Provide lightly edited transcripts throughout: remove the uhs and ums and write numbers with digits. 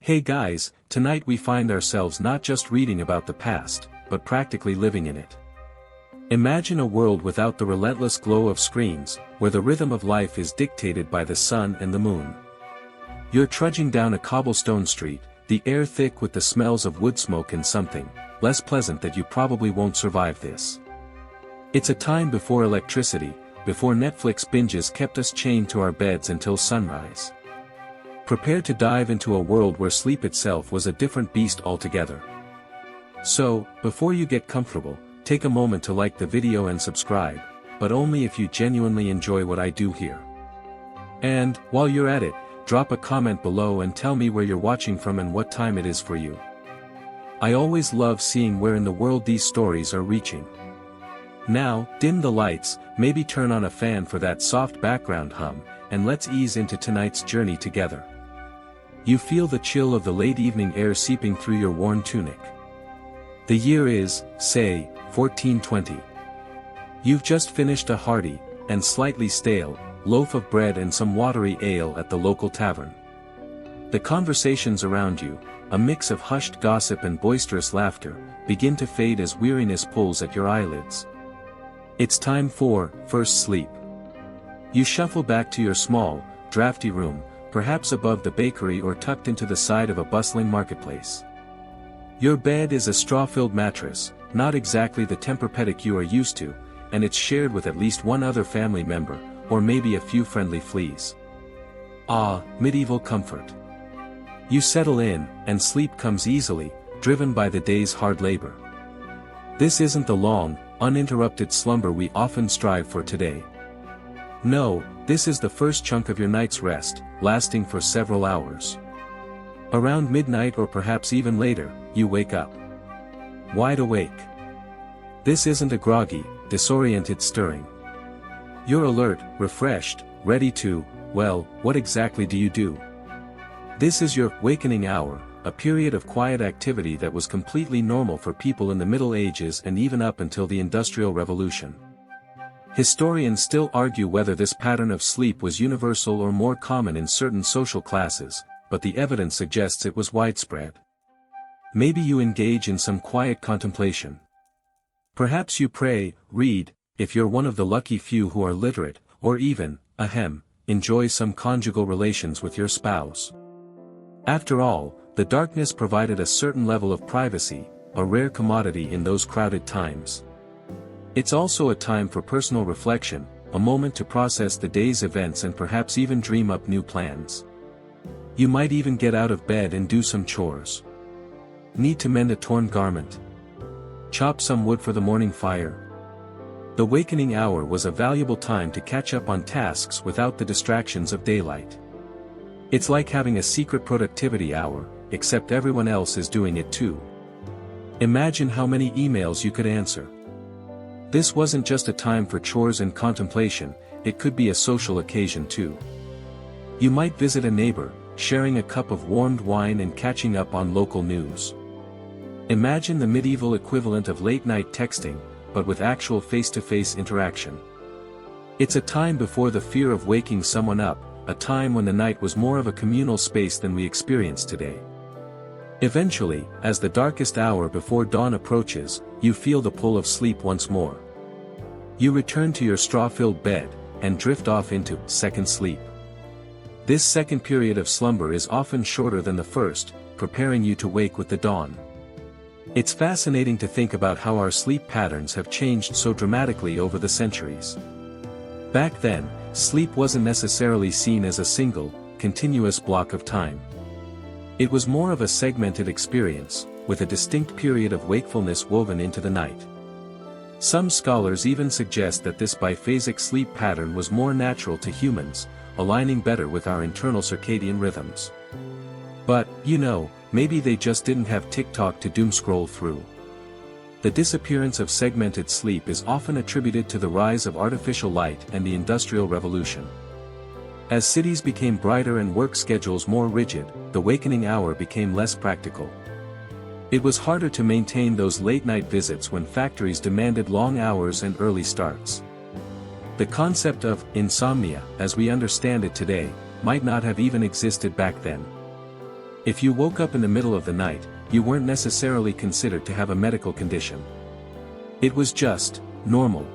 Hey guys, tonight we find ourselves not just reading about the past, but practically living in it. Imagine a world without the relentless glow of screens, where the rhythm of life is dictated by the sun and the moon. You're trudging down a cobblestone street, the air thick with the smells of wood smoke and something less pleasant that you probably won't survive this. It's a time before electricity, before Netflix binges kept us chained to our beds until sunrise. Prepare to dive into a world where sleep itself was a different beast altogether. So, before you get comfortable, take a moment to like the video and subscribe, but only if you genuinely enjoy what I do here. And, while you're at it, drop a comment below and tell me where you're watching from and what time it is for you. I always love seeing where in the world these stories are reaching. Now, dim the lights, maybe turn on a fan for that soft background hum, and let's ease into tonight's journey together. You feel the chill of the late evening air seeping through your worn tunic. The year is, say, 1420. You've just finished a hearty, and slightly stale, loaf of bread and some watery ale at the local tavern. The conversations around you, a mix of hushed gossip and boisterous laughter, begin to fade as weariness pulls at your eyelids. It's time for first sleep. You shuffle back to your small, drafty room, perhaps above the bakery or tucked into the side of a bustling marketplace. Your bed is a straw-filled mattress, not exactly the Tempur-Pedic you are used to, and it's shared with at least one other family member, or maybe a few friendly fleas. Ah, medieval comfort. You settle in, and sleep comes easily, driven by the day's hard labor. This isn't the long, uninterrupted slumber we often strive for today. No, this is the first chunk of your night's rest, lasting for several hours. Around midnight or perhaps even later, you wake up. Wide awake. This isn't a groggy, disoriented stirring. You're alert, refreshed, ready to, well, what exactly do you do? This is your wakening hour, a period of quiet activity that was completely normal for people in the Middle Ages and even up until the Industrial Revolution. Historians still argue whether this pattern of sleep was universal or more common in certain social classes, but the evidence suggests it was widespread. Maybe you engage in some quiet contemplation. Perhaps you pray, read, if you're one of the lucky few who are literate, or even, enjoy some conjugal relations with your spouse. After all, the darkness provided a certain level of privacy, a rare commodity in those crowded times. It's also a time for personal reflection, a moment to process the day's events and perhaps even dream up new plans. You might even get out of bed and do some chores. Need to mend a torn garment? Chop some wood for the morning fire? The wakening hour was a valuable time to catch up on tasks without the distractions of daylight. It's like having a secret productivity hour, except everyone else is doing it too. Imagine how many emails you could answer. This wasn't just a time for chores and contemplation, it could be a social occasion too. You might visit a neighbor, sharing a cup of warmed wine and catching up on local news. Imagine the medieval equivalent of late-night texting, but with actual face-to-face interaction. It's a time before the fear of waking someone up, a time when the night was more of a communal space than we experience today. Eventually, as the darkest hour before dawn approaches, you feel the pull of sleep once more. You return to your straw-filled bed, and drift off into second sleep. This second period of slumber is often shorter than the first, preparing you to wake with the dawn. It's fascinating to think about how our sleep patterns have changed so dramatically over the centuries. Back then, sleep wasn't necessarily seen as a single, continuous block of time. It was more of a segmented experience, with a distinct period of wakefulness woven into the night. Some scholars even suggest that this biphasic sleep pattern was more natural to humans, aligning better with our internal circadian rhythms. But, maybe they just didn't have TikTok to doom-scroll through. The disappearance of segmented sleep is often attributed to the rise of artificial light and the Industrial Revolution. As cities became brighter and work schedules more rigid, the wakening hour became less practical. It was harder to maintain those late-night visits when factories demanded long hours and early starts. The concept of insomnia, as we understand it today, might not have even existed back then. If you woke up in the middle of the night, you weren't necessarily considered to have a medical condition. It was just normal.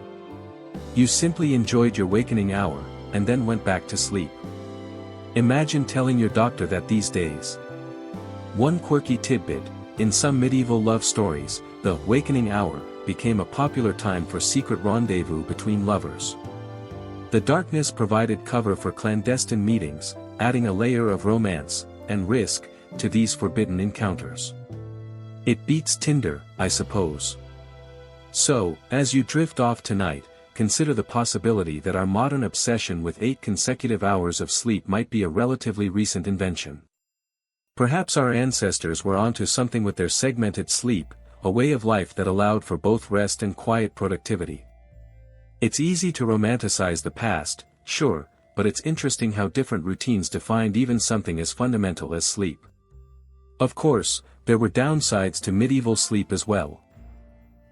You simply enjoyed your wakening hour, and then went back to sleep. Imagine telling your doctor that these days. One quirky tidbit: in some medieval love stories, the wakening hour became a popular time for secret rendezvous between lovers. The darkness provided cover for clandestine meetings, adding a layer of romance and risk to these forbidden encounters. It beats Tinder, I suppose. So, as you drift off tonight, consider the possibility that our modern obsession with 8 consecutive hours of sleep might be a relatively recent invention. Perhaps our ancestors were onto something with their segmented sleep, a way of life that allowed for both rest and quiet productivity. It's easy to romanticize the past, sure, but it's interesting how different routines defined even something as fundamental as sleep. Of course, there were downsides to medieval sleep as well.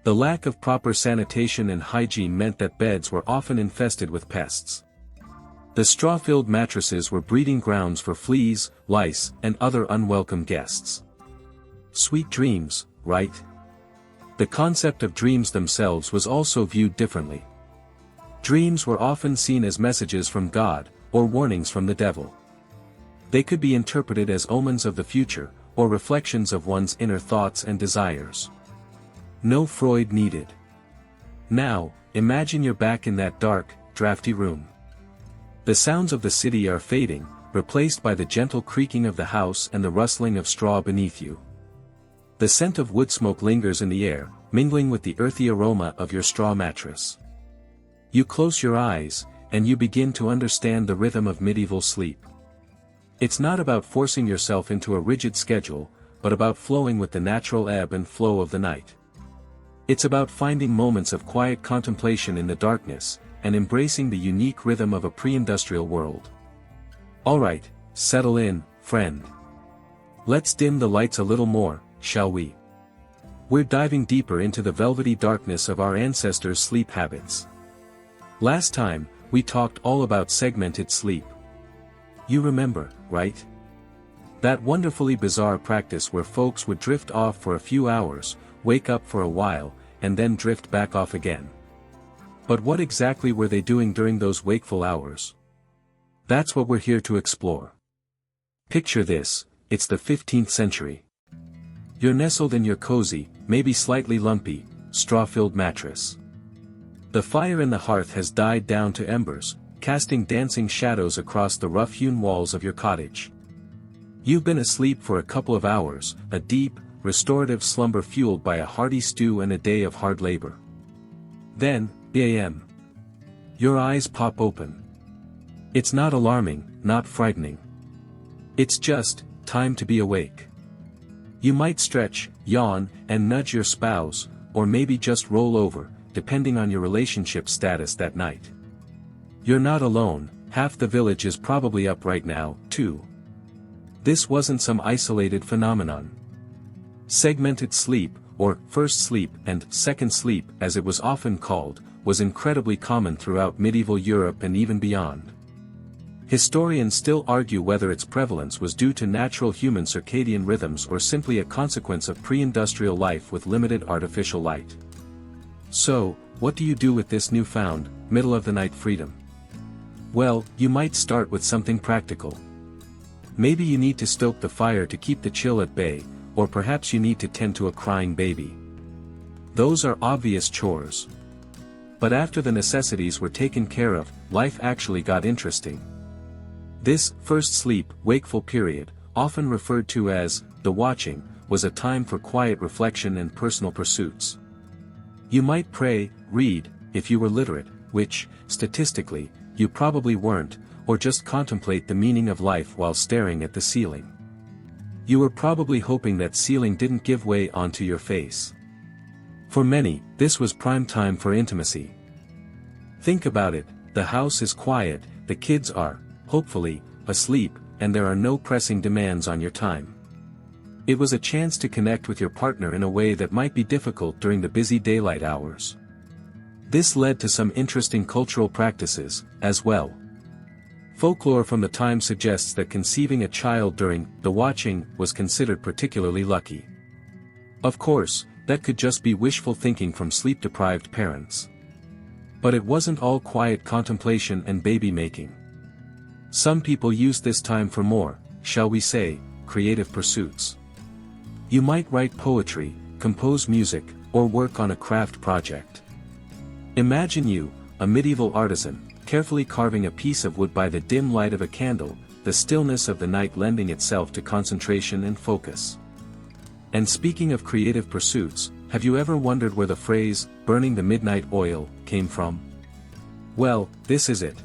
The lack of proper sanitation and hygiene meant that beds were often infested with pests. The straw-filled mattresses were breeding grounds for fleas, lice, and other unwelcome guests. Sweet dreams, right? The concept of dreams themselves was also viewed differently. Dreams were often seen as messages from God, or warnings from the devil. They could be interpreted as omens of the future, or reflections of one's inner thoughts and desires. No Freud needed. Now, imagine you're back in that dark, drafty room. The sounds of the city are fading, replaced by the gentle creaking of the house and the rustling of straw beneath you. The scent of wood smoke lingers in the air, mingling with the earthy aroma of your straw mattress. You close your eyes, and you begin to understand the rhythm of medieval sleep. It's not about forcing yourself into a rigid schedule, but about flowing with the natural ebb and flow of the night. It's about finding moments of quiet contemplation in the darkness, and embracing the unique rhythm of a pre-industrial world. Alright, settle in, friend. Let's dim the lights a little more, shall we? We're diving deeper into the velvety darkness of our ancestors' sleep habits. Last time, we talked all about segmented sleep. You remember, right? That wonderfully bizarre practice where folks would drift off for a few hours, wake up for a while, and then drift back off again. But what exactly were they doing during those wakeful hours? That's what we're here to explore. Picture this: it's the 15th century. You're nestled in your cozy, maybe slightly lumpy, straw-filled mattress. The fire in the hearth has died down to embers, casting dancing shadows across the rough-hewn walls of your cottage. You've been asleep for a couple of hours, a deep, restorative slumber fueled by a hearty stew and a day of hard labor. Then, a.m. Your eyes pop open. It's not alarming, not frightening. It's just time to be awake. You might stretch, yawn, and nudge your spouse, or maybe just roll over, depending on your relationship status that night. You're not alone, half the village is probably up right now, too. This wasn't some isolated phenomenon. Segmented sleep, or first sleep and second sleep as it was often called, was incredibly common throughout medieval Europe and even beyond. Historians still argue whether its prevalence was due to natural human circadian rhythms or simply a consequence of pre-industrial life with limited artificial light. So, what do you do with this newfound, middle-of-the-night freedom? Well, you might start with something practical. Maybe you need to stoke the fire to keep the chill at bay, or perhaps you need to tend to a crying baby. Those are obvious chores. But after the necessities were taken care of, life actually got interesting. This first sleep, wakeful period, often referred to as the watching, was a time for quiet reflection and personal pursuits. You might pray, read, if you were literate, which, statistically, you probably weren't, or just contemplate the meaning of life while staring at the ceiling. You were probably hoping that ceiling didn't give way onto your face. For many, this was prime time for intimacy. Think about it: the house is quiet, the kids are, hopefully, asleep, and there are no pressing demands on your time. It was a chance to connect with your partner in a way that might be difficult during the busy daylight hours. This led to some interesting cultural practices, as well. Folklore from the time suggests that conceiving a child during the watching was considered particularly lucky. Of course, that could just be wishful thinking from sleep-deprived parents. But it wasn't all quiet contemplation and baby-making. Some people used this time for more, shall we say, creative pursuits. You might write poetry, compose music, or work on a craft project. Imagine you, a medieval artisan, carefully carving a piece of wood by the dim light of a candle, the stillness of the night lending itself to concentration and focus. And speaking of creative pursuits, have you ever wondered where the phrase, burning the midnight oil, came from? Well, this is it.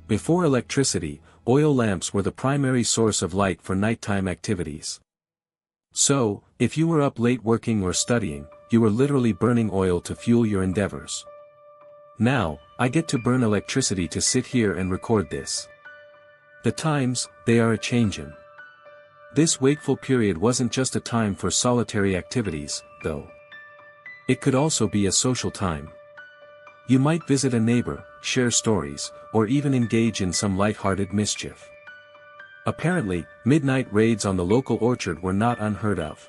Before electricity, oil lamps were the primary source of light for nighttime activities. So, if you were up late working or studying, you were literally burning oil to fuel your endeavors. Now, I get to burn electricity to sit here and record this. The times, they are a-changin'. This wakeful period wasn't just a time for solitary activities, though. It could also be a social time. You might visit a neighbor, share stories, or even engage in some light-hearted mischief. Apparently, midnight raids on the local orchard were not unheard of.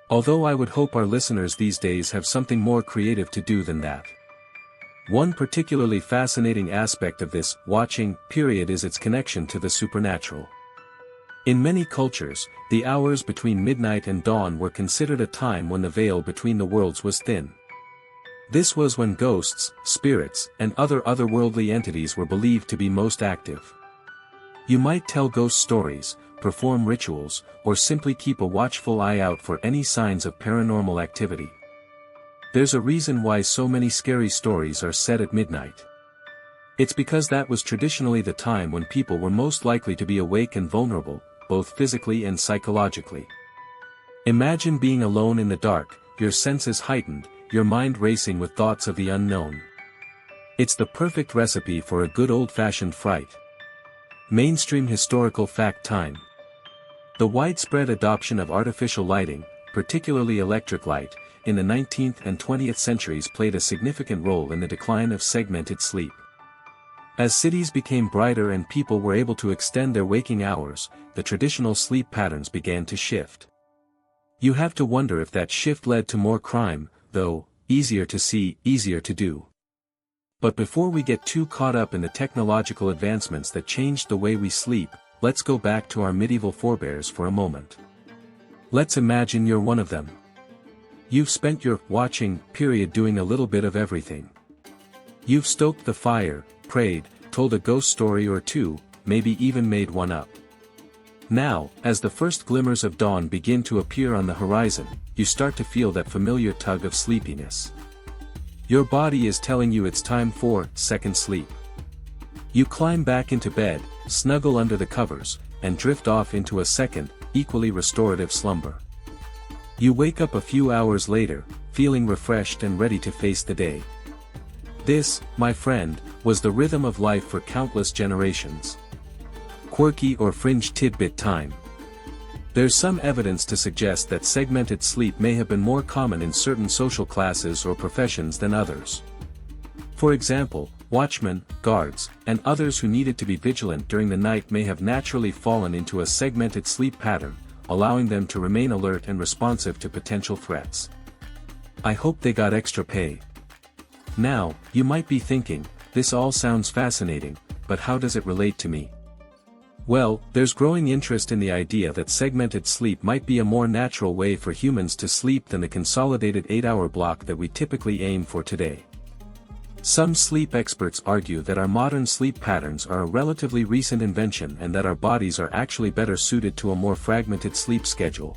Although I would hope our listeners these days have something more creative to do than that. One particularly fascinating aspect of this watching period is its connection to the supernatural. In many cultures, the hours between midnight and dawn were considered a time when the veil between the worlds was thin. This was when ghosts, spirits, and other otherworldly entities were believed to be most active. You might tell ghost stories, perform rituals, or simply keep a watchful eye out for any signs of paranormal activity. There's a reason why so many scary stories are set at midnight. It's because that was traditionally the time when people were most likely to be awake and vulnerable, both physically and psychologically. Imagine being alone in the dark, your senses heightened, your mind racing with thoughts of the unknown. It's the perfect recipe for a good old-fashioned fright. Mainstream historical fact time. The widespread adoption of artificial lighting, particularly electric light, in the 19th and 20th centuries played a significant role in the decline of segmented sleep. As cities became brighter and people were able to extend their waking hours, the traditional sleep patterns began to shift. You have to wonder if that shift led to more crime, though, easier to see, easier to do. But before we get too caught up in the technological advancements that changed the way we sleep, let's go back to our medieval forebears for a moment. Let's imagine you're one of them. You've spent your watching period doing a little bit of everything. You've stoked the fire, prayed, told a ghost story or two, maybe even made one up. Now, as the first glimmers of dawn begin to appear on the horizon, you start to feel that familiar tug of sleepiness. Your body is telling you it's time for second sleep. You climb back into bed, snuggle under the covers, and drift off into a second, equally restorative slumber. You wake up a few hours later, feeling refreshed and ready to face the day. This, my friend, was the rhythm of life for countless generations. Quirky or fringe tidbit time. There's some evidence to suggest that segmented sleep may have been more common in certain social classes or professions than others. For example, watchmen, guards, and others who needed to be vigilant during the night may have naturally fallen into a segmented sleep pattern, allowing them to remain alert and responsive to potential threats. I hope they got extra pay. Now, you might be thinking, this all sounds fascinating, but how does it relate to me? Well, there's growing interest in the idea that segmented sleep might be a more natural way for humans to sleep than the consolidated 8-hour block that we typically aim for today. Some sleep experts argue that our modern sleep patterns are a relatively recent invention and that our bodies are actually better suited to a more fragmented sleep schedule.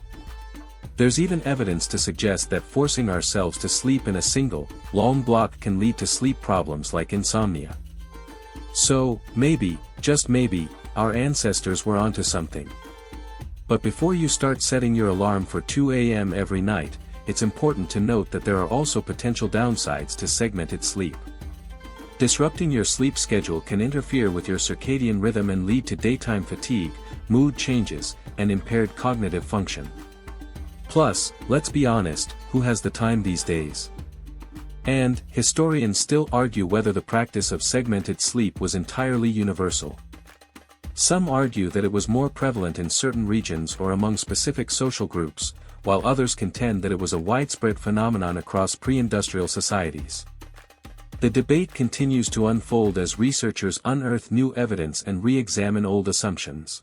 There's even evidence to suggest that forcing ourselves to sleep in a single, long block can lead to sleep problems like insomnia. So, maybe, just maybe, our ancestors were onto something. But before you start setting your alarm for 2 a.m. every night, it's important to note that there are also potential downsides to segmented sleep. Disrupting your sleep schedule can interfere with your circadian rhythm and lead to daytime fatigue, mood changes, and impaired cognitive function. Plus, let's be honest, who has the time these days? And, historians still argue whether the practice of segmented sleep was entirely universal. Some argue that it was more prevalent in certain regions or among specific social groups, while others contend that it was a widespread phenomenon across pre-industrial societies. The debate continues to unfold as researchers unearth new evidence and re-examine old assumptions.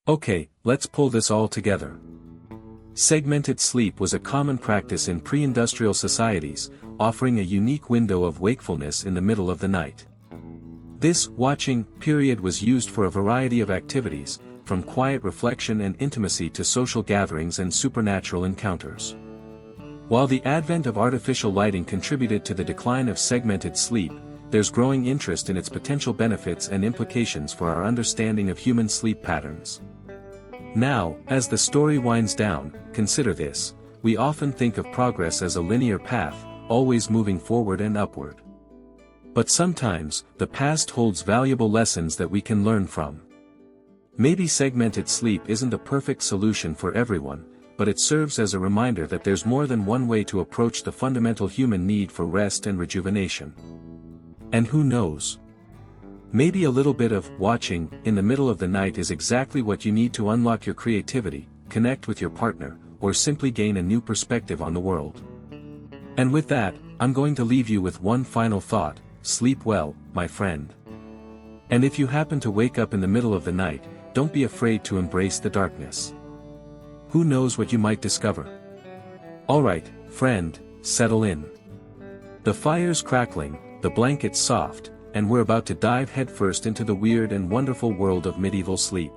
Okay, let's pull this all together. Segmented sleep was a common practice in pre-industrial societies, offering a unique window of wakefulness in the middle of the night. This watching period was used for a variety of activities, from quiet reflection and intimacy to social gatherings and supernatural encounters. While the advent of artificial lighting contributed to the decline of segmented sleep, there's growing interest in its potential benefits and implications for our understanding of human sleep patterns. Now, as the story winds down, consider this: we often think of progress as a linear path, always moving forward and upward. But sometimes, the past holds valuable lessons that we can learn from. Maybe segmented sleep isn't a perfect solution for everyone, but it serves as a reminder that there's more than one way to approach the fundamental human need for rest and rejuvenation. And who knows? Maybe a little bit of watching in the middle of the night is exactly what you need to unlock your creativity, connect with your partner, or simply gain a new perspective on the world. And with that, I'm going to leave you with one final thought: sleep well, my friend. And if you happen to wake up in the middle of the night, don't be afraid to embrace the darkness. Who knows what you might discover? Alright, friend, settle in. The fire's crackling, the blanket's soft, and we're about to dive headfirst into the weird and wonderful world of medieval sleep.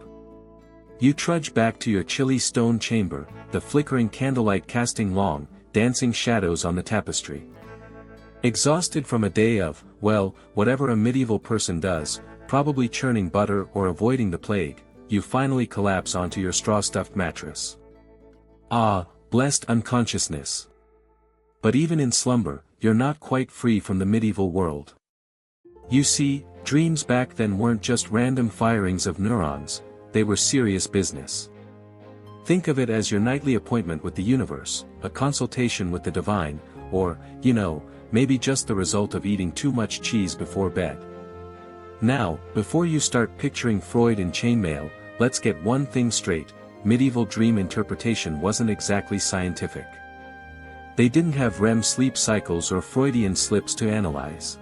You trudge back to your chilly stone chamber, the flickering candlelight casting long, dancing shadows on the tapestry. Exhausted from a day of, well, whatever a medieval person does, probably churning butter or avoiding the plague, you finally collapse onto your straw-stuffed mattress. Ah, blessed unconsciousness. But even in slumber, you're not quite free from the medieval world. You see, dreams back then weren't just random firings of neurons, they were serious business. Think of it as your nightly appointment with the universe, a consultation with the divine, or, maybe just the result of eating too much cheese before bed. Now, before you start picturing Freud in chainmail, let's get one thing straight: medieval dream interpretation wasn't exactly scientific. They didn't have REM sleep cycles or Freudian slips to analyze.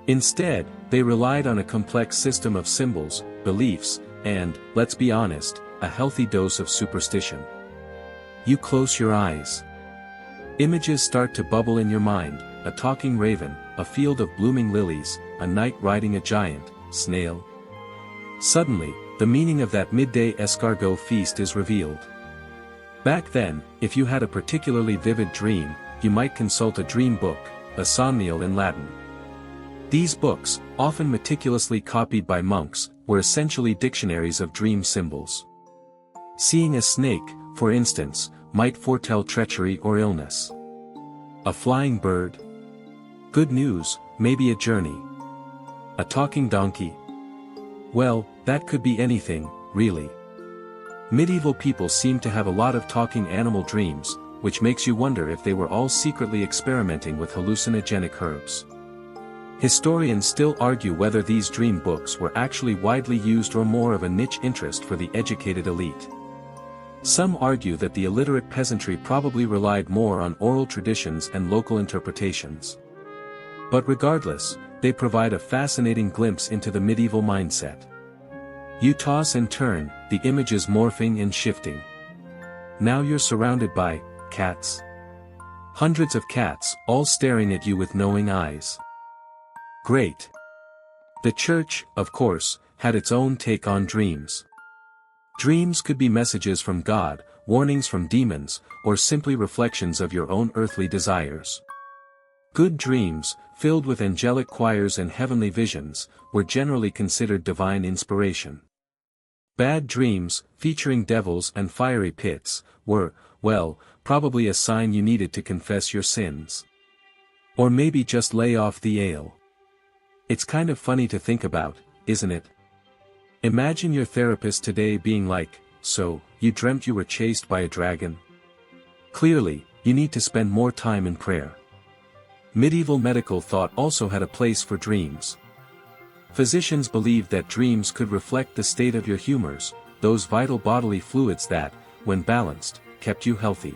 Instead, they relied on a complex system of symbols, beliefs, and, let's be honest, a healthy dose of superstition. You close your eyes. Images start to bubble in your mind: a talking raven, a field of blooming lilies, a knight riding a giant snail. Suddenly, the meaning of that midday escargot feast is revealed. Back then, if you had a particularly vivid dream, you might consult a dream book, a somnial in Latin. These books, often meticulously copied by monks, were essentially dictionaries of dream symbols. Seeing a snake, for instance, might foretell treachery or illness. A flying bird? Good news, maybe a journey. A talking donkey? Well, that could be anything, really. Medieval people seem to have a lot of talking animal dreams, which makes you wonder if they were all secretly experimenting with hallucinogenic herbs. Historians still argue whether these dream books were actually widely used or more of a niche interest for the educated elite. Some argue that the illiterate peasantry probably relied more on oral traditions and local interpretations. But regardless, they provide a fascinating glimpse into the medieval mindset. You toss and turn, the images morphing and shifting. Now you're surrounded by cats. Hundreds of cats, all staring at you with knowing eyes. Great. The church, of course, had its own take on dreams. Dreams could be messages from God, warnings from demons, or simply reflections of your own earthly desires. Good dreams, filled with angelic choirs and heavenly visions, were generally considered divine inspiration. Bad dreams, featuring devils and fiery pits, were, well, probably a sign you needed to confess your sins. Or maybe just lay off the ale. It's kind of funny to think about, isn't it? Imagine your therapist today being like, "So, you dreamt you were chased by a dragon?" Clearly, you need to spend more time in prayer. Medieval medical thought also had a place for dreams. Physicians believed that dreams could reflect the state of your humors, those vital bodily fluids that, when balanced, kept you healthy.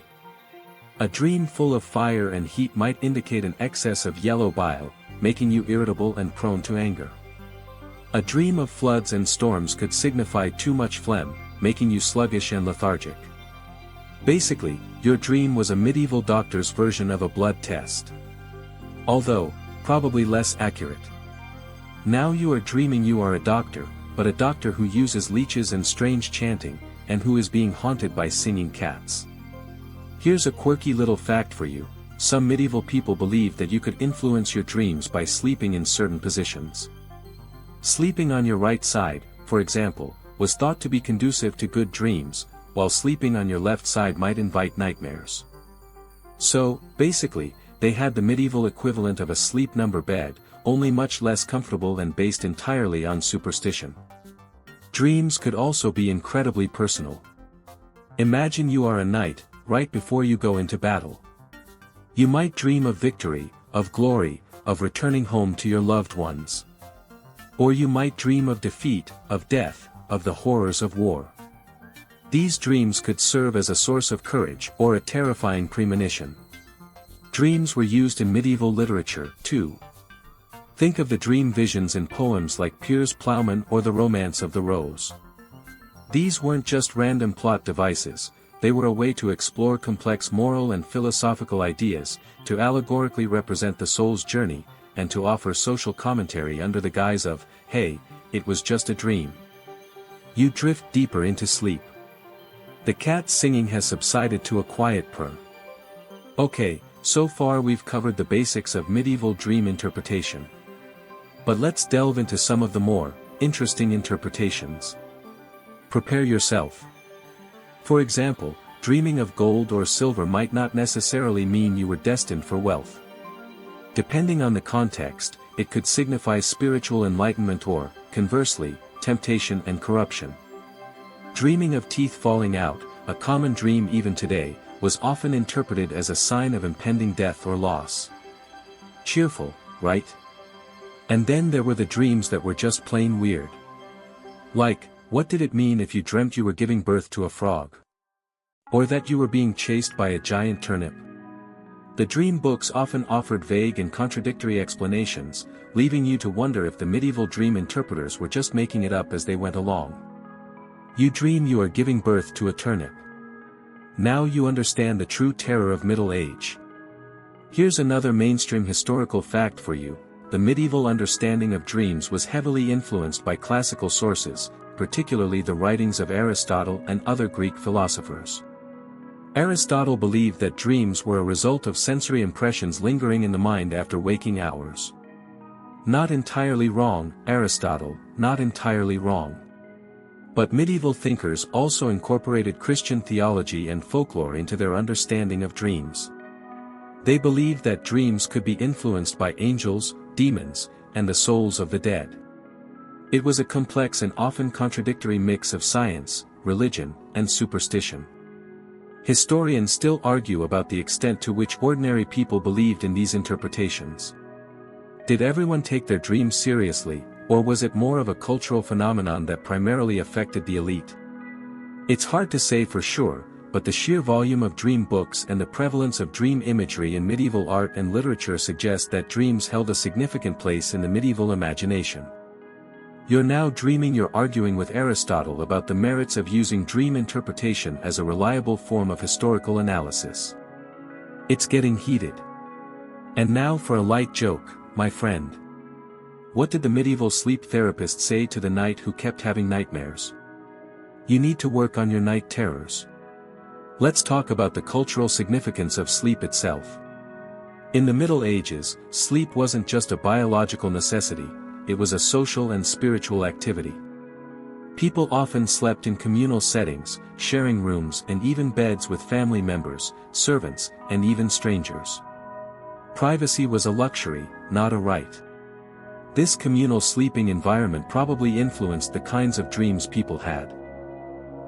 A dream full of fire and heat might indicate an excess of yellow bile, making you irritable and prone to anger. A dream of floods and storms could signify too much phlegm, making you sluggish and lethargic. Basically, your dream was a medieval doctor's version of a blood test. Although, probably less accurate. Now you are dreaming you are a doctor, but a doctor who uses leeches and strange chanting, and who is being haunted by singing cats. Here's a quirky little fact for you: some medieval people believed that you could influence your dreams by sleeping in certain positions. Sleeping on your right side, for example, was thought to be conducive to good dreams, while sleeping on your left side might invite nightmares. So, basically, they had the medieval equivalent of a sleep number bed, only much less comfortable and based entirely on superstition. Dreams could also be incredibly personal. Imagine you are a knight, right before you go into battle. You might dream of victory, of glory, of returning home to your loved ones. Or you might dream of defeat, of death, of the horrors of war. These dreams could serve as a source of courage or a terrifying premonition. Dreams were used in medieval literature, too. Think of the dream visions in poems like Piers Plowman or The Romance of the Rose. These weren't just random plot devices, they were a way to explore complex moral and philosophical ideas, to allegorically represent the soul's journey, and to offer social commentary under the guise of, "Hey, it was just a dream." You drift deeper into sleep. The cat's singing has subsided to a quiet purr. Okay, so far we've covered the basics of medieval dream interpretation. But let's delve into some of the more interesting interpretations. Prepare yourself. For example, dreaming of gold or silver might not necessarily mean you were destined for wealth. Depending on the context, it could signify spiritual enlightenment or, conversely, temptation and corruption. Dreaming of teeth falling out, a common dream even today, was often interpreted as a sign of impending death or loss. Cheerful, right? And then there were the dreams that were just plain weird. Like, what did it mean if you dreamt you were giving birth to a frog? Or that you were being chased by a giant turnip? The dream books often offered vague and contradictory explanations, leaving you to wonder if the medieval dream interpreters were just making it up as they went along. You dream you are giving birth to a turnip. Now you understand the true terror of middle age. Here's another mainstream historical fact for you: the medieval understanding of dreams was heavily influenced by classical sources, particularly the writings of Aristotle and other Greek philosophers. Aristotle believed that dreams were a result of sensory impressions lingering in the mind after waking hours. Not entirely wrong, Aristotle, not entirely wrong. But medieval thinkers also incorporated Christian theology and folklore into their understanding of dreams. They believed that dreams could be influenced by angels, demons, and the souls of the dead. It was a complex and often contradictory mix of science, religion, and superstition. Historians still argue about the extent to which ordinary people believed in these interpretations. Did everyone take their dreams seriously, or was it more of a cultural phenomenon that primarily affected the elite? It's hard to say for sure, but the sheer volume of dream books and the prevalence of dream imagery in medieval art and literature suggest that dreams held a significant place in the medieval imagination. You're now dreaming you're arguing with Aristotle about the merits of using dream interpretation as a reliable form of historical analysis. It's getting heated. And now for a light joke, my friend. What did the medieval sleep therapist say to the knight who kept having nightmares? You need to work on your night terrors. Let's talk about the cultural significance of sleep itself. In the Middle Ages, sleep wasn't just a biological necessity, it was a social and spiritual activity. People often slept in communal settings, sharing rooms and even beds with family members, servants, and even strangers. Privacy was a luxury, not a right. This communal sleeping environment probably influenced the kinds of dreams people had.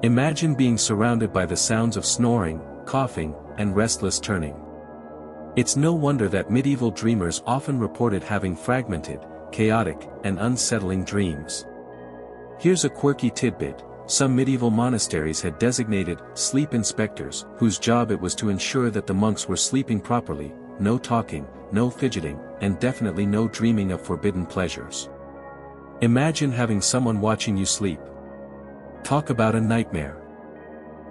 Imagine being surrounded by the sounds of snoring, coughing, and restless turning. It's no wonder that medieval dreamers often reported having fragmented, chaotic, and unsettling dreams. Here's a quirky tidbit: some medieval monasteries had designated sleep inspectors, whose job it was to ensure that the monks were sleeping properly, no talking, no fidgeting, and definitely no dreaming of forbidden pleasures. Imagine having someone watching you sleep. Talk about a nightmare.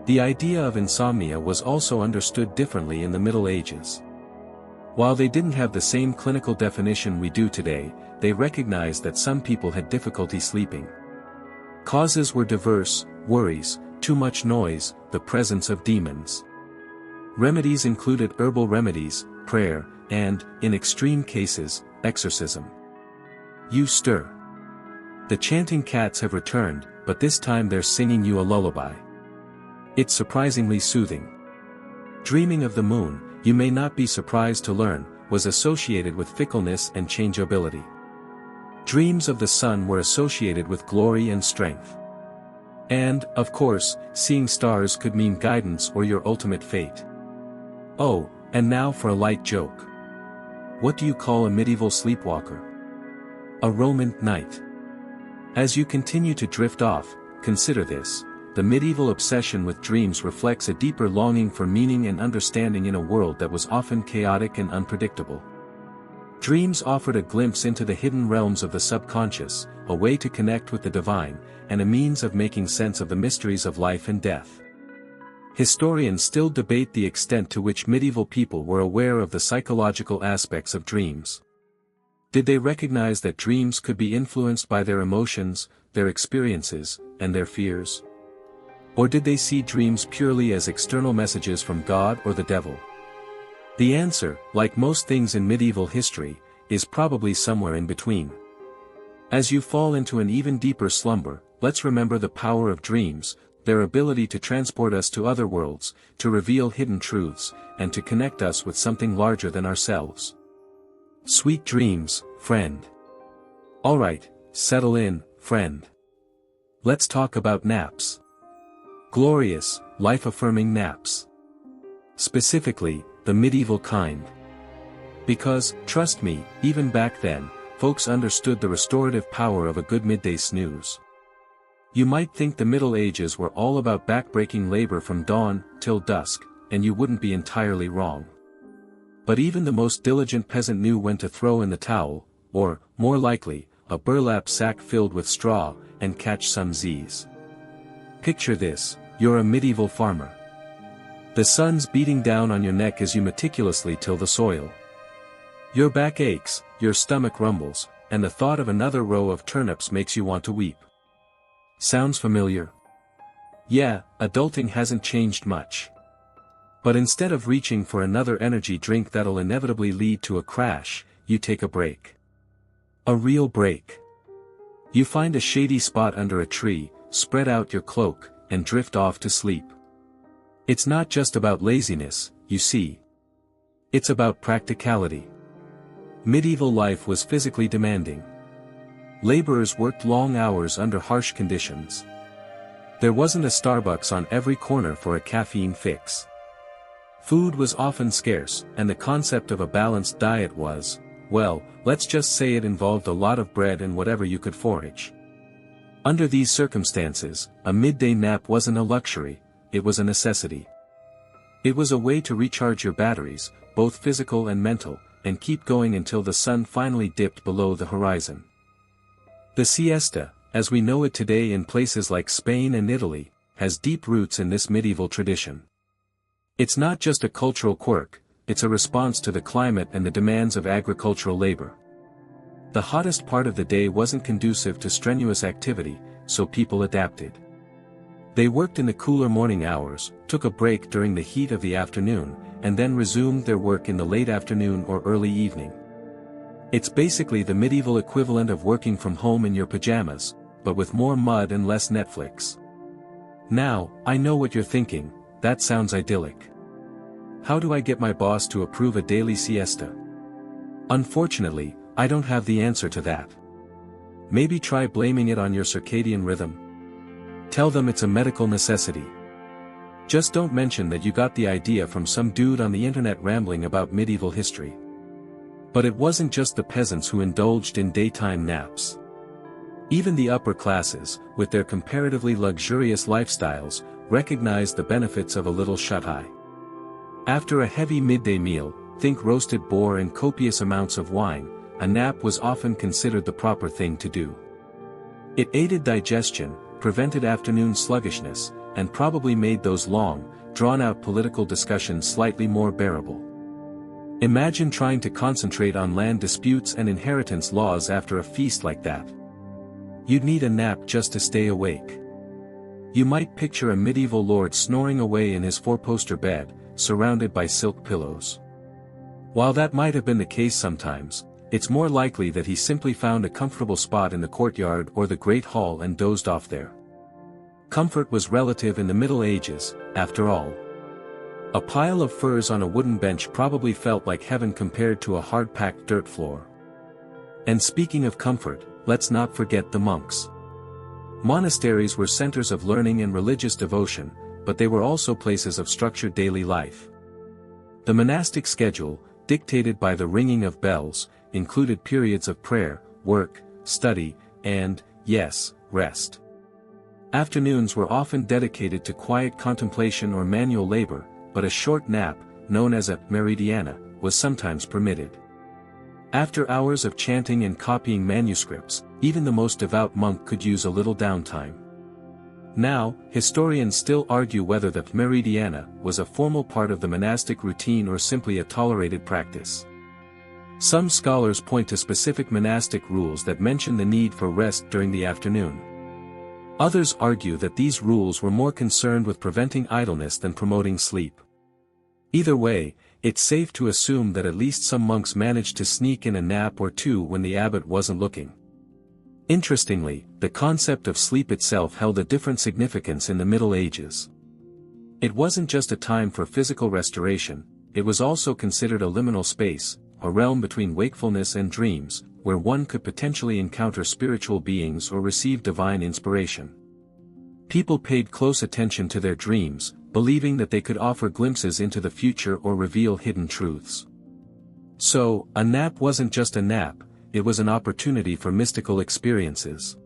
The idea of insomnia was also understood differently in the Middle Ages. While they didn't have the same clinical definition we do today, they recognized that some people had difficulty sleeping. Causes were diverse: worries, too much noise, the presence of demons. Remedies included herbal remedies, prayer, and, in extreme cases, exorcism. You stir. The chanting cats have returned, but this time they're singing you a lullaby. It's surprisingly soothing. Dreaming of the moon, you may not be surprised to learn, was associated with fickleness and changeability. Dreams of the sun were associated with glory and strength. And, of course, seeing stars could mean guidance or your ultimate fate. Oh, and now for a light joke. What do you call a medieval sleepwalker? A Roman knight. As you continue to drift off, consider this: the medieval obsession with dreams reflects a deeper longing for meaning and understanding in a world that was often chaotic and unpredictable. Dreams offered a glimpse into the hidden realms of the subconscious, a way to connect with the divine, and a means of making sense of the mysteries of life and death. Historians still debate the extent to which medieval people were aware of the psychological aspects of dreams. Did they recognize that dreams could be influenced by their emotions, their experiences, and their fears? Or did they see dreams purely as external messages from God or the devil? The answer, like most things in medieval history, is probably somewhere in between. As you fall into an even deeper slumber, let's remember the power of dreams, their ability to transport us to other worlds, to reveal hidden truths, and to connect us with something larger than ourselves. Sweet dreams, friend. Alright, settle in, friend. Let's talk about naps. Glorious, life-affirming naps. Specifically, the medieval kind. Because, trust me, even back then, folks understood the restorative power of a good midday snooze. You might think the Middle Ages were all about backbreaking labor from dawn till dusk, and you wouldn't be entirely wrong. But even the most diligent peasant knew when to throw in the towel, or, more likely, a burlap sack filled with straw, and catch some Z's. Picture this: you're a medieval farmer. The sun's beating down on your neck as you meticulously till the soil. Your back aches, your stomach rumbles, and the thought of another row of turnips makes you want to weep. Sounds familiar? Yeah, adulting hasn't changed much. But instead of reaching for another energy drink that'll inevitably lead to a crash, you take a break. A real break. You find a shady spot under a tree, spread out your cloak, and drift off to sleep. It's not just about laziness, you see. It's about practicality. Medieval life was physically demanding. Laborers worked long hours under harsh conditions. There wasn't a Starbucks on every corner for a caffeine fix. Food was often scarce, and the concept of a balanced diet was, well, let's just say it involved a lot of bread and whatever you could forage. Under these circumstances, a midday nap wasn't a luxury, it was a necessity. It was a way to recharge your batteries, both physical and mental, and keep going until the sun finally dipped below the horizon. The siesta, as we know it today in places like Spain and Italy, has deep roots in this medieval tradition. It's not just a cultural quirk, it's a response to the climate and the demands of agricultural labor. The hottest part of the day wasn't conducive to strenuous activity, so people adapted. They worked in the cooler morning hours, took a break during the heat of the afternoon, and then resumed their work in the late afternoon or early evening. It's basically the medieval equivalent of working from home in your pajamas, but with more mud and less Netflix. Now, I know what you're thinking: that sounds idyllic. How do I get my boss to approve a daily siesta? Unfortunately, I don't have the answer to that. Maybe try blaming it on your circadian rhythm. Tell them it's a medical necessity. Just don't mention that you got the idea from some dude on the internet rambling about medieval history. But it wasn't just the peasants who indulged in daytime naps. Even the upper classes, with their comparatively luxurious lifestyles, recognized the benefits of a little shut-eye. After a heavy midday meal, think roasted boar and copious amounts of wine, a nap was often considered the proper thing to do. It aided digestion, prevented afternoon sluggishness, and probably made those long, drawn-out political discussions slightly more bearable. Imagine trying to concentrate on land disputes and inheritance laws after a feast like that. You'd need a nap just to stay awake. You might picture a medieval lord snoring away in his four-poster bed, surrounded by silk pillows. While that might have been the case sometimes, it's more likely that he simply found a comfortable spot in the courtyard or the great hall and dozed off there. Comfort was relative in the Middle Ages, after all. A pile of furs on a wooden bench probably felt like heaven compared to a hard-packed dirt floor. And speaking of comfort, let's not forget the monks. Monasteries were centers of learning and religious devotion, but they were also places of structured daily life. The monastic schedule, dictated by the ringing of bells, included periods of prayer, work, study, and, yes, rest. Afternoons were often dedicated to quiet contemplation or manual labor, but a short nap, known as a meridiana, was sometimes permitted. After hours of chanting and copying manuscripts, even the most devout monk could use a little downtime. Now, historians still argue whether the meridiana was a formal part of the monastic routine or simply a tolerated practice. Some scholars point to specific monastic rules that mention the need for rest during the afternoon. Others argue that these rules were more concerned with preventing idleness than promoting sleep. Either way, it's safe to assume that at least some monks managed to sneak in a nap or two when the abbot wasn't looking. Interestingly, the concept of sleep itself held a different significance in the Middle Ages. It wasn't just a time for physical restoration, it was also considered a liminal space, a realm between wakefulness and dreams, where one could potentially encounter spiritual beings or receive divine inspiration. People paid close attention to their dreams, believing that they could offer glimpses into the future or reveal hidden truths. So, a nap wasn't just a nap, it was an opportunity for mystical experiences.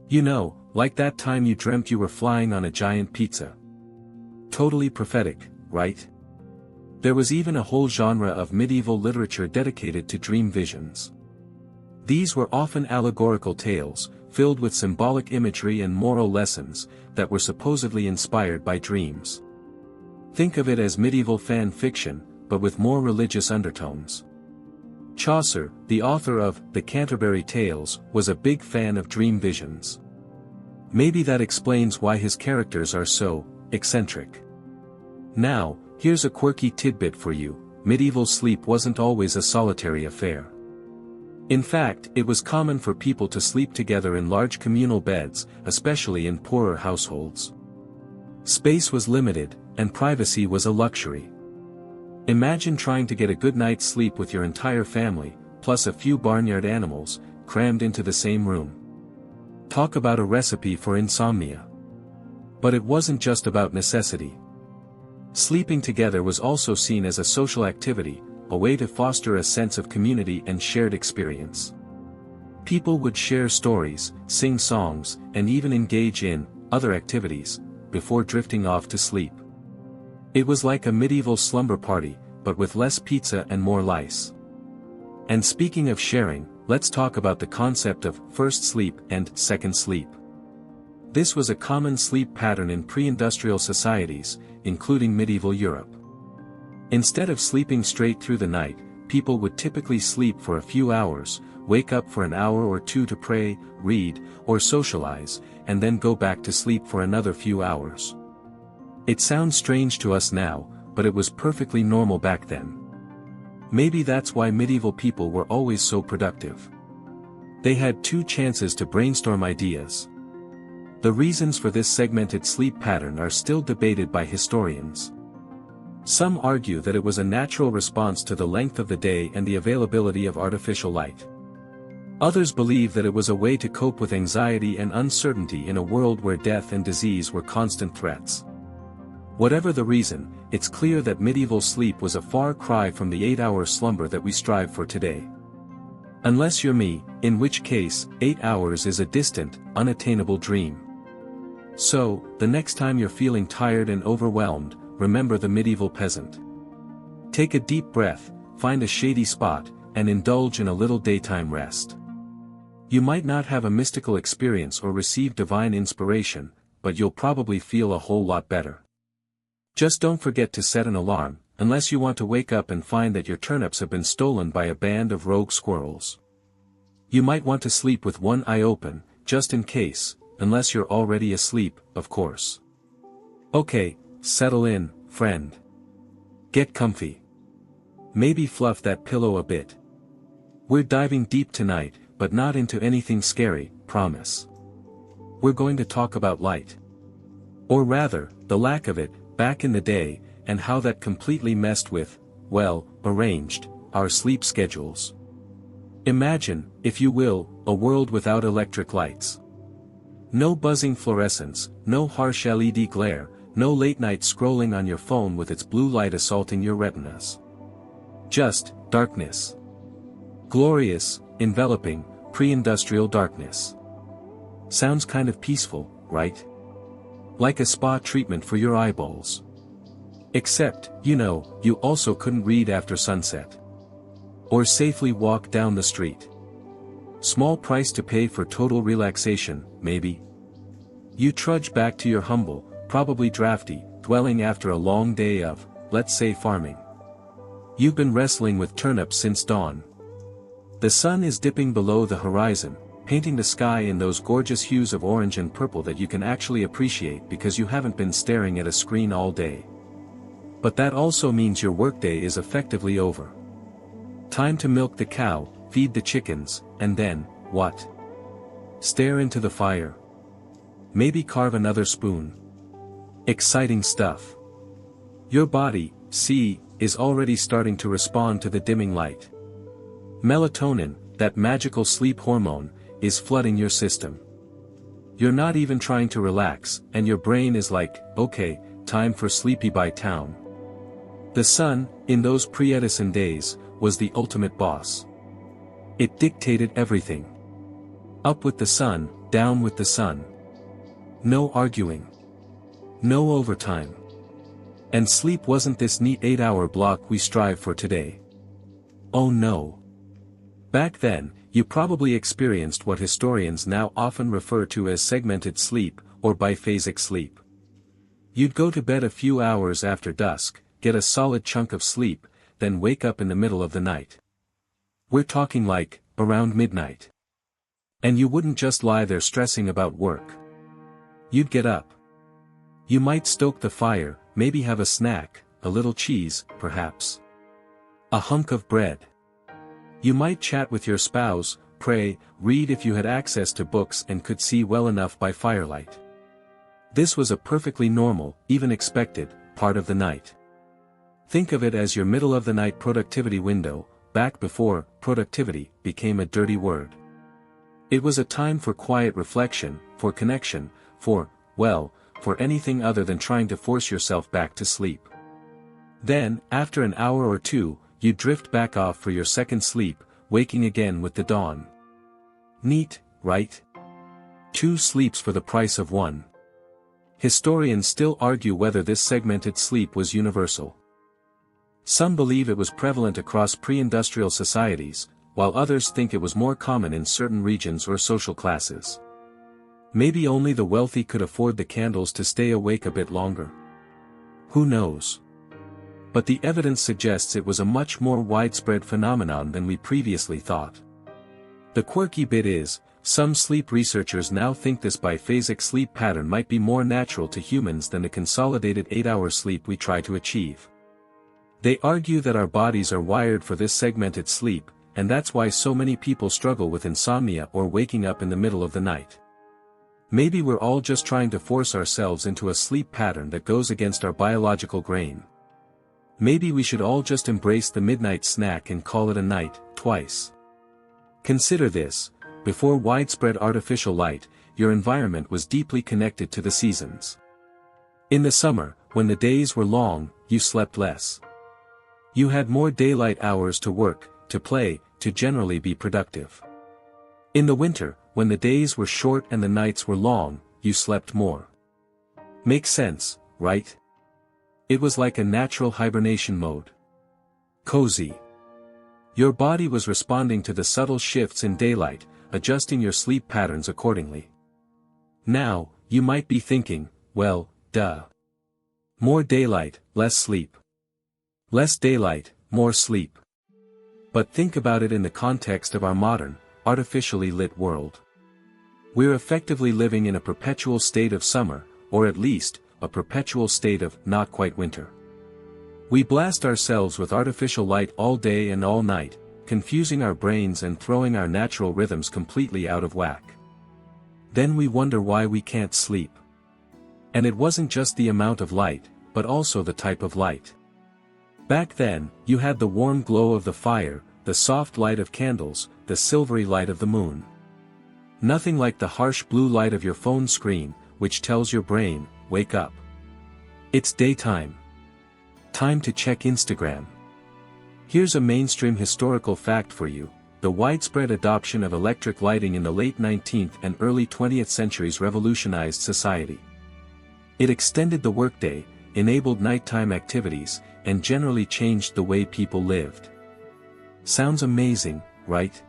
You know, like that time you dreamt you were flying on a giant pizza. Totally prophetic, right? There was even a whole genre of medieval literature dedicated to dream visions. These were often allegorical tales, filled with symbolic imagery and moral lessons, that were supposedly inspired by dreams. Think of it as medieval fan fiction, but with more religious undertones. Chaucer, the author of the Canterbury Tales, was a big fan of dream visions. Maybe that explains why his characters are so eccentric. Now, here's a quirky tidbit for you: medieval sleep wasn't always a solitary affair. In fact, it was common for people to sleep together in large communal beds, especially in poorer households. Space was limited, and privacy was a luxury. Imagine trying to get a good night's sleep with your entire family, plus a few barnyard animals, crammed into the same room. Talk about a recipe for insomnia. But it wasn't just about necessity. Sleeping together was also seen as a social activity, a way to foster a sense of community and shared experience. People would share stories, sing songs, and even engage in other activities before drifting off to sleep. It was like a medieval slumber party, but with less pizza and more lice. And speaking of sharing, let's talk about the concept of first sleep and second sleep. This was a common sleep pattern in pre-industrial societies, including medieval Europe. Instead of sleeping straight through the night, people would typically sleep for a few hours, wake up for an hour or two to pray, read, or socialize, and then go back to sleep for another few hours. It sounds strange to us now, but it was perfectly normal back then. Maybe that's why medieval people were always so productive. They had 2 chances to brainstorm ideas. The reasons for this segmented sleep pattern are still debated by historians. Some argue that it was a natural response to the length of the day and the availability of artificial light. Others believe that it was a way to cope with anxiety and uncertainty in a world where death and disease were constant threats. Whatever the reason, it's clear that medieval sleep was a far cry from the 8-hour slumber that we strive for today. Unless you're me, in which case, 8 hours is a distant, unattainable dream. So, the next time you're feeling tired and overwhelmed, remember the medieval peasant. Take a deep breath, find a shady spot, and indulge in a little daytime rest. You might not have a mystical experience or receive divine inspiration, but you'll probably feel a whole lot better. Just don't forget to set an alarm, unless you want to wake up and find that your turnips have been stolen by a band of rogue squirrels. You might want to sleep with one eye open, just in case, unless you're already asleep, of course. Okay, settle in, friend. Get comfy. Maybe fluff that pillow a bit. We're diving deep tonight, but not into anything scary, promise. We're going to talk about light. Or rather, the lack of it, back in the day, and how that completely messed with, well, arranged, our sleep schedules. Imagine, if you will, a world without electric lights. No buzzing fluorescence, no harsh LED glare, no late-night scrolling on your phone with its blue light assaulting your retinas. Just, darkness. Glorious, enveloping, pre-industrial darkness. Sounds kind of peaceful, right? Like a spa treatment for your eyeballs. Except, you also couldn't read after sunset. Or safely walk down the street. Small price to pay for total relaxation, maybe. You trudge back to your humble, probably drafty, dwelling after a long day of, let's say, farming. You've been wrestling with turnips since dawn. The sun is dipping below the horizon, painting the sky in those gorgeous hues of orange and purple that you can actually appreciate because you haven't been staring at a screen all day. But that also means your workday is effectively over. Time to milk the cow, feed the chickens, and then, what? Stare into the fire. Maybe carve another spoon. Exciting stuff. Your body, see, is already starting to respond to the dimming light. Melatonin, that magical sleep hormone, is flooding your system. You're not even trying to relax, and your brain is like, okay, time for Sleepy by Town. The sun, in those pre-Edison days, was the ultimate boss. It dictated everything. Up with the sun, down with the sun. No arguing. No overtime. And sleep wasn't this neat 8-hour block we strive for today. Oh no. Back then, you probably experienced what historians now often refer to as segmented sleep, or biphasic sleep. You'd go to bed a few hours after dusk, get a solid chunk of sleep, then wake up in the middle of the night. We're talking like, around midnight. And you wouldn't just lie there stressing about work. You'd get up. You might stoke the fire, maybe have a snack, a little cheese, perhaps. A hunk of bread. You might chat with your spouse, pray, read if you had access to books and could see well enough by firelight. This was a perfectly normal, even expected, part of the night. Think of it as your middle-of-the-night productivity window, back before productivity became a dirty word. It was a time for quiet reflection, for connection, for anything other than trying to force yourself back to sleep. Then, after an hour or two, you drift back off for your second sleep, waking again with the dawn. Neat, right? 2 sleeps for the price of 1. Historians still argue whether this segmented sleep was universal. Some believe it was prevalent across pre-industrial societies, while others think it was more common in certain regions or social classes. Maybe only the wealthy could afford the candles to stay awake a bit longer. Who knows? But the evidence suggests it was a much more widespread phenomenon than we previously thought. The quirky bit is, some sleep researchers now think this biphasic sleep pattern might be more natural to humans than the consolidated 8-hour sleep we try to achieve. They argue that our bodies are wired for this segmented sleep, and that's why so many people struggle with insomnia or waking up in the middle of the night. Maybe we're all just trying to force ourselves into a sleep pattern that goes against our biological grain. Maybe we should all just embrace the midnight snack and call it a night, twice. Consider this, before widespread artificial light, your environment was deeply connected to the seasons. In the summer, when the days were long, you slept less. You had more daylight hours to work, to play, to generally be productive. In the winter, when the days were short and the nights were long, you slept more. Makes sense, right? It was like a natural hibernation mode. Cozy. Your body was responding to the subtle shifts in daylight, adjusting your sleep patterns accordingly. Now, you might be thinking, well, duh. More daylight, less sleep. Less daylight, more sleep. But think about it in the context of our modern, artificially lit world. We're effectively living in a perpetual state of summer, or at least, a perpetual state of not quite winter. We blast ourselves with artificial light all day and all night, confusing our brains and throwing our natural rhythms completely out of whack. Then we wonder why we can't sleep. And it wasn't just the amount of light, but also the type of light. Back then, you had the warm glow of the fire, the soft light of candles, the silvery light of the moon. Nothing like the harsh blue light of your phone screen, which tells your brain, wake up. It's daytime. Time to check Instagram. Here's a mainstream historical fact for you: the widespread adoption of electric lighting in the late 19th and early 20th centuries revolutionized society. It extended the workday, enabled nighttime activities, and generally changed the way people lived. Sounds amazing, right?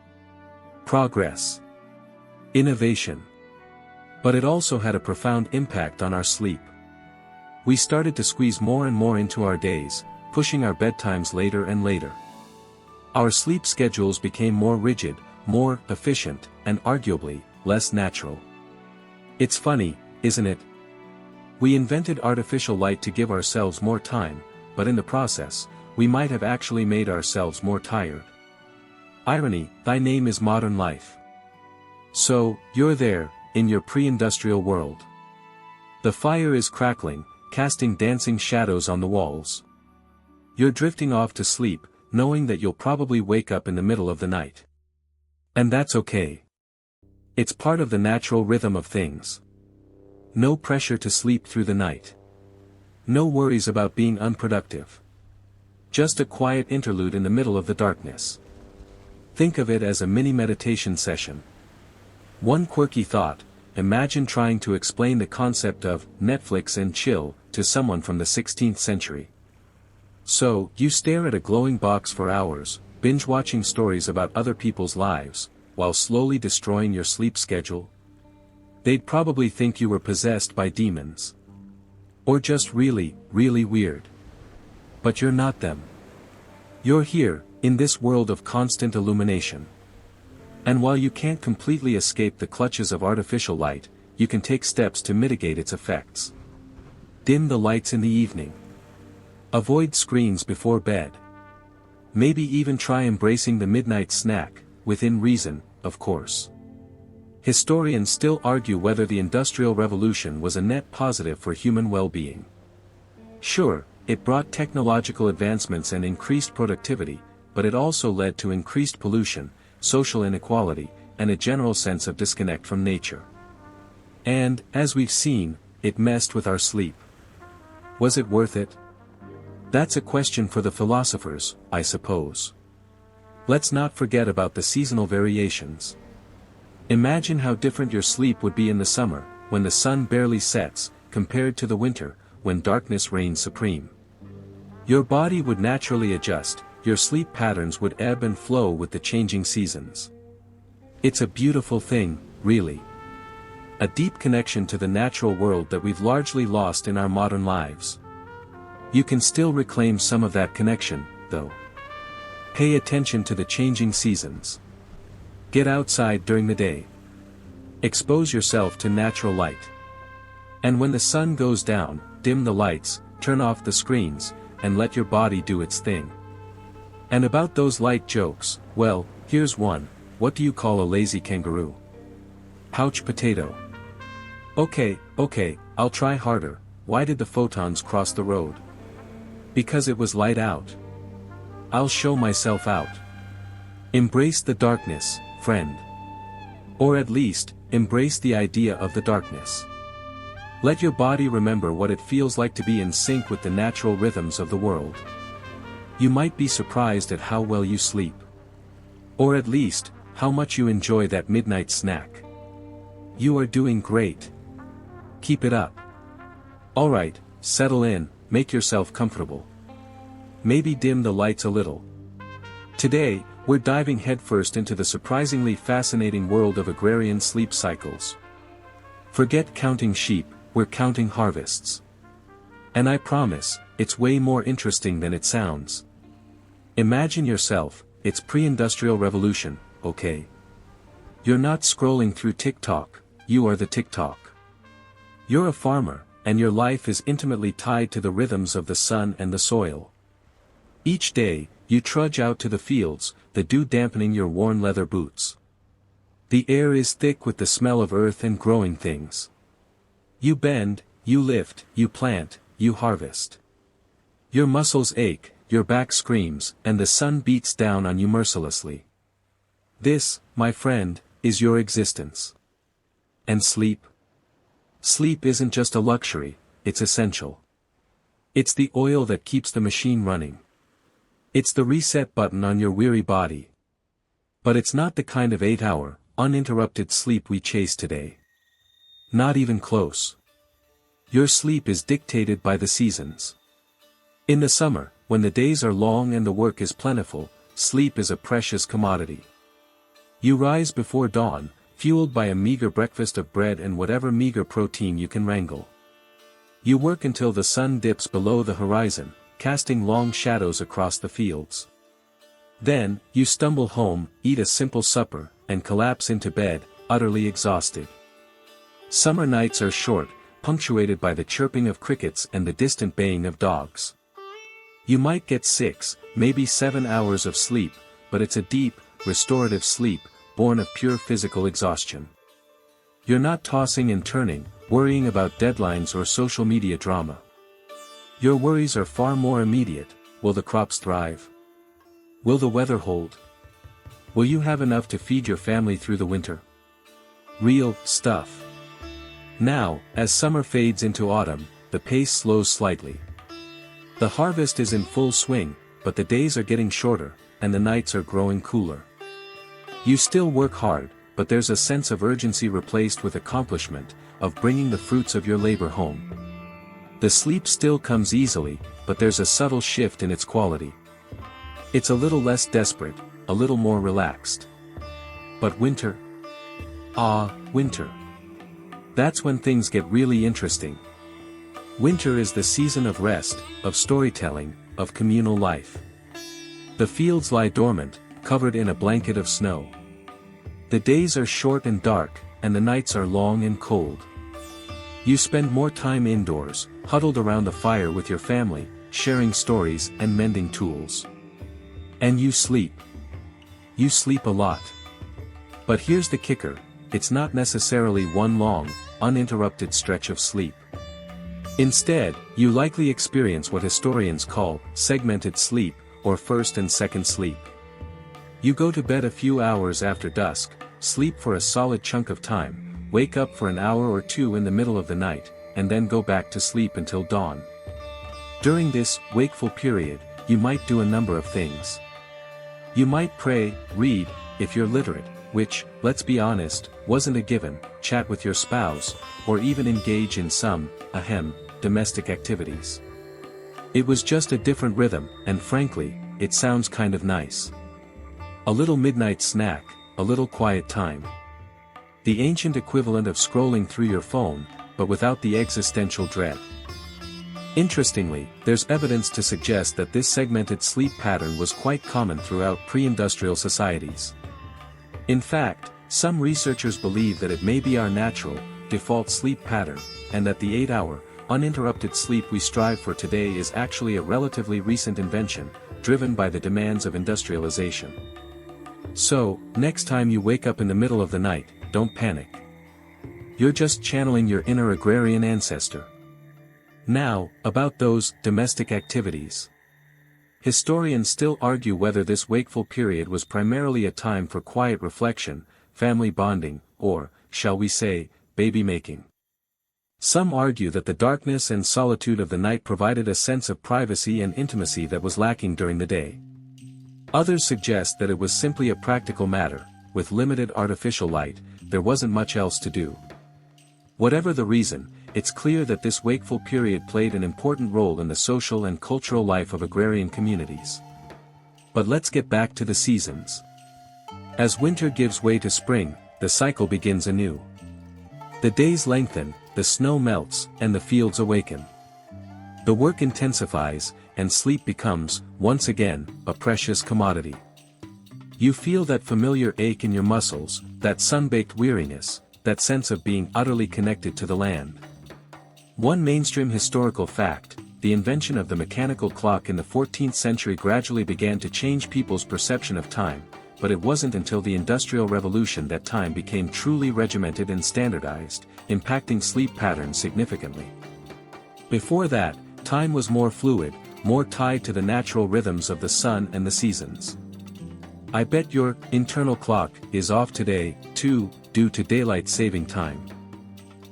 Progress. Innovation. But it also had a profound impact on our sleep. We started to squeeze more and more into our days, pushing our bedtimes later and later. Our sleep schedules became more rigid, more efficient, and arguably, less natural. It's funny, isn't it? We invented artificial light to give ourselves more time, but in the process, we might have actually made ourselves more tired. Irony, thy name is modern life. So, you're there, in your pre-industrial world. The fire is crackling, casting dancing shadows on the walls. You're drifting off to sleep, knowing that you'll probably wake up in the middle of the night. And that's okay. It's part of the natural rhythm of things. No pressure to sleep through the night. No worries about being unproductive. Just a quiet interlude in the middle of the darkness. Think of it as a mini meditation session. One quirky thought: imagine trying to explain the concept of Netflix and chill to someone from the 16th century. So, you stare at a glowing box for hours, binge-watching stories about other people's lives, while slowly destroying your sleep schedule? They'd probably think you were possessed by demons. Or just really, really weird. But you're not them. You're here, in this world of constant illumination. And while you can't completely escape the clutches of artificial light, you can take steps to mitigate its effects. Dim the lights in the evening. Avoid screens before bed. Maybe even try embracing the midnight snack, within reason, of course. Historians still argue whether the Industrial Revolution was a net positive for human well-being. Sure, it brought technological advancements and increased productivity, but it also led to increased pollution, social inequality, and a general sense of disconnect from nature. And, as we've seen, it messed with our sleep. Was it worth it? That's a question for the philosophers, I suppose. Let's not forget about the seasonal variations. Imagine how different your sleep would be in the summer, when the sun barely sets, compared to the winter, when darkness reigns supreme. Your body would naturally adjust, your sleep patterns would ebb and flow with the changing seasons. It's a beautiful thing, really. A deep connection to the natural world that we've largely lost in our modern lives. You can still reclaim some of that connection, though. Pay attention to the changing seasons. Get outside during the day. Expose yourself to natural light. And when the sun goes down, dim the lights, turn off the screens, and let your body do its thing. And about those light jokes, well, here's one: what do you call a lazy kangaroo? Pouch potato. Okay, I'll try harder. Why did the photons cross the road? Because it was light out. I'll show myself out. Embrace the darkness, friend. Or at least, embrace the idea of the darkness. Let your body remember what it feels like to be in sync with the natural rhythms of the world. You might be surprised at how well you sleep. Or at least, how much you enjoy that midnight snack. You are doing great. Keep it up. Alright, settle in, make yourself comfortable. Maybe dim the lights a little. Today, we're diving headfirst into the surprisingly fascinating world of agrarian sleep cycles. Forget counting sheep, we're counting harvests. And I promise, it's way more interesting than it sounds. Imagine yourself, it's pre-industrial revolution, okay? You're not scrolling through TikTok, you are the TikTok. You're a farmer, and your life is intimately tied to the rhythms of the sun and the soil. Each day, you trudge out to the fields, the dew dampening your worn leather boots. The air is thick with the smell of earth and growing things. You bend, you lift, you plant, you harvest. Your muscles ache, your back screams, and the sun beats down on you mercilessly. This, my friend, is your existence. And sleep? Sleep isn't just a luxury, it's essential. It's the oil that keeps the machine running. It's the reset button on your weary body. But it's not the kind of 8-hour, uninterrupted sleep we chase today. Not even close. Your sleep is dictated by the seasons. In the summer, when the days are long and the work is plentiful, sleep is a precious commodity. You rise before dawn, fueled by a meager breakfast of bread and whatever meager protein you can wrangle. You work until the sun dips below the horizon, casting long shadows across the fields. Then, you stumble home, eat a simple supper, and collapse into bed, utterly exhausted. Summer nights are short, punctuated by the chirping of crickets and the distant baying of dogs. You might get 6, maybe 7 hours of sleep, but it's a deep, restorative sleep, born of pure physical exhaustion. You're not tossing and turning, worrying about deadlines or social media drama. Your worries are far more immediate. Will the crops thrive? Will the weather hold? Will you have enough to feed your family through the winter? Real stuff. Now, as summer fades into autumn, the pace slows slightly. The harvest is in full swing, but the days are getting shorter, and the nights are growing cooler. You still work hard, but there's a sense of urgency replaced with accomplishment, of bringing the fruits of your labor home. The sleep still comes easily, but there's a subtle shift in its quality. It's a little less desperate, a little more relaxed. But winter? Ah, winter. That's when things get really interesting. Winter is the season of rest, of storytelling, of communal life. The fields lie dormant, covered in a blanket of snow. The days are short and dark, and the nights are long and cold. You spend more time indoors, huddled around the fire with your family, sharing stories and mending tools. And you sleep. You sleep a lot. But here's the kicker, it's not necessarily one long, uninterrupted stretch of sleep. Instead, you likely experience what historians call segmented sleep, or first and second sleep. You go to bed a few hours after dusk, sleep for a solid chunk of time, wake up for an hour or two in the middle of the night, and then go back to sleep until dawn. During this wakeful period, you might do a number of things. You might pray, read, if you're literate, which, let's be honest, wasn't a given, chat with your spouse, or even engage in some, domestic activities. It was just a different rhythm, and frankly, it sounds kind of nice. A little midnight snack, a little quiet time. The ancient equivalent of scrolling through your phone, but without the existential dread. Interestingly, there's evidence to suggest that this segmented sleep pattern was quite common throughout pre-industrial societies. In fact, some researchers believe that it may be our natural, default sleep pattern, and that the 8-hour, uninterrupted sleep we strive for today is actually a relatively recent invention, driven by the demands of industrialization. So, next time you wake up in the middle of the night, don't panic. You're just channeling your inner agrarian ancestor. Now, about those domestic activities. Historians still argue whether this wakeful period was primarily a time for quiet reflection, family bonding, or, shall we say, baby making. Some argue that the darkness and solitude of the night provided a sense of privacy and intimacy that was lacking during the day. Others suggest that it was simply a practical matter. With limited artificial light, there wasn't much else to do. Whatever the reason, it's clear that this wakeful period played an important role in the social and cultural life of agrarian communities. But let's get back to the seasons. As winter gives way to spring, the cycle begins anew. The days lengthen, the snow melts, and the fields awaken. The work intensifies, and sleep becomes, once again, a precious commodity. You feel that familiar ache in your muscles, that sun-baked weariness, that sense of being utterly connected to the land. One mainstream historical fact, the invention of the mechanical clock in the 14th century gradually began to change people's perception of time, but it wasn't until the Industrial Revolution that time became truly regimented and standardized, impacting sleep patterns significantly. Before that, time was more fluid, more tied to the natural rhythms of the sun and the seasons. I bet your internal clock is off today, too, due to daylight saving time.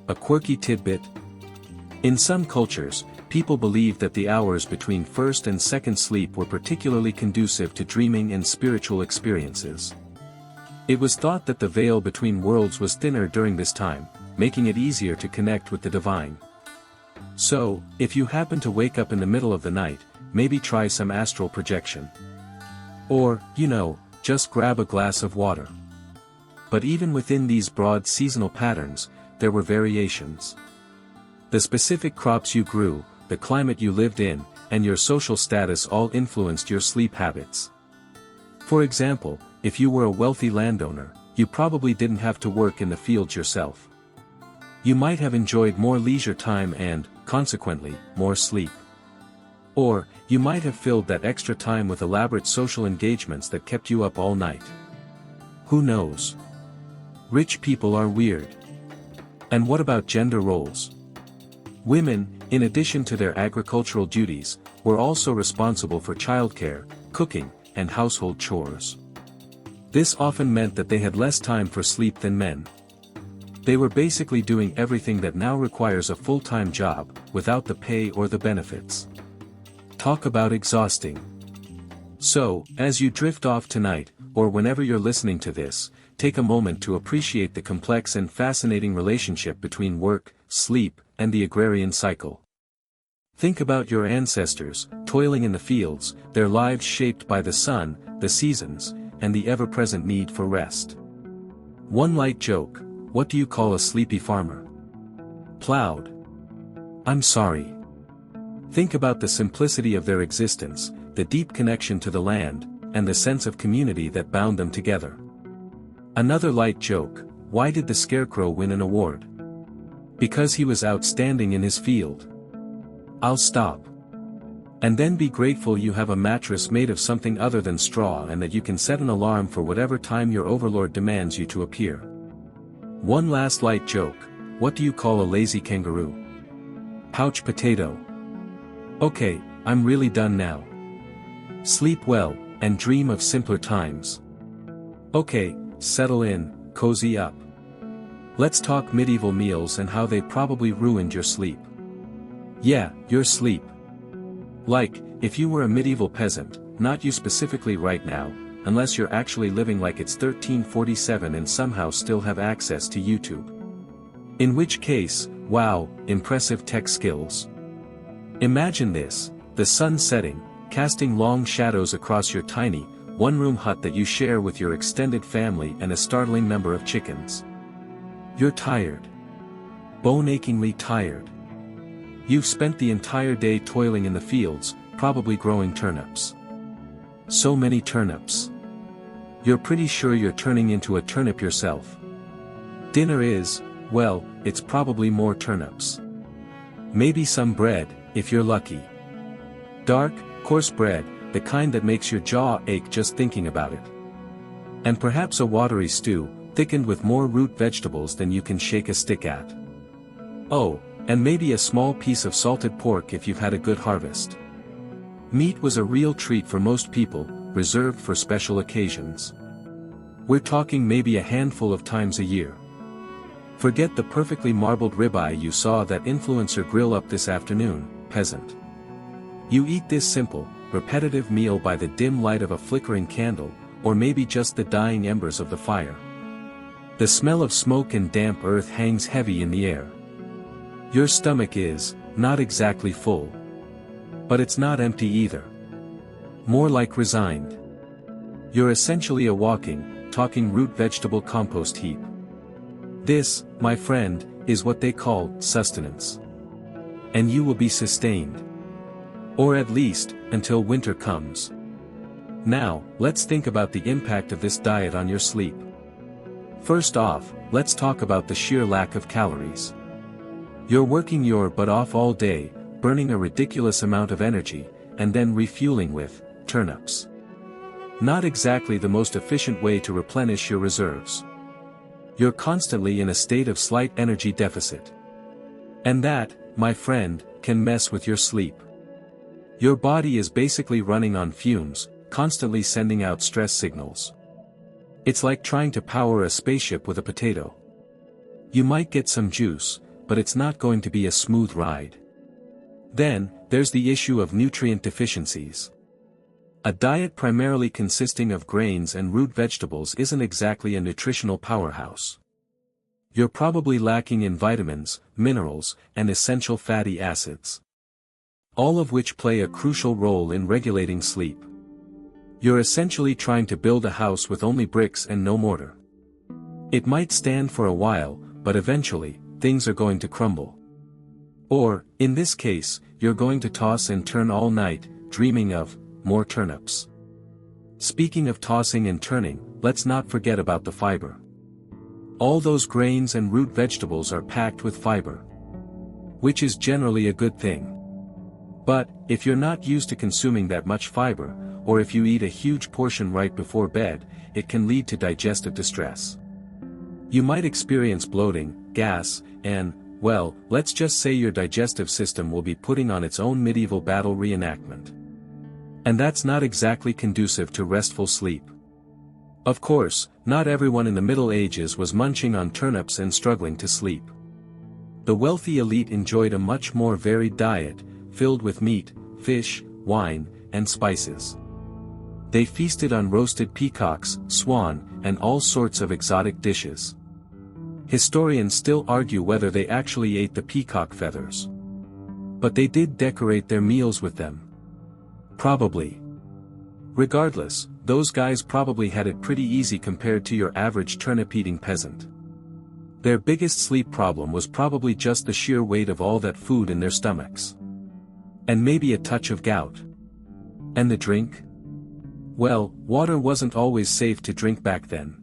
A quirky tidbit? In some cultures, people believed that the hours between first and second sleep were particularly conducive to dreaming and spiritual experiences. It was thought that the veil between worlds was thinner during this time, making it easier to connect with the divine. So, if you happen to wake up in the middle of the night, maybe try some astral projection. Or, just grab a glass of water. But even within these broad seasonal patterns, there were variations. The specific crops you grew, the climate you lived in, and your social status all influenced your sleep habits. For example, if you were a wealthy landowner, you probably didn't have to work in the fields yourself. You might have enjoyed more leisure time and, consequently, more sleep. Or, you might have filled that extra time with elaborate social engagements that kept you up all night. Who knows? Rich people are weird. And what about gender roles? Women, in addition to their agricultural duties, were also responsible for childcare, cooking, and household chores. This often meant that they had less time for sleep than men. They were basically doing everything that now requires a full-time job, without the pay or the benefits. Talk about exhausting. So, as you drift off tonight, or whenever you're listening to this, take a moment to appreciate the complex and fascinating relationship between work, sleep, and the agrarian cycle. Think about your ancestors, toiling in the fields, their lives shaped by the sun, the seasons, and the ever-present need for rest. One light joke: what do you call a sleepy farmer? Plowed. I'm sorry. Think about the simplicity of their existence, the deep connection to the land, and the sense of community that bound them together. Another light joke: why did the scarecrow win an award? Because he was outstanding in his field. I'll stop. And then be grateful you have a mattress made of something other than straw and that you can set an alarm for whatever time your overlord demands you to appear. One last light joke: what do you call a lazy kangaroo? Pouch potato. Okay, I'm really done now. Sleep well, and dream of simpler times. Okay, settle in, cozy up. Let's talk medieval meals and how they probably ruined your sleep. Yeah, your sleep. Like, if you were a medieval peasant, not you specifically right now, unless you're actually living like it's 1347 and somehow still have access to YouTube. In which case, wow, impressive tech skills. Imagine this: the sun setting, casting long shadows across your tiny, one-room hut that you share with your extended family and a startling number of chickens. You're tired. Bone-achingly tired. You've spent the entire day toiling in the fields, probably growing turnips. So many turnips. You're pretty sure you're turning into a turnip yourself. Dinner is, well, it's probably more turnips. Maybe some bread, if you're lucky. Dark, coarse bread, the kind that makes your jaw ache just thinking about it. And perhaps a watery stew, thickened with more root vegetables than you can shake a stick at. Oh, and maybe a small piece of salted pork if you've had a good harvest. Meat was a real treat for most people, reserved for special occasions. We're talking maybe a handful of times a year. Forget the perfectly marbled ribeye you saw that influencer grill up this afternoon, peasant. You eat this simple, repetitive meal by the dim light of a flickering candle, or maybe just the dying embers of the fire. The smell of smoke and damp earth hangs heavy in the air. Your stomach is, not exactly full. But it's not empty either. More like resigned. You're essentially a walking, talking root vegetable compost heap. This, my friend, is what they call sustenance. And you will be sustained. Or at least, until winter comes. Now, let's think about the impact of this diet on your sleep. First off, let's talk about the sheer lack of calories. You're working your butt off all day, burning a ridiculous amount of energy, and then refueling with turnips. Not exactly the most efficient way to replenish your reserves. You're constantly in a state of slight energy deficit. And that, my friend, can mess with your sleep. Your body is basically running on fumes, constantly sending out stress signals. It's like trying to power a spaceship with a potato. You might get some juice, but it's not going to be a smooth ride. Then, there's the issue of nutrient deficiencies. A diet primarily consisting of grains and root vegetables isn't exactly a nutritional powerhouse. You're probably lacking in vitamins, minerals, and essential fatty acids. All of which play a crucial role in regulating sleep. You're essentially trying to build a house with only bricks and no mortar. It might stand for a while, but eventually, things are going to crumble. Or, in this case, you're going to toss and turn all night, dreaming of more turnips. Speaking of tossing and turning, let's not forget about the fiber. All those grains and root vegetables are packed with fiber. Which is generally a good thing. But, if you're not used to consuming that much fiber, or if you eat a huge portion right before bed, it can lead to digestive distress. You might experience bloating, gas, and, well, let's just say your digestive system will be putting on its own medieval battle reenactment. And that's not exactly conducive to restful sleep. Of course, not everyone in the Middle Ages was munching on turnips and struggling to sleep. The wealthy elite enjoyed a much more varied diet, filled with meat, fish, wine, and spices. They feasted on roasted peacocks, swan, and all sorts of exotic dishes. Historians still argue whether they actually ate the peacock feathers. But they did decorate their meals with them. Probably. Regardless, those guys probably had it pretty easy compared to your average turnip-eating peasant. Their biggest sleep problem was probably just the sheer weight of all that food in their stomachs. And maybe a touch of gout. And the drink? Well, water wasn't always safe to drink back then.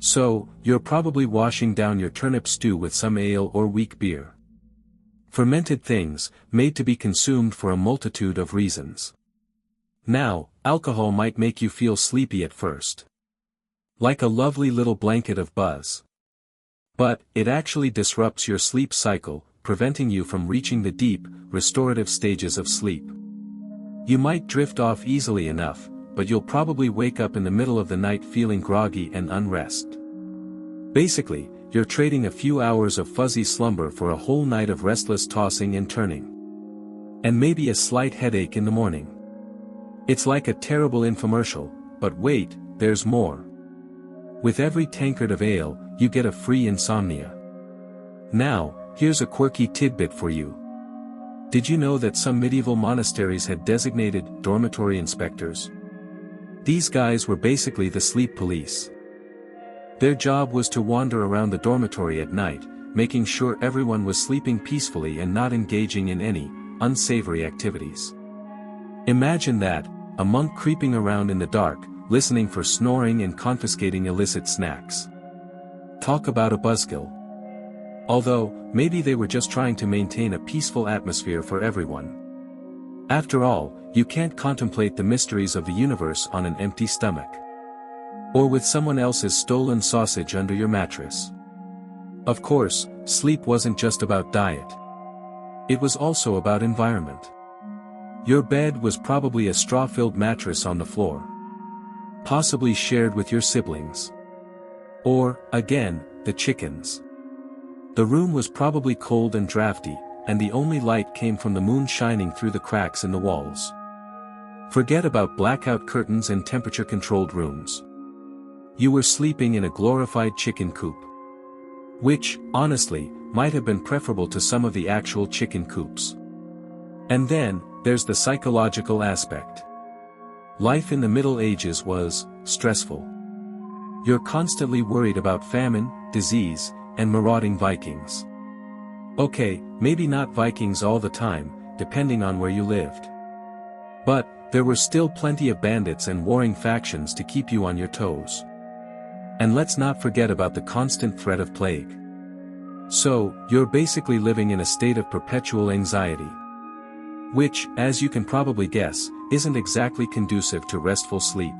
So, you're probably washing down your turnip stew with some ale or weak beer. Fermented things, made to be consumed for a multitude of reasons. Now, alcohol might make you feel sleepy at first. Like a lovely little blanket of buzz. But, it actually disrupts your sleep cycle, preventing you from reaching the deep, restorative stages of sleep. You might drift off easily enough, but you'll probably wake up in the middle of the night feeling groggy and unrest. Basically, you're trading a few hours of fuzzy slumber for a whole night of restless tossing and turning. And maybe a slight headache in the morning. It's like a terrible infomercial, but wait, there's more. With every tankard of ale, you get a free insomnia. Now, here's a quirky tidbit for you. Did you know that some medieval monasteries had designated dormitory inspectors? These guys were basically the sleep police. Their job was to wander around the dormitory at night, making sure everyone was sleeping peacefully and not engaging in any unsavory activities. Imagine that, a monk creeping around in the dark, listening for snoring and confiscating illicit snacks. Talk about a buzzkill. Although, maybe they were just trying to maintain a peaceful atmosphere for everyone. After all, you can't contemplate the mysteries of the universe on an empty stomach. Or with someone else's stolen sausage under your mattress. Of course, sleep wasn't just about diet. It was also about environment. Your bed was probably a straw-filled mattress on the floor. Possibly shared with your siblings. Or, again, the chickens. The room was probably cold and drafty, and the only light came from the moon shining through the cracks in the walls. Forget about blackout curtains and temperature-controlled rooms. You were sleeping in a glorified chicken coop. Which, honestly, might have been preferable to some of the actual chicken coops. And then, there's the psychological aspect. Life in the Middle Ages was stressful. You're constantly worried about famine, disease, and marauding Vikings. Okay, maybe not Vikings all the time, depending on where you lived. But, there were still plenty of bandits and warring factions to keep you on your toes. And let's not forget about the constant threat of plague. So, you're basically living in a state of perpetual anxiety. Which, as you can probably guess, isn't exactly conducive to restful sleep.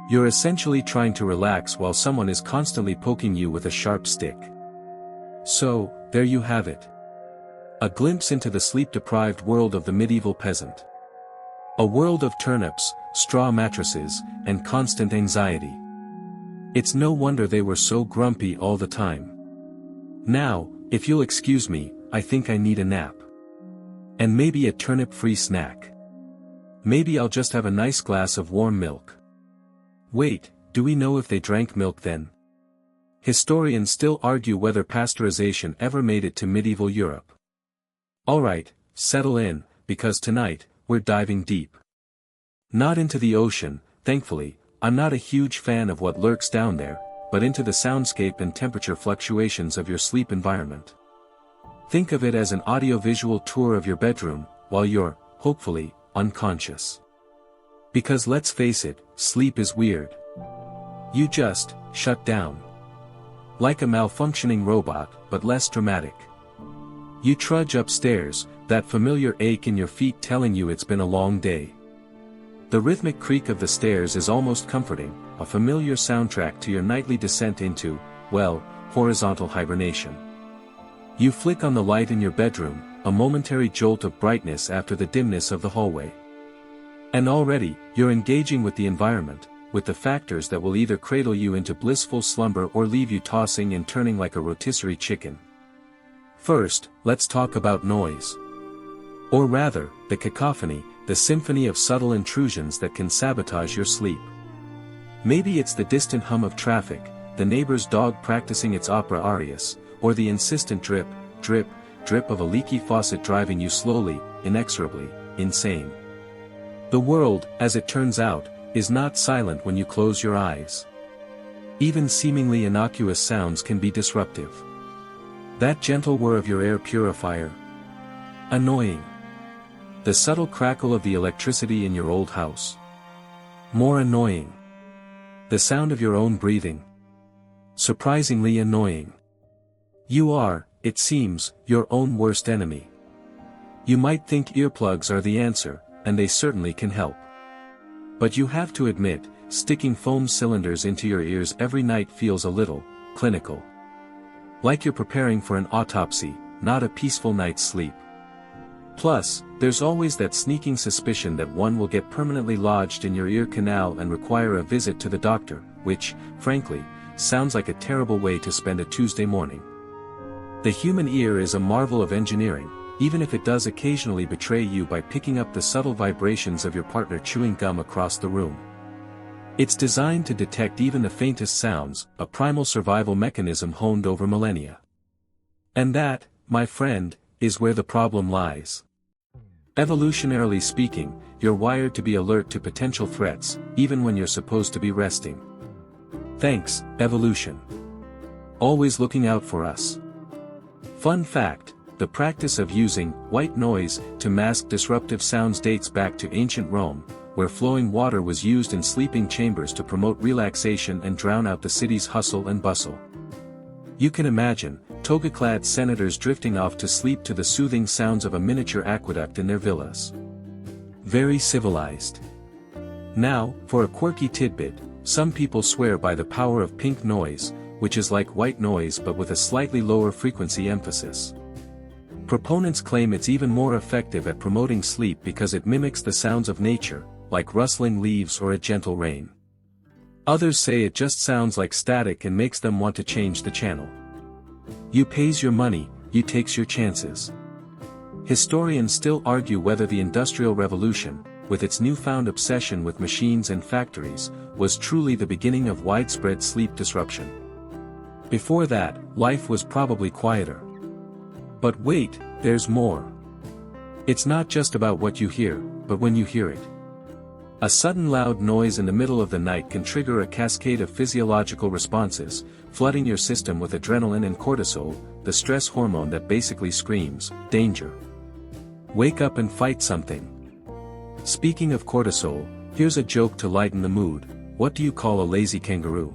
You're essentially trying to relax while someone is constantly poking you with a sharp stick. So, there you have it. A glimpse into the sleep-deprived world of the medieval peasant. A world of turnips, straw mattresses, and constant anxiety. It's no wonder they were so grumpy all the time. Now, if you'll excuse me, I think I need a nap. And maybe a turnip-free snack. Maybe I'll just have a nice glass of warm milk. Wait, do we know if they drank milk then? Historians still argue whether pasteurization ever made it to medieval Europe. Alright, settle in, because tonight, we're diving deep. Not into the ocean, thankfully, I'm not a huge fan of what lurks down there, but into the soundscape and temperature fluctuations of your sleep environment. Think of it as an audio-visual tour of your bedroom, while you're, hopefully, unconscious. Because let's face it, sleep is weird. You just shut down. Like a malfunctioning robot, but less dramatic. You trudge upstairs, that familiar ache in your feet telling you it's been a long day. The rhythmic creak of the stairs is almost comforting, a familiar soundtrack to your nightly descent into, well, horizontal hibernation. You flick on the light in your bedroom, a momentary jolt of brightness after the dimness of the hallway. And already, you're engaging with the environment, with the factors that will either cradle you into blissful slumber or leave you tossing and turning like a rotisserie chicken. First, let's talk about noise. Or rather, the cacophony, the symphony of subtle intrusions that can sabotage your sleep. Maybe it's the distant hum of traffic, the neighbor's dog practicing its opera arias, or the insistent drip, drip, drip of a leaky faucet driving you slowly, inexorably, insane. The world, as it turns out, is not silent when you close your eyes. Even seemingly innocuous sounds can be disruptive. That gentle whir of your air purifier. Annoying. The subtle crackle of the electricity in your old house. More annoying. The sound of your own breathing. Surprisingly annoying. You are, it seems, your own worst enemy. You might think earplugs are the answer, and they certainly can help. But you have to admit, sticking foam cylinders into your ears every night feels a little clinical. Like you're preparing for an autopsy, not a peaceful night's sleep. Plus, there's always that sneaking suspicion that one will get permanently lodged in your ear canal and require a visit to the doctor, which, frankly, sounds like a terrible way to spend a Tuesday morning. The human ear is a marvel of engineering, even if it does occasionally betray you by picking up the subtle vibrations of your partner chewing gum across the room. It's designed to detect even the faintest sounds, a primal survival mechanism honed over millennia. And that, my friend, is where the problem lies. Evolutionarily speaking, you're wired to be alert to potential threats, even when you're supposed to be resting. Thanks, evolution. Always looking out for us. Fun fact, the practice of using white noise to mask disruptive sounds dates back to ancient Rome, where flowing water was used in sleeping chambers to promote relaxation and drown out the city's hustle and bustle. You can imagine, toga-clad senators drifting off to sleep to the soothing sounds of a miniature aqueduct in their villas. Very civilized. Now, for a quirky tidbit, some people swear by the power of pink noise, which is like white noise but with a slightly lower frequency emphasis. Proponents claim it's even more effective at promoting sleep because it mimics the sounds of nature, like rustling leaves or a gentle rain. Others say it just sounds like static and makes them want to change the channel. You pays your money, you takes your chances. Historians still argue whether the Industrial Revolution, with its newfound obsession with machines and factories, was truly the beginning of widespread sleep disruption. Before that, life was probably quieter. But wait, there's more. It's not just about what you hear, but when you hear it. A sudden loud noise in the middle of the night can trigger a cascade of physiological responses, flooding your system with adrenaline and cortisol, the stress hormone that basically screams, danger. Wake up and fight something. Speaking of cortisol, here's a joke to lighten the mood. What do you call a lazy kangaroo?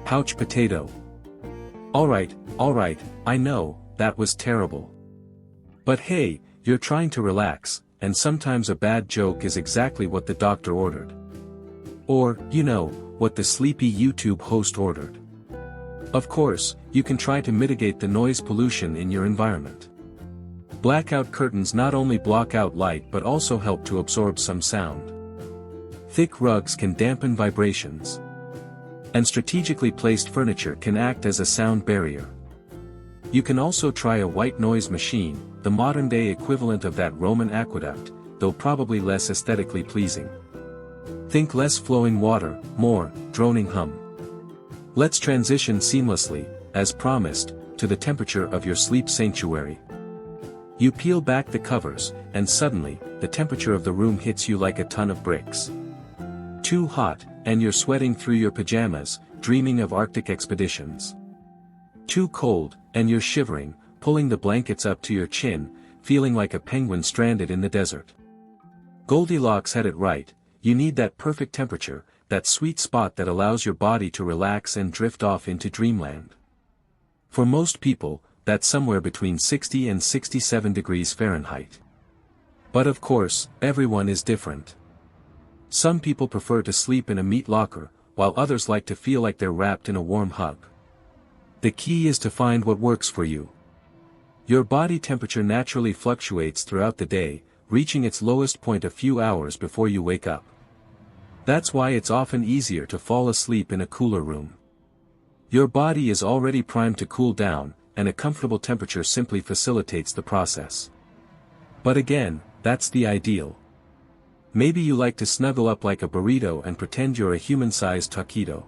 Couch potato. Alright, I know, that was terrible. But hey, you're trying to relax, and sometimes a bad joke is exactly what the doctor ordered. Or, what the sleepy YouTube host ordered. Of course, you can try to mitigate the noise pollution in your environment. Blackout curtains not only block out light but also help to absorb some sound. Thick rugs can dampen vibrations. And strategically placed furniture can act as a sound barrier. You can also try a white noise machine, the modern-day equivalent of that Roman aqueduct, though probably less aesthetically pleasing. Think less flowing water, more droning hum. Let's transition seamlessly, as promised, to the temperature of your sleep sanctuary. You peel back the covers, and suddenly, the temperature of the room hits you like a ton of bricks. Too hot, and you're sweating through your pajamas, dreaming of Arctic expeditions. Too cold, and you're shivering, pulling the blankets up to your chin, feeling like a penguin stranded in the desert. Goldilocks had it right, you need that perfect temperature, that sweet spot that allows your body to relax and drift off into dreamland. For most people, that's somewhere between 60 and 67 degrees Fahrenheit. But of course, everyone is different. Some people prefer to sleep in a meat locker, while others like to feel like they're wrapped in a warm hug. The key is to find what works for you. Your body temperature naturally fluctuates throughout the day, reaching its lowest point a few hours before you wake up. That's why it's often easier to fall asleep in a cooler room. Your body is already primed to cool down, and a comfortable temperature simply facilitates the process. But again, that's the ideal. Maybe you like to snuggle up like a burrito and pretend you're a human-sized taquito.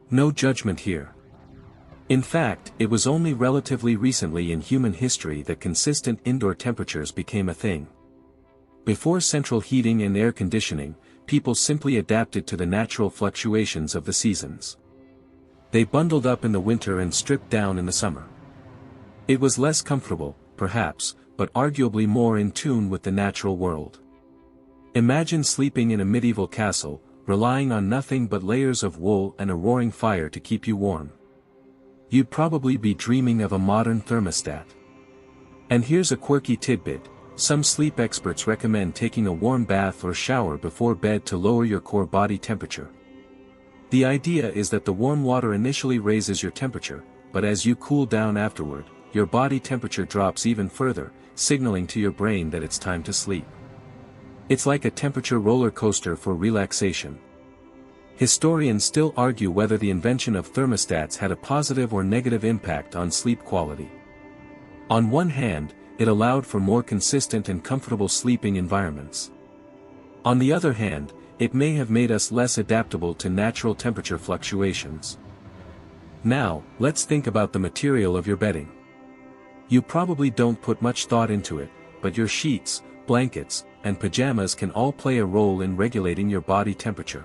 No judgment here. In fact, it was only relatively recently in human history that consistent indoor temperatures became a thing. Before central heating and air conditioning, people simply adapted to the natural fluctuations of the seasons. They bundled up in the winter and stripped down in the summer. It was less comfortable, perhaps, but arguably more in tune with the natural world. Imagine sleeping in a medieval castle, relying on nothing but layers of wool and a roaring fire to keep you warm. You'd probably be dreaming of a modern thermostat. And here's a quirky tidbit, some sleep experts recommend taking a warm bath or shower before bed to lower your core body temperature. The idea is that the warm water initially raises your temperature, but as you cool down afterward, your body temperature drops even further, signaling to your brain that it's time to sleep. It's like a temperature roller coaster for relaxation. Historians still argue whether the invention of thermostats had a positive or negative impact on sleep quality. On one hand, it allowed for more consistent and comfortable sleeping environments. On the other hand, it may have made us less adaptable to natural temperature fluctuations. Now, let's think about the material of your bedding. You probably don't put much thought into it, but your sheets, blankets, and pajamas can all play a role in regulating your body temperature.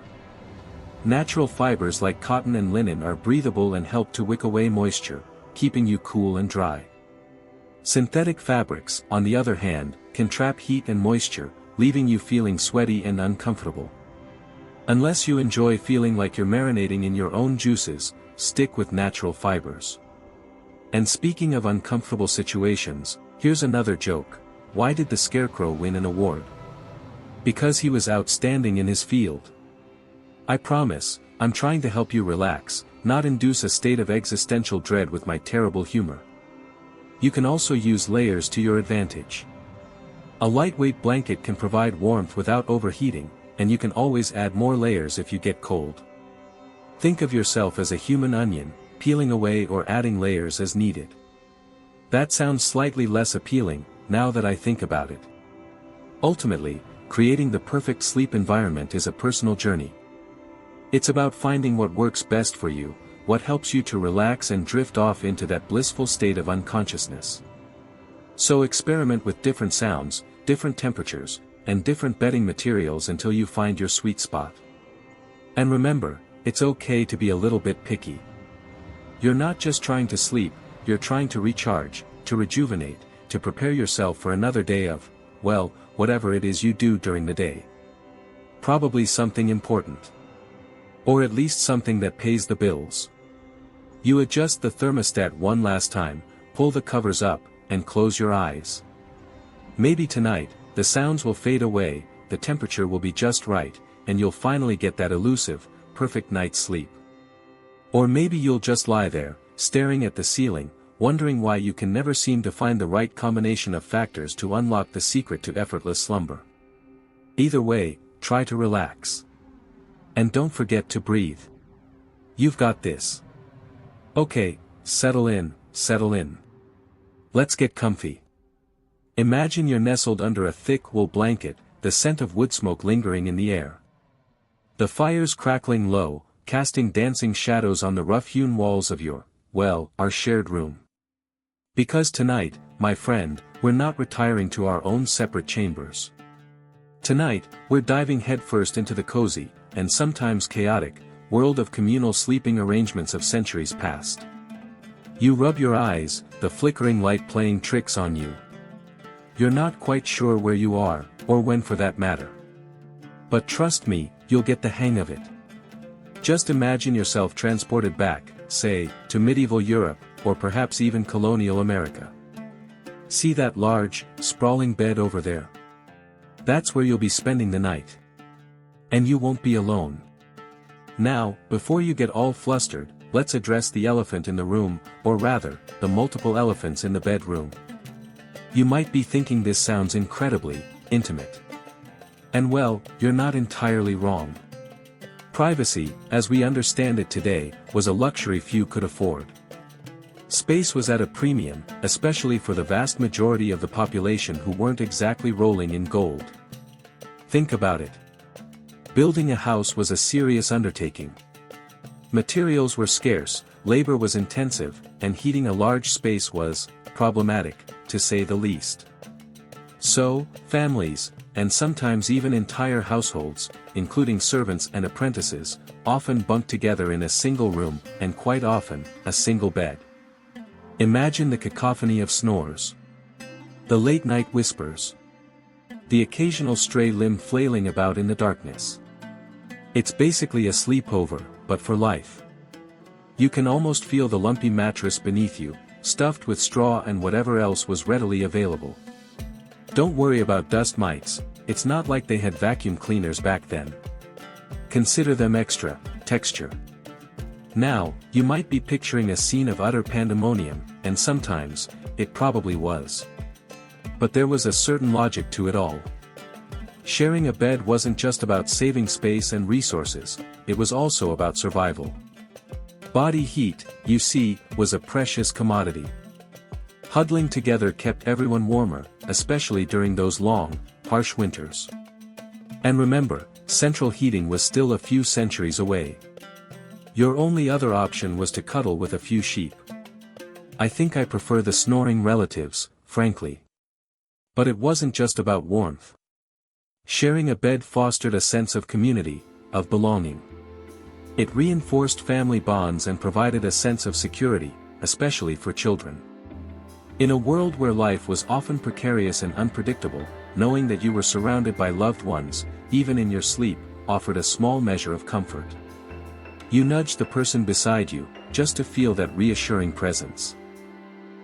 Natural fibers like cotton and linen are breathable and help to wick away moisture, keeping you cool and dry. Synthetic fabrics, on the other hand, can trap heat and moisture, leaving you feeling sweaty and uncomfortable. Unless you enjoy feeling like you're marinating in your own juices, stick with natural fibers. And speaking of uncomfortable situations, here's another joke. Why did the Scarecrow win an award? Because he was outstanding in his field. I promise, I'm trying to help you relax, not induce a state of existential dread with my terrible humor. You can also use layers to your advantage. A lightweight blanket can provide warmth without overheating, and you can always add more layers if you get cold. Think of yourself as a human onion, peeling away or adding layers as needed. That sounds slightly less appealing, now that I think about it. Ultimately, creating the perfect sleep environment is a personal journey. It's about finding what works best for you, what helps you to relax and drift off into that blissful state of unconsciousness. So experiment with different sounds, different temperatures, and different bedding materials until you find your sweet spot. And remember, it's okay to be a little bit picky. You're not just trying to sleep, you're trying to recharge, to rejuvenate, to prepare yourself for another day of, well, whatever it is you do during the day. Probably something important. Or at least something that pays the bills. You adjust the thermostat one last time, pull the covers up, and close your eyes. Maybe tonight, the sounds will fade away, the temperature will be just right, and you'll finally get that elusive, perfect night's sleep. Or maybe you'll just lie there, staring at the ceiling, wondering why you can never seem to find the right combination of factors to unlock the secret to effortless slumber. Either way, try to relax. And don't forget to breathe. You've got this. Okay, settle in, settle in. Let's get comfy. Imagine you're nestled under a thick wool blanket, the scent of wood smoke lingering in the air. The fire's crackling low, casting dancing shadows on the rough-hewn walls of our shared room. Because tonight, my friend, we're not retiring to our own separate chambers. Tonight, we're diving headfirst into the cozy, and sometimes chaotic, world of communal sleeping arrangements of centuries past. You rub your eyes, the flickering light playing tricks on you. You're not quite sure where you are, or when for that matter. But trust me, you'll get the hang of it. Just imagine yourself transported back, say, to medieval Europe, or perhaps even colonial America. See that large, sprawling bed over there? That's where you'll be spending the night. And you won't be alone. Now, before you get all flustered, let's address the elephant in the room, or rather, the multiple elephants in the bedroom. You might be thinking this sounds incredibly intimate. And well, you're not entirely wrong. Privacy, as we understand it today, was a luxury few could afford. Space was at a premium, especially for the vast majority of the population who weren't exactly rolling in gold. Think about it. Building a house was a serious undertaking. Materials were scarce, labor was intensive, and heating a large space was problematic, to say the least. So, families, and sometimes even entire households, including servants and apprentices, often bunked together in a single room, and quite often, a single bed. Imagine the cacophony of snores. The late-night whispers. The occasional stray limb flailing about in the darkness. It's basically a sleepover, but for life. You can almost feel the lumpy mattress beneath you, stuffed with straw and whatever else was readily available. Don't worry about dust mites, it's not like they had vacuum cleaners back then. Consider them extra texture. Now, you might be picturing a scene of utter pandemonium, and sometimes, it probably was. But there was a certain logic to it all. Sharing a bed wasn't just about saving space and resources, it was also about survival. Body heat, you see, was a precious commodity. Huddling together kept everyone warmer, especially during those long, harsh winters. And remember, central heating was still a few centuries away. Your only other option was to cuddle with a few sheep. I think I prefer the snoring relatives, frankly. But it wasn't just about warmth. Sharing a bed fostered a sense of community, of belonging. It reinforced family bonds and provided a sense of security, especially for children. In a world where life was often precarious and unpredictable, knowing that you were surrounded by loved ones, even in your sleep, offered a small measure of comfort. You nudged the person beside you, just to feel that reassuring presence.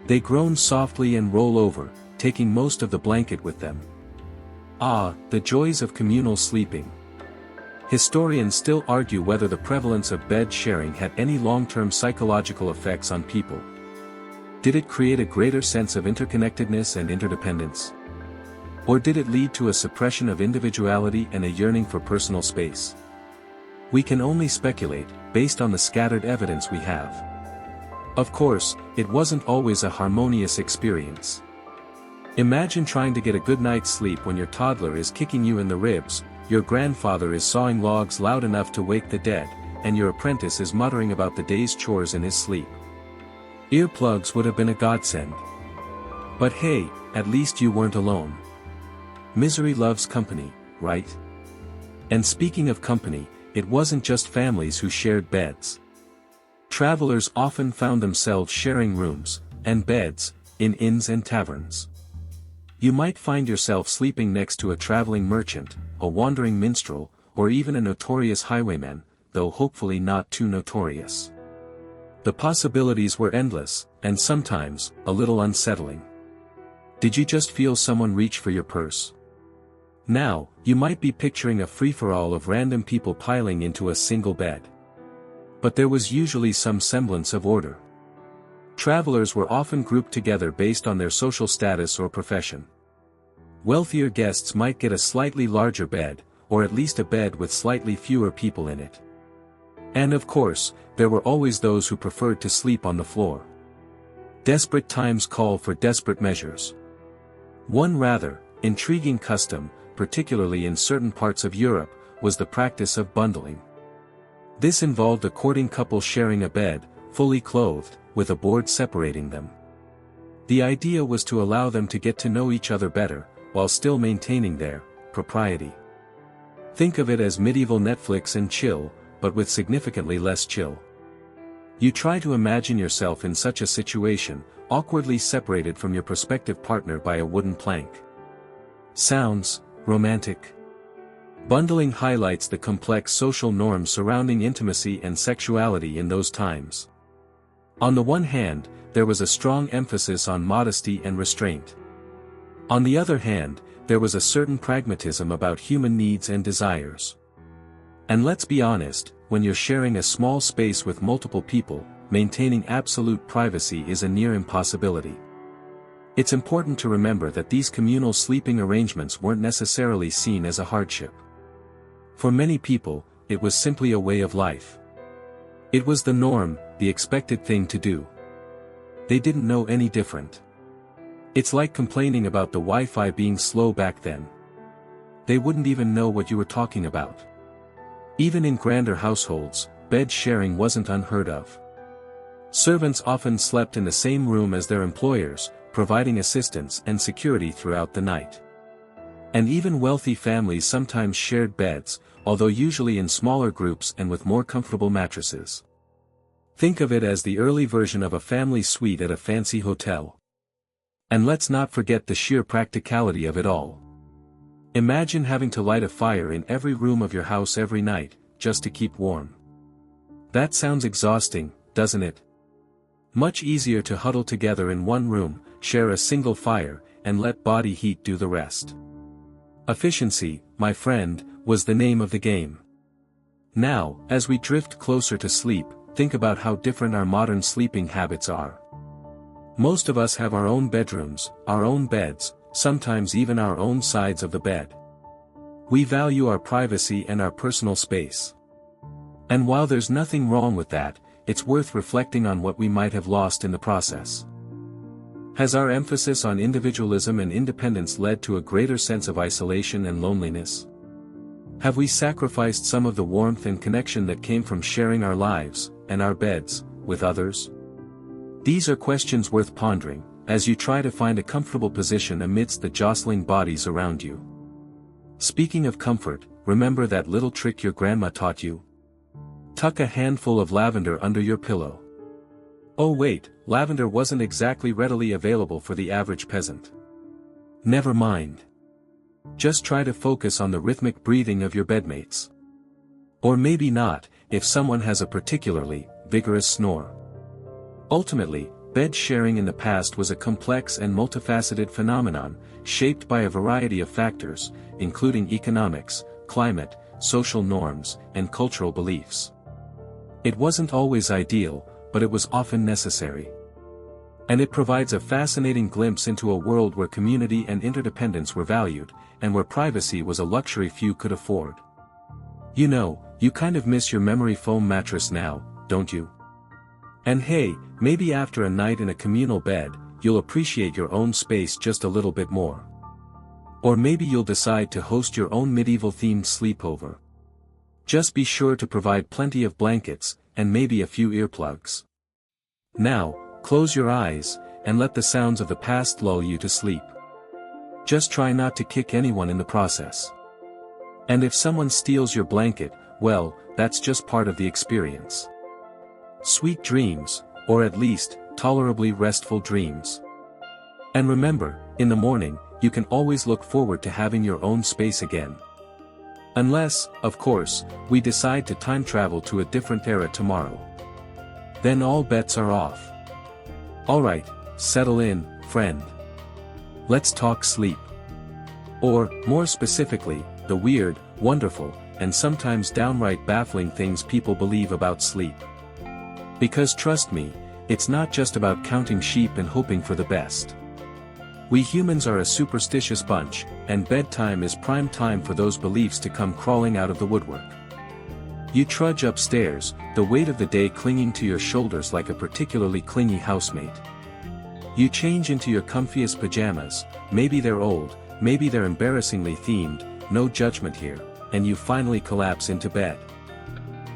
They groan softly and roll over, taking most of the blanket with them. Ah, the joys of communal sleeping. Historians still argue whether the prevalence of bed sharing had any long-term psychological effects on people. Did it create a greater sense of interconnectedness and interdependence? Or did it lead to a suppression of individuality and a yearning for personal space? We can only speculate, based on the scattered evidence we have. Of course, it wasn't always a harmonious experience. Imagine trying to get a good night's sleep when your toddler is kicking you in the ribs, your grandfather is sawing logs loud enough to wake the dead, and your apprentice is muttering about the day's chores in his sleep. Earplugs would have been a godsend. But hey, at least you weren't alone. Misery loves company, right? And speaking of company, it wasn't just families who shared beds. Travelers often found themselves sharing rooms, and beds, in inns and taverns. You might find yourself sleeping next to a traveling merchant, a wandering minstrel, or even a notorious highwayman, though hopefully not too notorious. The possibilities were endless, and sometimes, a little unsettling. Did you just feel someone reach for your purse? Now, you might be picturing a free-for-all of random people piling into a single bed. But there was usually some semblance of order. Travelers were often grouped together based on their social status or profession. Wealthier guests might get a slightly larger bed, or at least a bed with slightly fewer people in it. And of course, there were always those who preferred to sleep on the floor. Desperate times call for desperate measures. One rather intriguing custom, particularly in certain parts of Europe, was the practice of bundling. This involved a courting couple sharing a bed, fully clothed, with a board separating them. The idea was to allow them to get to know each other better, while still maintaining their propriety. Think of it as medieval Netflix and chill, but with significantly less chill. You try to imagine yourself in such a situation, awkwardly separated from your prospective partner by a wooden plank. Sounds romantic. Bundling highlights the complex social norms surrounding intimacy and sexuality in those times. On the one hand, there was a strong emphasis on modesty and restraint. On the other hand, there was a certain pragmatism about human needs and desires. And let's be honest, when you're sharing a small space with multiple people, maintaining absolute privacy is a near impossibility. It's important to remember that these communal sleeping arrangements weren't necessarily seen as a hardship. For many people, it was simply a way of life. It was the norm, the expected thing to do. They didn't know any different. It's like complaining about the Wi-Fi being slow back then. They wouldn't even know what you were talking about. Even in grander households, bed sharing wasn't unheard of. Servants often slept in the same room as their employers, providing assistance and security throughout the night. And even wealthy families sometimes shared beds, although usually in smaller groups and with more comfortable mattresses. Think of it as the early version of a family suite at a fancy hotel. And let's not forget the sheer practicality of it all. Imagine having to light a fire in every room of your house every night, just to keep warm. That sounds exhausting, doesn't it? Much easier to huddle together in one room, share a single fire, and let body heat do the rest. Efficiency, my friend, was the name of the game. Now, as we drift closer to sleep, think about how different our modern sleeping habits are. Most of us have our own bedrooms, our own beds, sometimes even our own sides of the bed. We value our privacy and our personal space. And while there's nothing wrong with that, it's worth reflecting on what we might have lost in the process. Has our emphasis on individualism and independence led to a greater sense of isolation and loneliness? Have we sacrificed some of the warmth and connection that came from sharing our lives, and our beds, with others? These are questions worth pondering, as you try to find a comfortable position amidst the jostling bodies around you. Speaking of comfort, remember that little trick your grandma taught you? Tuck a handful of lavender under your pillow. Oh wait, lavender wasn't exactly readily available for the average peasant. Never mind. Just try to focus on the rhythmic breathing of your bedmates. Or maybe not, if someone has a particularly vigorous snore. Ultimately, bed sharing in the past was a complex and multifaceted phenomenon, shaped by a variety of factors, including economics, climate, social norms, and cultural beliefs. It wasn't always ideal, but it was often necessary. And it provides a fascinating glimpse into a world where community and interdependence were valued, and where privacy was a luxury few could afford. You know, you kind of miss your memory foam mattress now, don't you? And hey, maybe after a night in a communal bed, you'll appreciate your own space just a little bit more. Or maybe you'll decide to host your own medieval-themed sleepover. Just be sure to provide plenty of blankets, and maybe a few earplugs. Now, close your eyes, and let the sounds of the past lull you to sleep. Just try not to kick anyone in the process. And if someone steals your blanket, well, that's just part of the experience. Sweet dreams, or at least, tolerably restful dreams. And remember, in the morning, you can always look forward to having your own space again. Unless, of course, we decide to time travel to a different era tomorrow. Then all bets are off. Alright, settle in, friend. Let's talk sleep. Or, more specifically, the weird, wonderful, and sometimes downright baffling things people believe about sleep. Because trust me, it's not just about counting sheep and hoping for the best. We humans are a superstitious bunch, and bedtime is prime time for those beliefs to come crawling out of the woodwork. You trudge upstairs, the weight of the day clinging to your shoulders like a particularly clingy housemate. You change into your comfiest pajamas, maybe they're old, maybe they're embarrassingly themed, no judgment here, and you finally collapse into bed.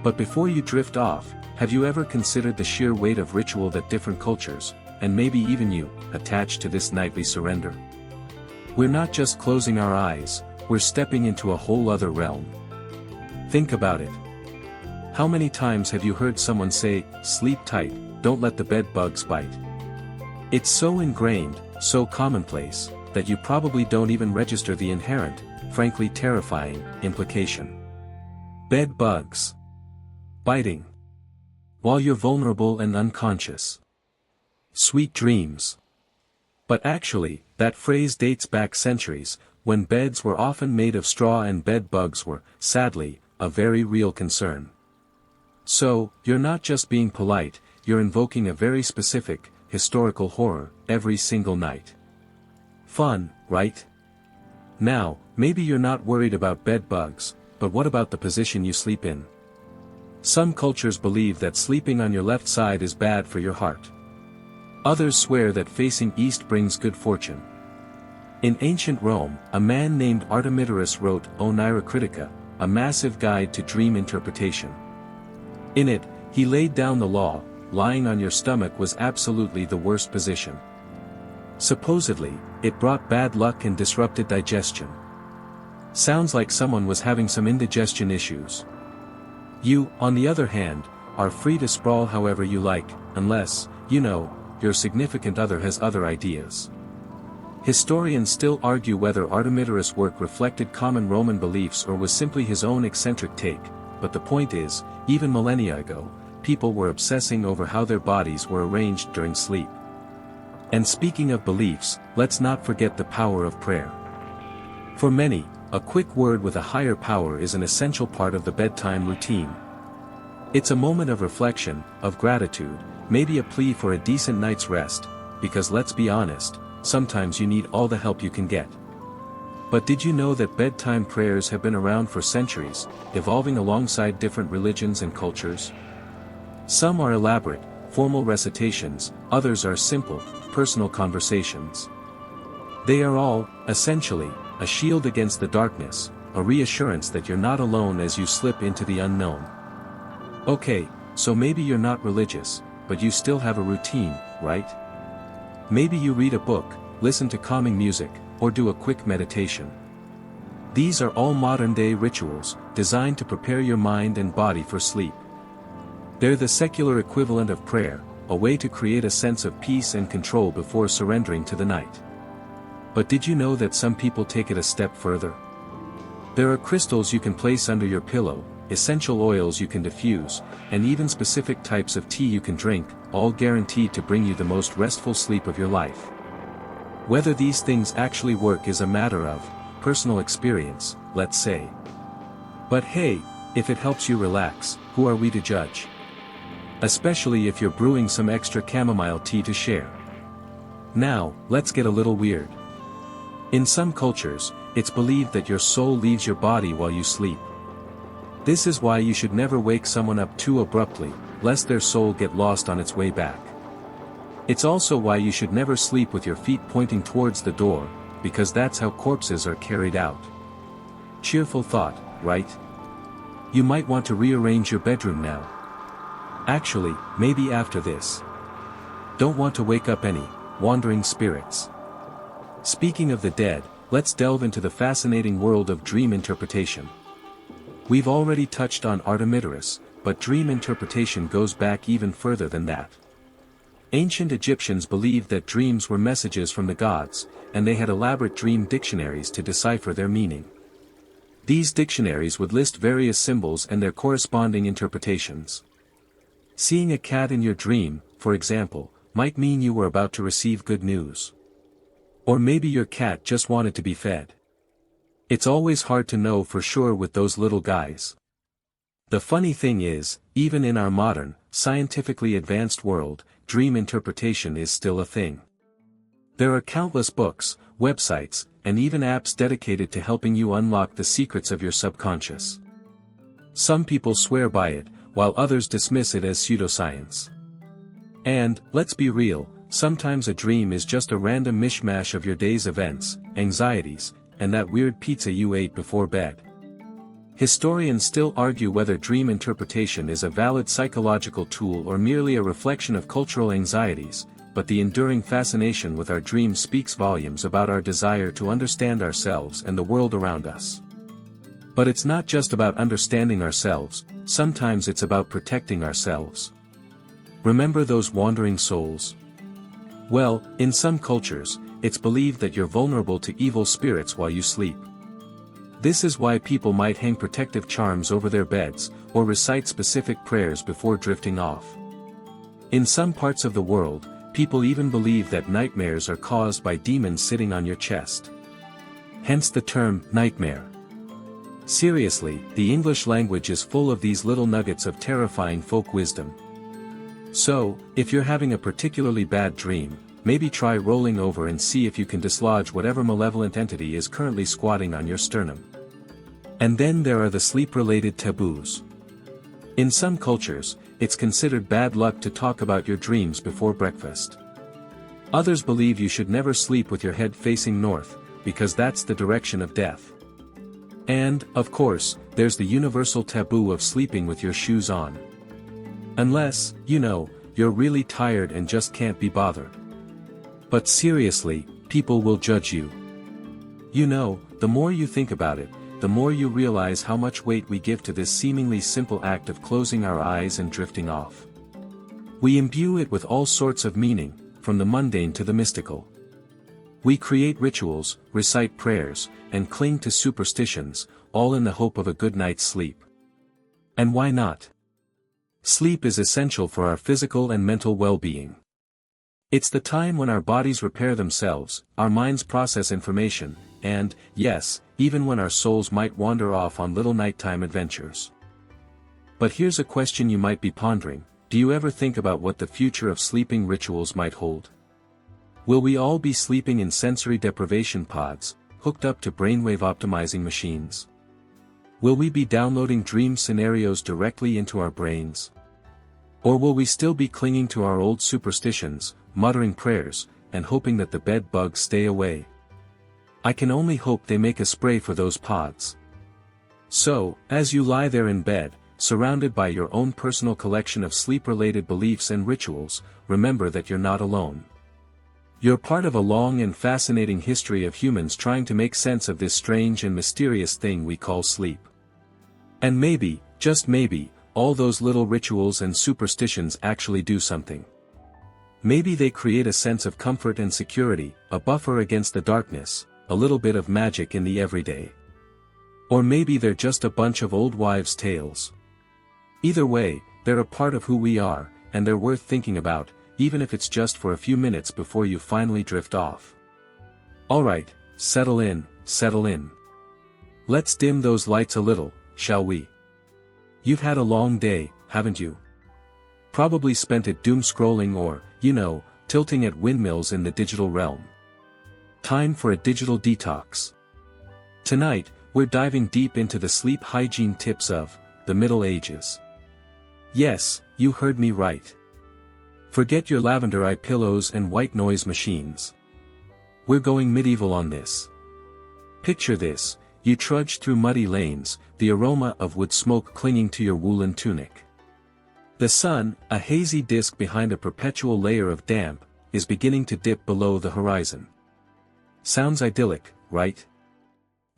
But before you drift off, have you ever considered the sheer weight of ritual that different cultures, and maybe even you, attach to this nightly surrender? We're not just closing our eyes, we're stepping into a whole other realm. Think about it. How many times have you heard someone say, "Sleep tight, don't let the bed bugs bite"? It's so ingrained, so commonplace, that you probably don't even register the inherent, frankly terrifying, implication. Bed bugs. Biting. While you're vulnerable and unconscious. Sweet dreams. But actually, that phrase dates back centuries, when beds were often made of straw and bed bugs were, sadly, a very real concern. So, you're not just being polite, you're invoking a very specific, historical horror, every single night. Fun, right? Now, maybe you're not worried about bed bugs, but what about the position you sleep in? Some cultures believe that sleeping on your left side is bad for your heart. Others swear that facing east brings good fortune. In ancient Rome, a man named Artemidorus wrote Onira Critica, a massive guide to dream interpretation. In it, he laid down the law: lying on your stomach was absolutely the worst position. Supposedly, it brought bad luck and disrupted digestion. Sounds like someone was having some indigestion issues. You, on the other hand, are free to sprawl however you like, unless, your significant other has other ideas. Historians still argue whether Artemidorus' work reflected common Roman beliefs or was simply his own eccentric take, but the point is, even millennia ago, people were obsessing over how their bodies were arranged during sleep. And speaking of beliefs, let's not forget the power of prayer. For many, a quick word with a higher power is an essential part of the bedtime routine. It's a moment of reflection, of gratitude, maybe a plea for a decent night's rest, because let's be honest, sometimes you need all the help you can get. But did you know that bedtime prayers have been around for centuries, evolving alongside different religions and cultures? Some are elaborate, formal recitations, others are simple, personal conversations. They are all, essentially, a shield against the darkness, a reassurance that you're not alone as you slip into the unknown. Okay, so maybe you're not religious, but you still have a routine, right? Maybe you read a book, listen to calming music, or do a quick meditation. These are all modern-day rituals, designed to prepare your mind and body for sleep. They're the secular equivalent of prayer, a way to create a sense of peace and control before surrendering to the night. But did you know that some people take it a step further? There are crystals you can place under your pillow, essential oils you can diffuse, and even specific types of tea you can drink, all guaranteed to bring you the most restful sleep of your life. Whether these things actually work is a matter of personal experience, let's say. But hey, if it helps you relax, who are we to judge? Especially if you're brewing some extra chamomile tea to share. Now, let's get a little weird. In some cultures, it's believed that your soul leaves your body while you sleep. This is why you should never wake someone up too abruptly, lest their soul get lost on its way back. It's also why you should never sleep with your feet pointing towards the door, because that's how corpses are carried out. Cheerful thought, right? You might want to rearrange your bedroom now. Actually, maybe after this. Don't want to wake up any wandering spirits. Speaking of the dead, let's delve into the fascinating world of dream interpretation. We've already touched on Artemidorus, but dream interpretation goes back even further than that. Ancient Egyptians believed that dreams were messages from the gods, and they had elaborate dream dictionaries to decipher their meaning. These dictionaries would list various symbols and their corresponding interpretations. Seeing a cat in your dream, for example, might mean you were about to receive good news. Or maybe your cat just wanted to be fed. It's always hard to know for sure with those little guys. The funny thing is, even in our modern, scientifically advanced world, dream interpretation is still a thing. There are countless books, websites, and even apps dedicated to helping you unlock the secrets of your subconscious. Some people swear by it, while others dismiss it as pseudoscience. And, let's be real, sometimes a dream is just a random mishmash of your day's events, anxieties, and that weird pizza you ate before bed. Historians still argue whether dream interpretation is a valid psychological tool or merely a reflection of cultural anxieties, but the enduring fascination with our dreams speaks volumes about our desire to understand ourselves and the world around us. But it's not just about understanding ourselves, sometimes it's about protecting ourselves. Remember those wandering souls? Well, in some cultures, it's believed that you're vulnerable to evil spirits while you sleep. This is why people might hang protective charms over their beds, or recite specific prayers before drifting off. In some parts of the world, people even believe that nightmares are caused by demons sitting on your chest. Hence the term, nightmare. Seriously, the English language is full of these little nuggets of terrifying folk wisdom. So, if you're having a particularly bad dream, maybe try rolling over and see if you can dislodge whatever malevolent entity is currently squatting on your sternum. And then there are the sleep-related taboos. In some cultures, it's considered bad luck to talk about your dreams before breakfast. Others believe you should never sleep with your head facing north, because that's the direction of death. And, of course, there's the universal taboo of sleeping with your shoes on. Unless, you're really tired and just can't be bothered. But seriously, people will judge you. The more you think about it, the more you realize how much weight we give to this seemingly simple act of closing our eyes and drifting off. We imbue it with all sorts of meaning, from the mundane to the mystical. We create rituals, recite prayers, and cling to superstitions, all in the hope of a good night's sleep. And why not? Sleep is essential for our physical and mental well-being. It's the time when our bodies repair themselves, our minds process information, and, yes, even when our souls might wander off on little nighttime adventures. But here's a question you might be pondering: do you ever think about what the future of sleeping rituals might hold? Will we all be sleeping in sensory deprivation pods, hooked up to brainwave optimizing machines? Will we be downloading dream scenarios directly into our brains? Or will we still be clinging to our old superstitions, muttering prayers, and hoping that the bed bugs stay away? I can only hope they make a spray for those pods. So, as you lie there in bed, surrounded by your own personal collection of sleep-related beliefs and rituals, remember that you're not alone. You're part of a long and fascinating history of humans trying to make sense of this strange and mysterious thing we call sleep. And maybe, just maybe, all those little rituals and superstitions actually do something. Maybe they create a sense of comfort and security, a buffer against the darkness, a little bit of magic in the everyday. Or maybe they're just a bunch of old wives' tales. Either way, they're a part of who we are, and they're worth thinking about, even if it's just for a few minutes before you finally drift off. Alright, settle in, settle in. Let's dim those lights a little, shall we? You've had a long day, haven't you? Probably spent it doom scrolling or, tilting at windmills in the digital realm. Time for a digital detox. Tonight, we're diving deep into the sleep hygiene tips of the Middle Ages. Yes, you heard me right. Forget your lavender eye pillows and white noise machines. We're going medieval on this. Picture this, you trudge through muddy lanes, the aroma of wood smoke clinging to your woolen tunic. The sun, a hazy disk behind a perpetual layer of damp, is beginning to dip below the horizon. Sounds idyllic, right?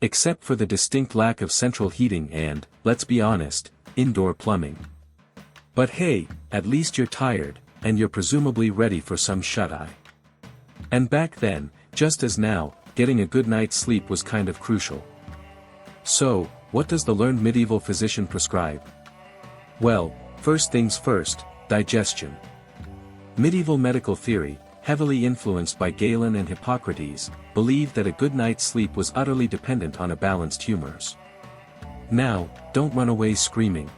Except for the distinct lack of central heating and, let's be honest, indoor plumbing. But hey, at least you're tired, and you're presumably ready for some shut-eye. And back then, just as now, getting a good night's sleep was kind of crucial. So, what does the learned medieval physician prescribe? Well, first things first, digestion. Medieval medical theory, heavily influenced by Galen and Hippocrates, believed that a good night's sleep was utterly dependent on a balanced humors. Now, don't run away screaming.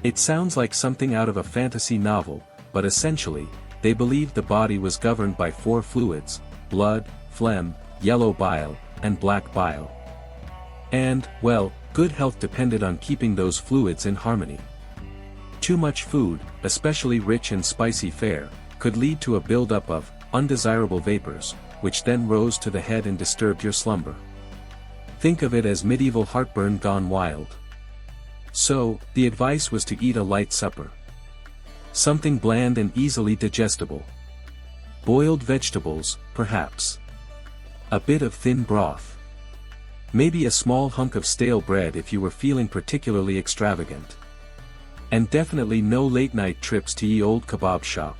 It sounds like something out of a fantasy novel, but essentially, they believed the body was governed by 4 fluids: blood, phlegm, yellow bile, and black bile. And, well, good health depended on keeping those fluids in harmony. Too much food, especially rich and spicy fare, could lead to a buildup of undesirable vapors, which then rose to the head and disturbed your slumber. Think of it as medieval heartburn gone wild. So, the advice was to eat a light supper. Something bland and easily digestible. Boiled vegetables, perhaps. A bit of thin broth. Maybe a small hunk of stale bread if you were feeling particularly extravagant. And definitely no late-night trips to ye old kebab shop.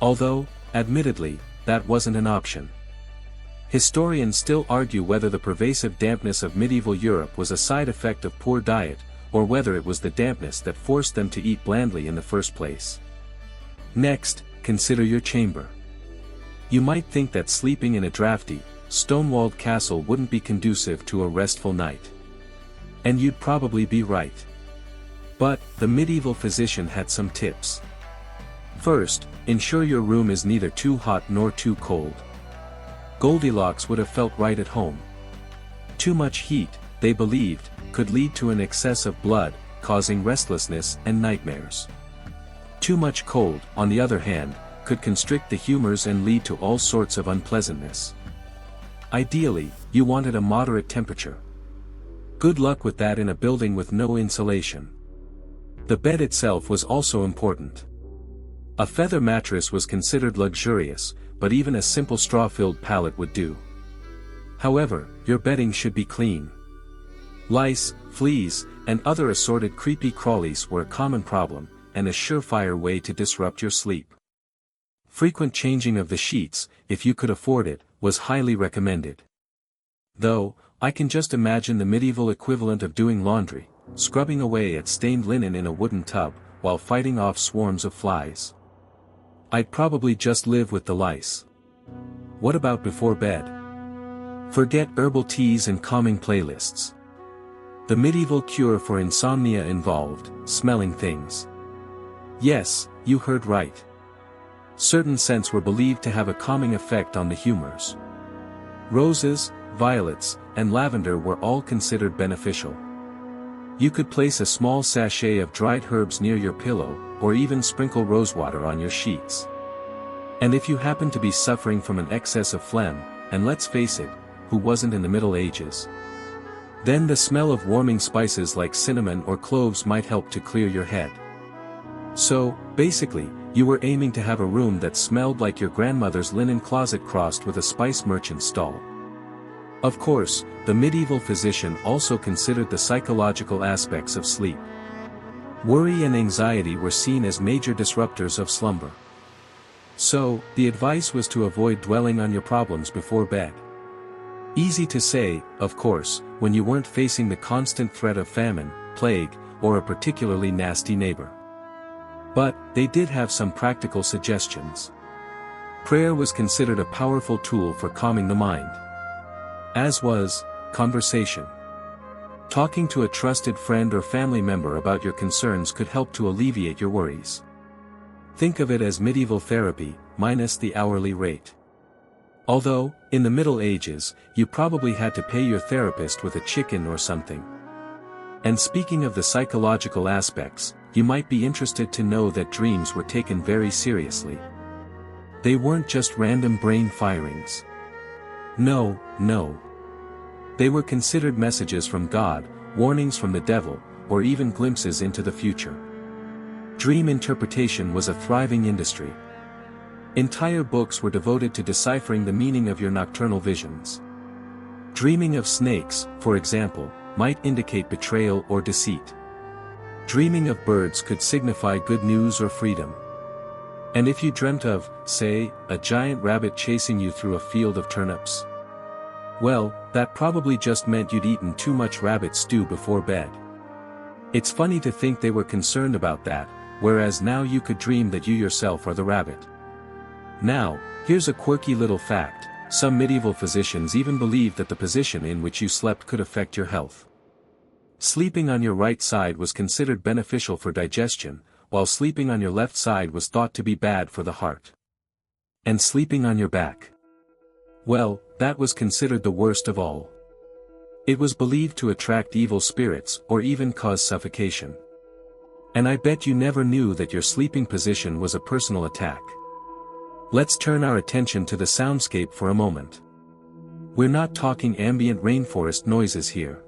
Although, admittedly, that wasn't an option. Historians still argue whether the pervasive dampness of medieval Europe was a side effect of poor diet, or whether it was the dampness that forced them to eat blandly in the first place. Next, consider your chamber. You might think that sleeping in a drafty, stone-walled castle wouldn't be conducive to a restful night. And you'd probably be right. But, the medieval physician had some tips. First, ensure your room is neither too hot nor too cold. Goldilocks would have felt right at home. Too much heat, they believed, could lead to an excess of blood, causing restlessness and nightmares. Too much cold, on the other hand, could constrict the humors and lead to all sorts of unpleasantness. Ideally, you wanted a moderate temperature. Good luck with that in a building with no insulation. The bed itself was also important. A feather mattress was considered luxurious, but even a simple straw-filled pallet would do. However, your bedding should be clean. Lice, fleas, and other assorted creepy crawlies were a common problem, and a surefire way to disrupt your sleep. Frequent changing of the sheets, if you could afford it, was highly recommended. Though, I can just imagine the medieval equivalent of doing laundry, scrubbing away at stained linen in a wooden tub, while fighting off swarms of flies. I'd probably just live with the lice. What about before bed? Forget herbal teas and calming playlists. The medieval cure for insomnia involved smelling things. Yes, you heard right. Certain scents were believed to have a calming effect on the humors. Roses, violets, and lavender were all considered beneficial. You could place a small sachet of dried herbs near your pillow, or even sprinkle rosewater on your sheets. And if you happen to be suffering from an excess of phlegm, and let's face it, who wasn't in the Middle Ages? Then the smell of warming spices like cinnamon or cloves might help to clear your head. So, basically, you were aiming to have a room that smelled like your grandmother's linen closet crossed with a spice merchant's stall. Of course, the medieval physician also considered the psychological aspects of sleep. Worry and anxiety were seen as major disruptors of slumber. So, the advice was to avoid dwelling on your problems before bed. Easy to say, of course, when you weren't facing the constant threat of famine, plague, or a particularly nasty neighbor. But, they did have some practical suggestions. Prayer was considered a powerful tool for calming the mind. As was conversation. Talking to a trusted friend or family member about your concerns could help to alleviate your worries. Think of it as medieval therapy, minus the hourly rate. Although, in the Middle Ages, you probably had to pay your therapist with a chicken or something. And speaking of the psychological aspects, you might be interested to know that dreams were taken very seriously. They weren't just random brain firings. No, no. They were considered messages from God, warnings from the devil, or even glimpses into the future. Dream interpretation was a thriving industry. Entire books were devoted to deciphering the meaning of your nocturnal visions. Dreaming of snakes, for example, might indicate betrayal or deceit. Dreaming of birds could signify good news or freedom. And if you dreamt of, say, a giant rabbit chasing you through a field of turnips, well, that probably just meant you'd eaten too much rabbit stew before bed. It's funny to think they were concerned about that, whereas now you could dream that you yourself are the rabbit. Now, here's a quirky little fact: some medieval physicians even believed that the position in which you slept could affect your health. Sleeping on your right side was considered beneficial for digestion, while sleeping on your left side was thought to be bad for the heart. And sleeping on your back? Well, that was considered the worst of all. It was believed to attract evil spirits or even cause suffocation. And I bet you never knew that your sleeping position was a personal attack. Let's turn our attention to the soundscape for a moment. We're not talking ambient rainforest noises here.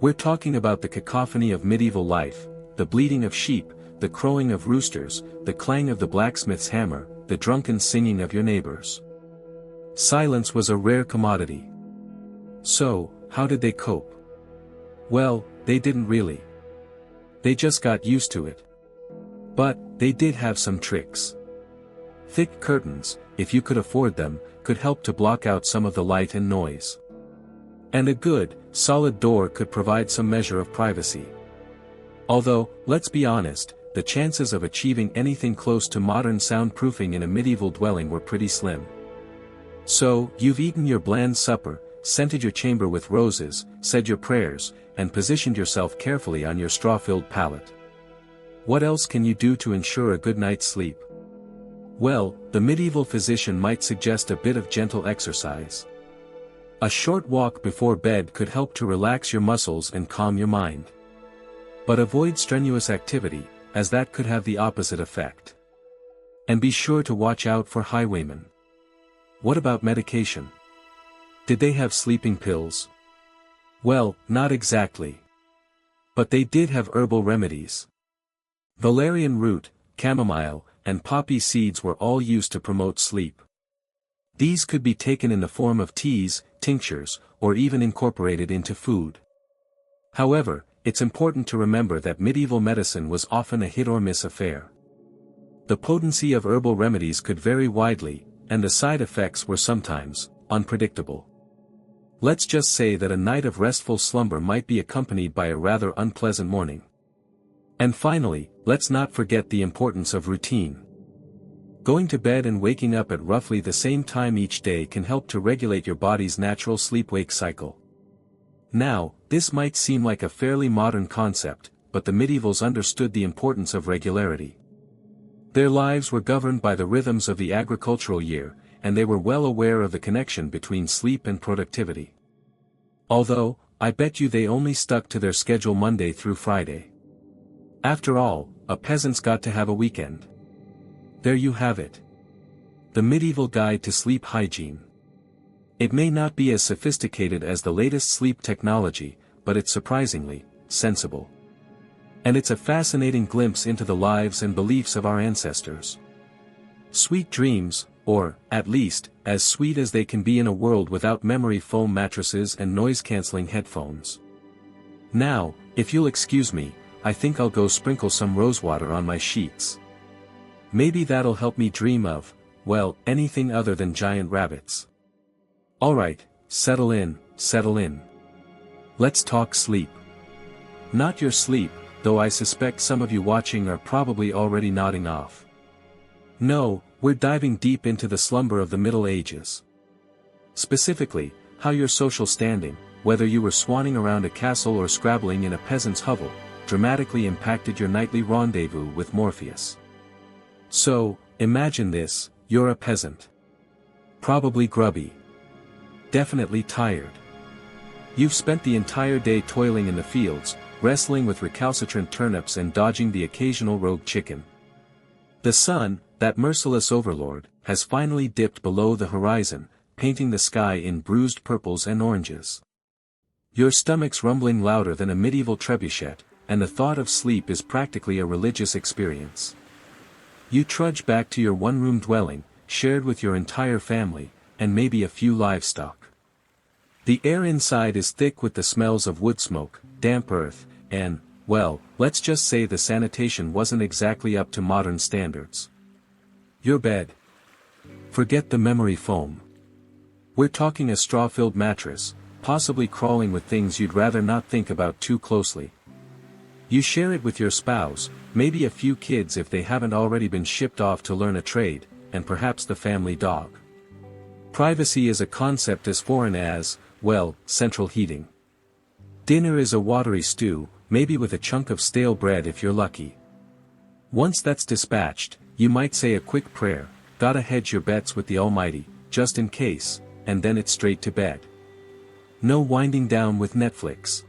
We're talking about the cacophony of medieval life, the bleating of sheep, the crowing of roosters, the clang of the blacksmith's hammer, the drunken singing of your neighbors. Silence was a rare commodity. So, how did they cope? Well, they didn't really. They just got used to it. But, they did have some tricks. Thick curtains, if you could afford them, could help to block out some of the light and noise. And a good, solid door could provide some measure of privacy. Although, let's be honest, the chances of achieving anything close to modern soundproofing in a medieval dwelling were pretty slim. So, you've eaten your bland supper, scented your chamber with roses, said your prayers, and positioned yourself carefully on your straw-filled pallet. What else can you do to ensure a good night's sleep? Well, the medieval physician might suggest a bit of gentle exercise. A short walk before bed could help to relax your muscles and calm your mind. But avoid strenuous activity, as that could have the opposite effect. And be sure to watch out for highwaymen. What about medication? Did they have sleeping pills? Well, not exactly. But they did have herbal remedies. Valerian root, chamomile, and poppy seeds were all used to promote sleep. These could be taken in the form of teas, tinctures, or even incorporated into food. However, it's important to remember that medieval medicine was often a hit-or-miss affair. The potency of herbal remedies could vary widely, and the side effects were sometimes unpredictable. Let's just say that a night of restful slumber might be accompanied by a rather unpleasant morning. And finally, let's not forget the importance of routine. Going to bed and waking up at roughly the same time each day can help to regulate your body's natural sleep-wake cycle. Now, this might seem like a fairly modern concept, but the medievals understood the importance of regularity. Their lives were governed by the rhythms of the agricultural year, and they were well aware of the connection between sleep and productivity. Although, I bet you they only stuck to their schedule Monday through Friday. After all, a peasant's got to have a weekend. There you have it. The medieval guide to sleep hygiene. It may not be as sophisticated as the latest sleep technology, but it's surprisingly sensible. And it's a fascinating glimpse into the lives and beliefs of our ancestors. Sweet dreams, or, at least, as sweet as they can be in a world without memory foam mattresses and noise-canceling headphones. Now, if you'll excuse me, I think I'll go sprinkle some rosewater on my sheets. Maybe that'll help me dream of, well, anything other than giant rabbits. Alright, settle in, settle in. Let's talk sleep. Not your sleep, though I suspect some of you watching are probably already nodding off. No, we're diving deep into the slumber of the Middle Ages. Specifically, how your social standing, whether you were swanning around a castle or scrabbling in a peasant's hovel, dramatically impacted your nightly rendezvous with Morpheus. So, imagine this: you're a peasant. Probably grubby. Definitely tired. You've spent the entire day toiling in the fields, wrestling with recalcitrant turnips and dodging the occasional rogue chicken. The sun, that merciless overlord, has finally dipped below the horizon, painting the sky in bruised purples and oranges. Your stomach's rumbling louder than a medieval trebuchet, and the thought of sleep is practically a religious experience. You trudge back to your one-room dwelling, shared with your entire family, and maybe a few livestock. The air inside is thick with the smells of wood smoke, damp earth, and, well, let's just say the sanitation wasn't exactly up to modern standards. Your bed. Forget the memory foam. We're talking a straw-filled mattress, possibly crawling with things you'd rather not think about too closely. You share it with your spouse, maybe a few kids if they haven't already been shipped off to learn a trade, and perhaps the family dog. Privacy is a concept as foreign as, well, central heating. Dinner is a watery stew, maybe with a chunk of stale bread if you're lucky. Once that's dispatched, you might say a quick prayer, gotta hedge your bets with the Almighty, just in case, and then it's straight to bed. No winding down with Netflix.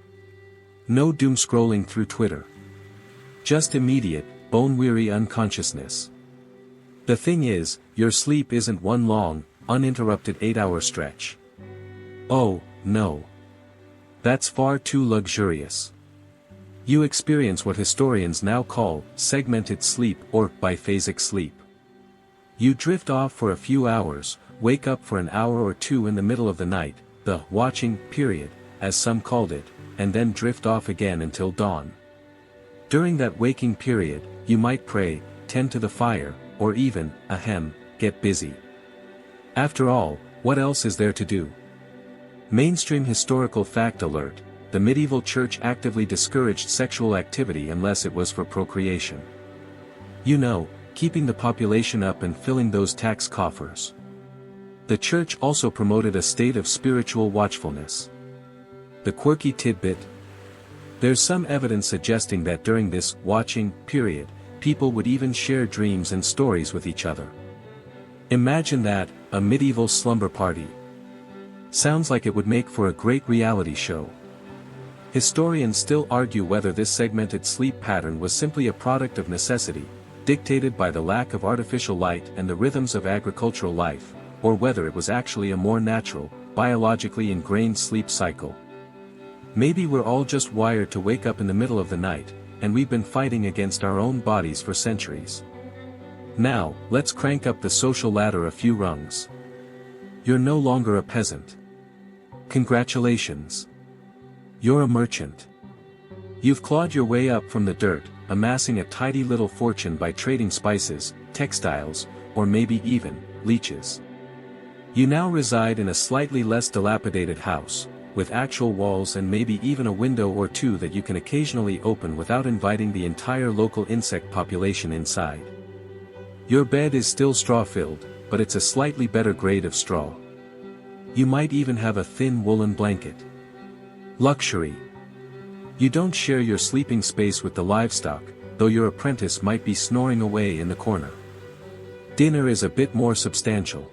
No doom scrolling through Twitter. Just immediate, bone-weary unconsciousness. The thing is, your sleep isn't one long, uninterrupted 8-hour stretch. Oh, no. That's far too luxurious. You experience what historians now call segmented sleep or biphasic sleep. You drift off for a few hours, wake up for an hour or two in the middle of the night, the watching period, as some called it, and then drift off again until dawn. During that waking period, you might pray, tend to the fire, or even, get busy. After all, what else is there to do? Mainstream historical fact alert: the medieval church actively discouraged sexual activity unless it was for procreation. You know, keeping the population up and filling those tax coffers. The church also promoted a state of spiritual watchfulness. The quirky tidbit: there's some evidence suggesting that during this watching period, people would even share dreams and stories with each other. Imagine that, a medieval slumber party. Sounds like it would make for a great reality show. Historians still argue whether this segmented sleep pattern was simply a product of necessity, dictated by the lack of artificial light and the rhythms of agricultural life, or whether it was actually a more natural, biologically ingrained sleep cycle. Maybe we're all just wired to wake up in the middle of the night, and we've been fighting against our own bodies for centuries. Now, let's crank up the social ladder a few rungs. You're no longer a peasant. Congratulations. You're a merchant. You've clawed your way up from the dirt, amassing a tidy little fortune by trading spices, textiles, or maybe even, leeches. You now reside in a slightly less dilapidated house, with actual walls and maybe even a window or two that you can occasionally open without inviting the entire local insect population inside. Your bed is still straw-filled, but it's a slightly better grade of straw. You might even have a thin woolen blanket. Luxury. You don't share your sleeping space with the livestock, though your apprentice might be snoring away in the corner. Dinner is a bit more substantial.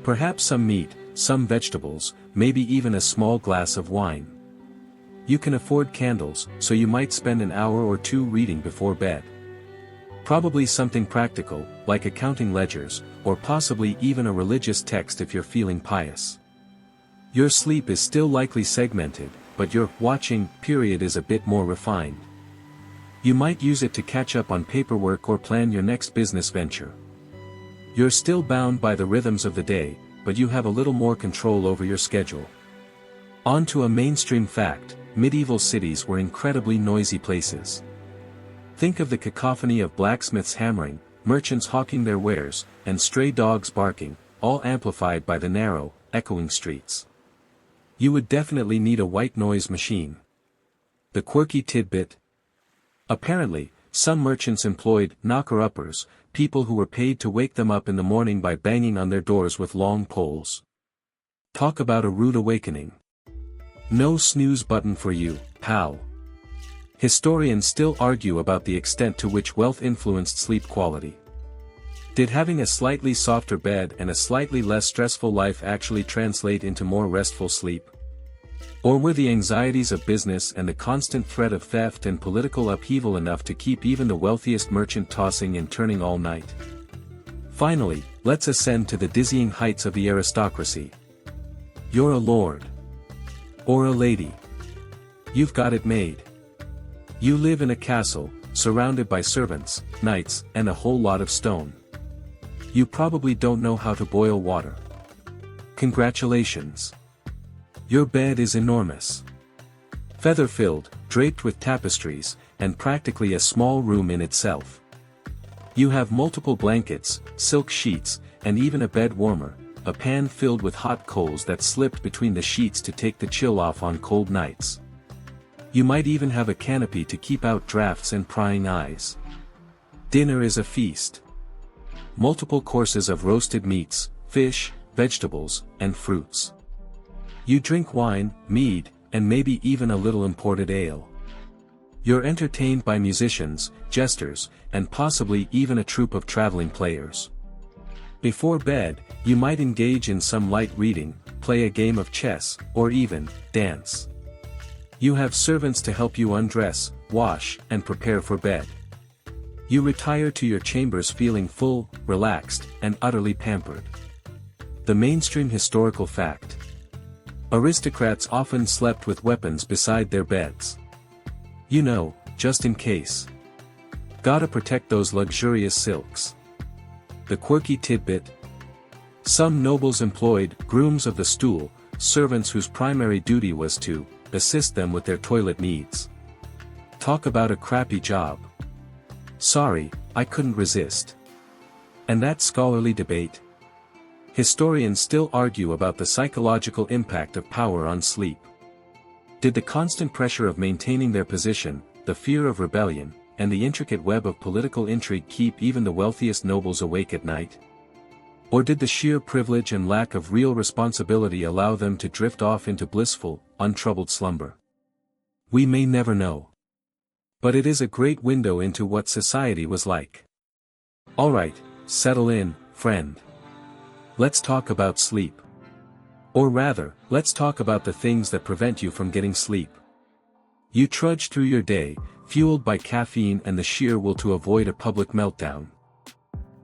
Perhaps some meat, some vegetables, maybe even a small glass of wine. You can afford candles, so you might spend an hour or two reading before bed. Probably something practical, like accounting ledgers, or possibly even a religious text if you're feeling pious. Your sleep is still likely segmented, but your watching period is a bit more refined. You might use it to catch up on paperwork or plan your next business venture. You're still bound by the rhythms of the day, but you have a little more control over your schedule. On to a mainstream fact: medieval cities were incredibly noisy places. Think of the cacophony of blacksmiths hammering, merchants hawking their wares, and stray dogs barking, all amplified by the narrow, echoing streets. You would definitely need a white noise machine. The quirky tidbit: apparently, some merchants employed knocker-uppers, people who were paid to wake them up in the morning by banging on their doors with long poles. Talk about a rude awakening. No snooze button for you, pal. Historians still argue about the extent to which wealth influenced sleep quality. Did having a slightly softer bed and a slightly less stressful life actually translate into more restful sleep? Or were the anxieties of business and the constant threat of theft and political upheaval enough to keep even the wealthiest merchant tossing and turning all night? Finally, let's ascend to the dizzying heights of the aristocracy. You're a lord. Or a lady. You've got it made. You live in a castle, surrounded by servants, knights, and a whole lot of stone. You probably don't know how to boil water. Congratulations. Your bed is enormous. Feather-filled, draped with tapestries, and practically a small room in itself. You have multiple blankets, silk sheets, and even a bed warmer, a pan filled with hot coals that slipped between the sheets to take the chill off on cold nights. You might even have a canopy to keep out drafts and prying eyes. Dinner is a feast. Multiple courses of roasted meats, fish, vegetables, and fruits. You drink wine, mead, and maybe even a little imported ale. You're entertained by musicians, jesters, and possibly even a troupe of traveling players. Before bed, you might engage in some light reading, play a game of chess, or even dance. You have servants to help you undress, wash, and prepare for bed. You retire to your chambers feeling full, relaxed, and utterly pampered. The mainstream historical fact. Aristocrats often slept with weapons beside their beds. You know, just in case. Gotta protect those luxurious silks. The quirky tidbit. Some nobles employed grooms of the stool, servants whose primary duty was to assist them with their toilet needs. Talk about a crappy job. Sorry, I couldn't resist. And that scholarly debate? Historians still argue about the psychological impact of power on sleep. Did the constant pressure of maintaining their position, the fear of rebellion, and the intricate web of political intrigue keep even the wealthiest nobles awake at night? Or did the sheer privilege and lack of real responsibility allow them to drift off into blissful, untroubled slumber? We may never know. But it is a great window into what society was like. Alright, settle in, friend. Let's talk about sleep. Or rather, let's talk about the things that prevent you from getting sleep. You trudge through your day, fueled by caffeine and the sheer will to avoid a public meltdown.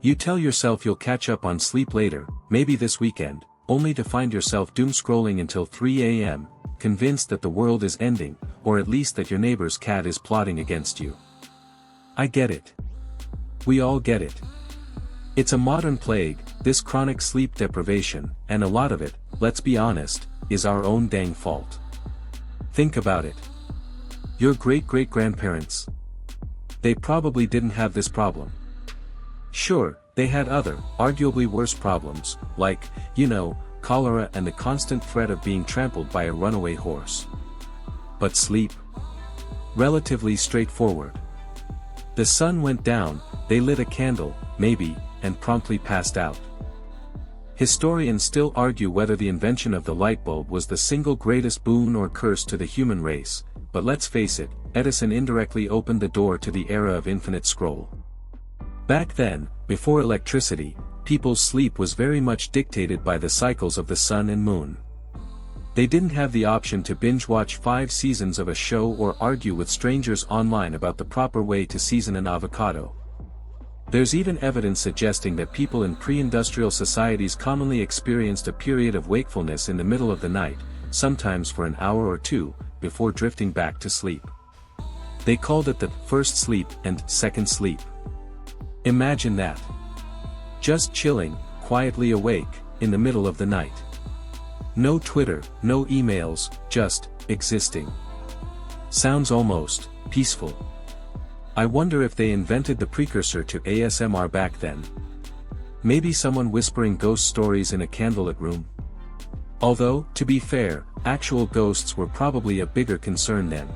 You tell yourself you'll catch up on sleep later, maybe this weekend, only to find yourself doom-scrolling until 3 a.m., convinced that the world is ending, or at least that your neighbor's cat is plotting against you. I get it. We all get it. It's a modern plague, this chronic sleep deprivation, and a lot of it, let's be honest, is our own dang fault. Think about it. Your great-great-grandparents. They probably didn't have this problem. Sure, they had other, arguably worse problems, like, cholera and the constant threat of being trampled by a runaway horse. But sleep? Relatively straightforward. The sun went down, they lit a candle, maybe, and promptly passed out. Historians still argue whether the invention of the light bulb was the single greatest boon or curse to the human race, but let's face it, Edison indirectly opened the door to the era of infinite scroll. Back then, before electricity, people's sleep was very much dictated by the cycles of the sun and moon. They didn't have the option to binge-watch 5 seasons of a show or argue with strangers online about the proper way to season an avocado. There's even evidence suggesting that people in pre-industrial societies commonly experienced a period of wakefulness in the middle of the night, sometimes for an hour or two, before drifting back to sleep. They called it the first sleep and second sleep. Imagine that. Just chilling, quietly awake, in the middle of the night. No Twitter, no emails, just existing. Sounds almost peaceful. I wonder if they invented the precursor to ASMR back then. Maybe someone whispering ghost stories in a candlelit room? Although, to be fair, actual ghosts were probably a bigger concern then.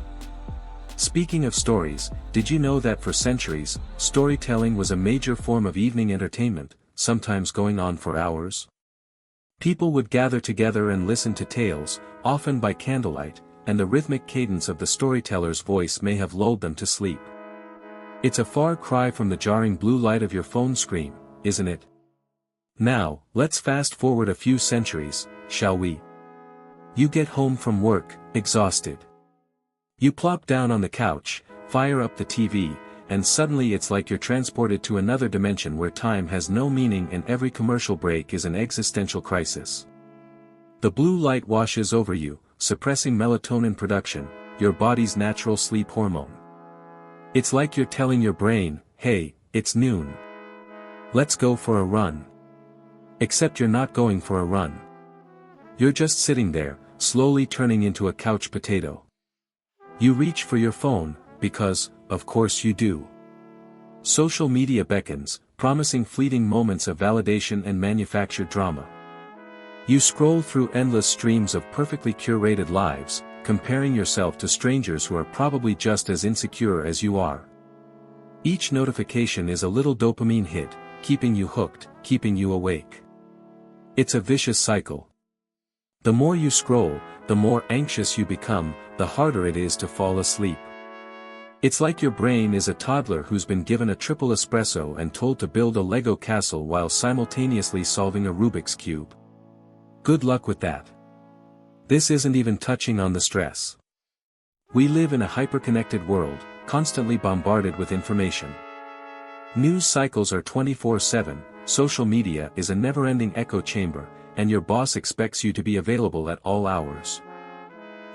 Speaking of stories, did you know that for centuries, storytelling was a major form of evening entertainment, sometimes going on for hours? People would gather together and listen to tales, often by candlelight, and the rhythmic cadence of the storyteller's voice may have lulled them to sleep. It's a far cry from the jarring blue light of your phone screen, isn't it? Now, let's fast forward a few centuries, shall we? You get home from work, exhausted. You plop down on the couch, fire up the TV, and suddenly it's like you're transported to another dimension where time has no meaning and every commercial break is an existential crisis. The blue light washes over you, suppressing melatonin production, your body's natural sleep hormone. It's like you're telling your brain, hey, it's noon. Let's go for a run. Except you're not going for a run. You're just sitting there, slowly turning into a couch potato. You reach for your phone, because, of course you do. Social media beckons, promising fleeting moments of validation and manufactured drama. You scroll through endless streams of perfectly curated lives, comparing yourself to strangers who are probably just as insecure as you are. Each notification is a little dopamine hit, keeping you hooked, keeping you awake. It's a vicious cycle. The more you scroll, the more anxious you become, the harder it is to fall asleep. It's like your brain is a toddler who's been given a triple espresso and told to build a Lego castle while simultaneously solving a Rubik's Cube. Good luck with that. This isn't even touching on the stress. We live in a hyper-connected world, constantly bombarded with information. News cycles are 24/7, social media is a never-ending echo chamber, and your boss expects you to be available at all hours.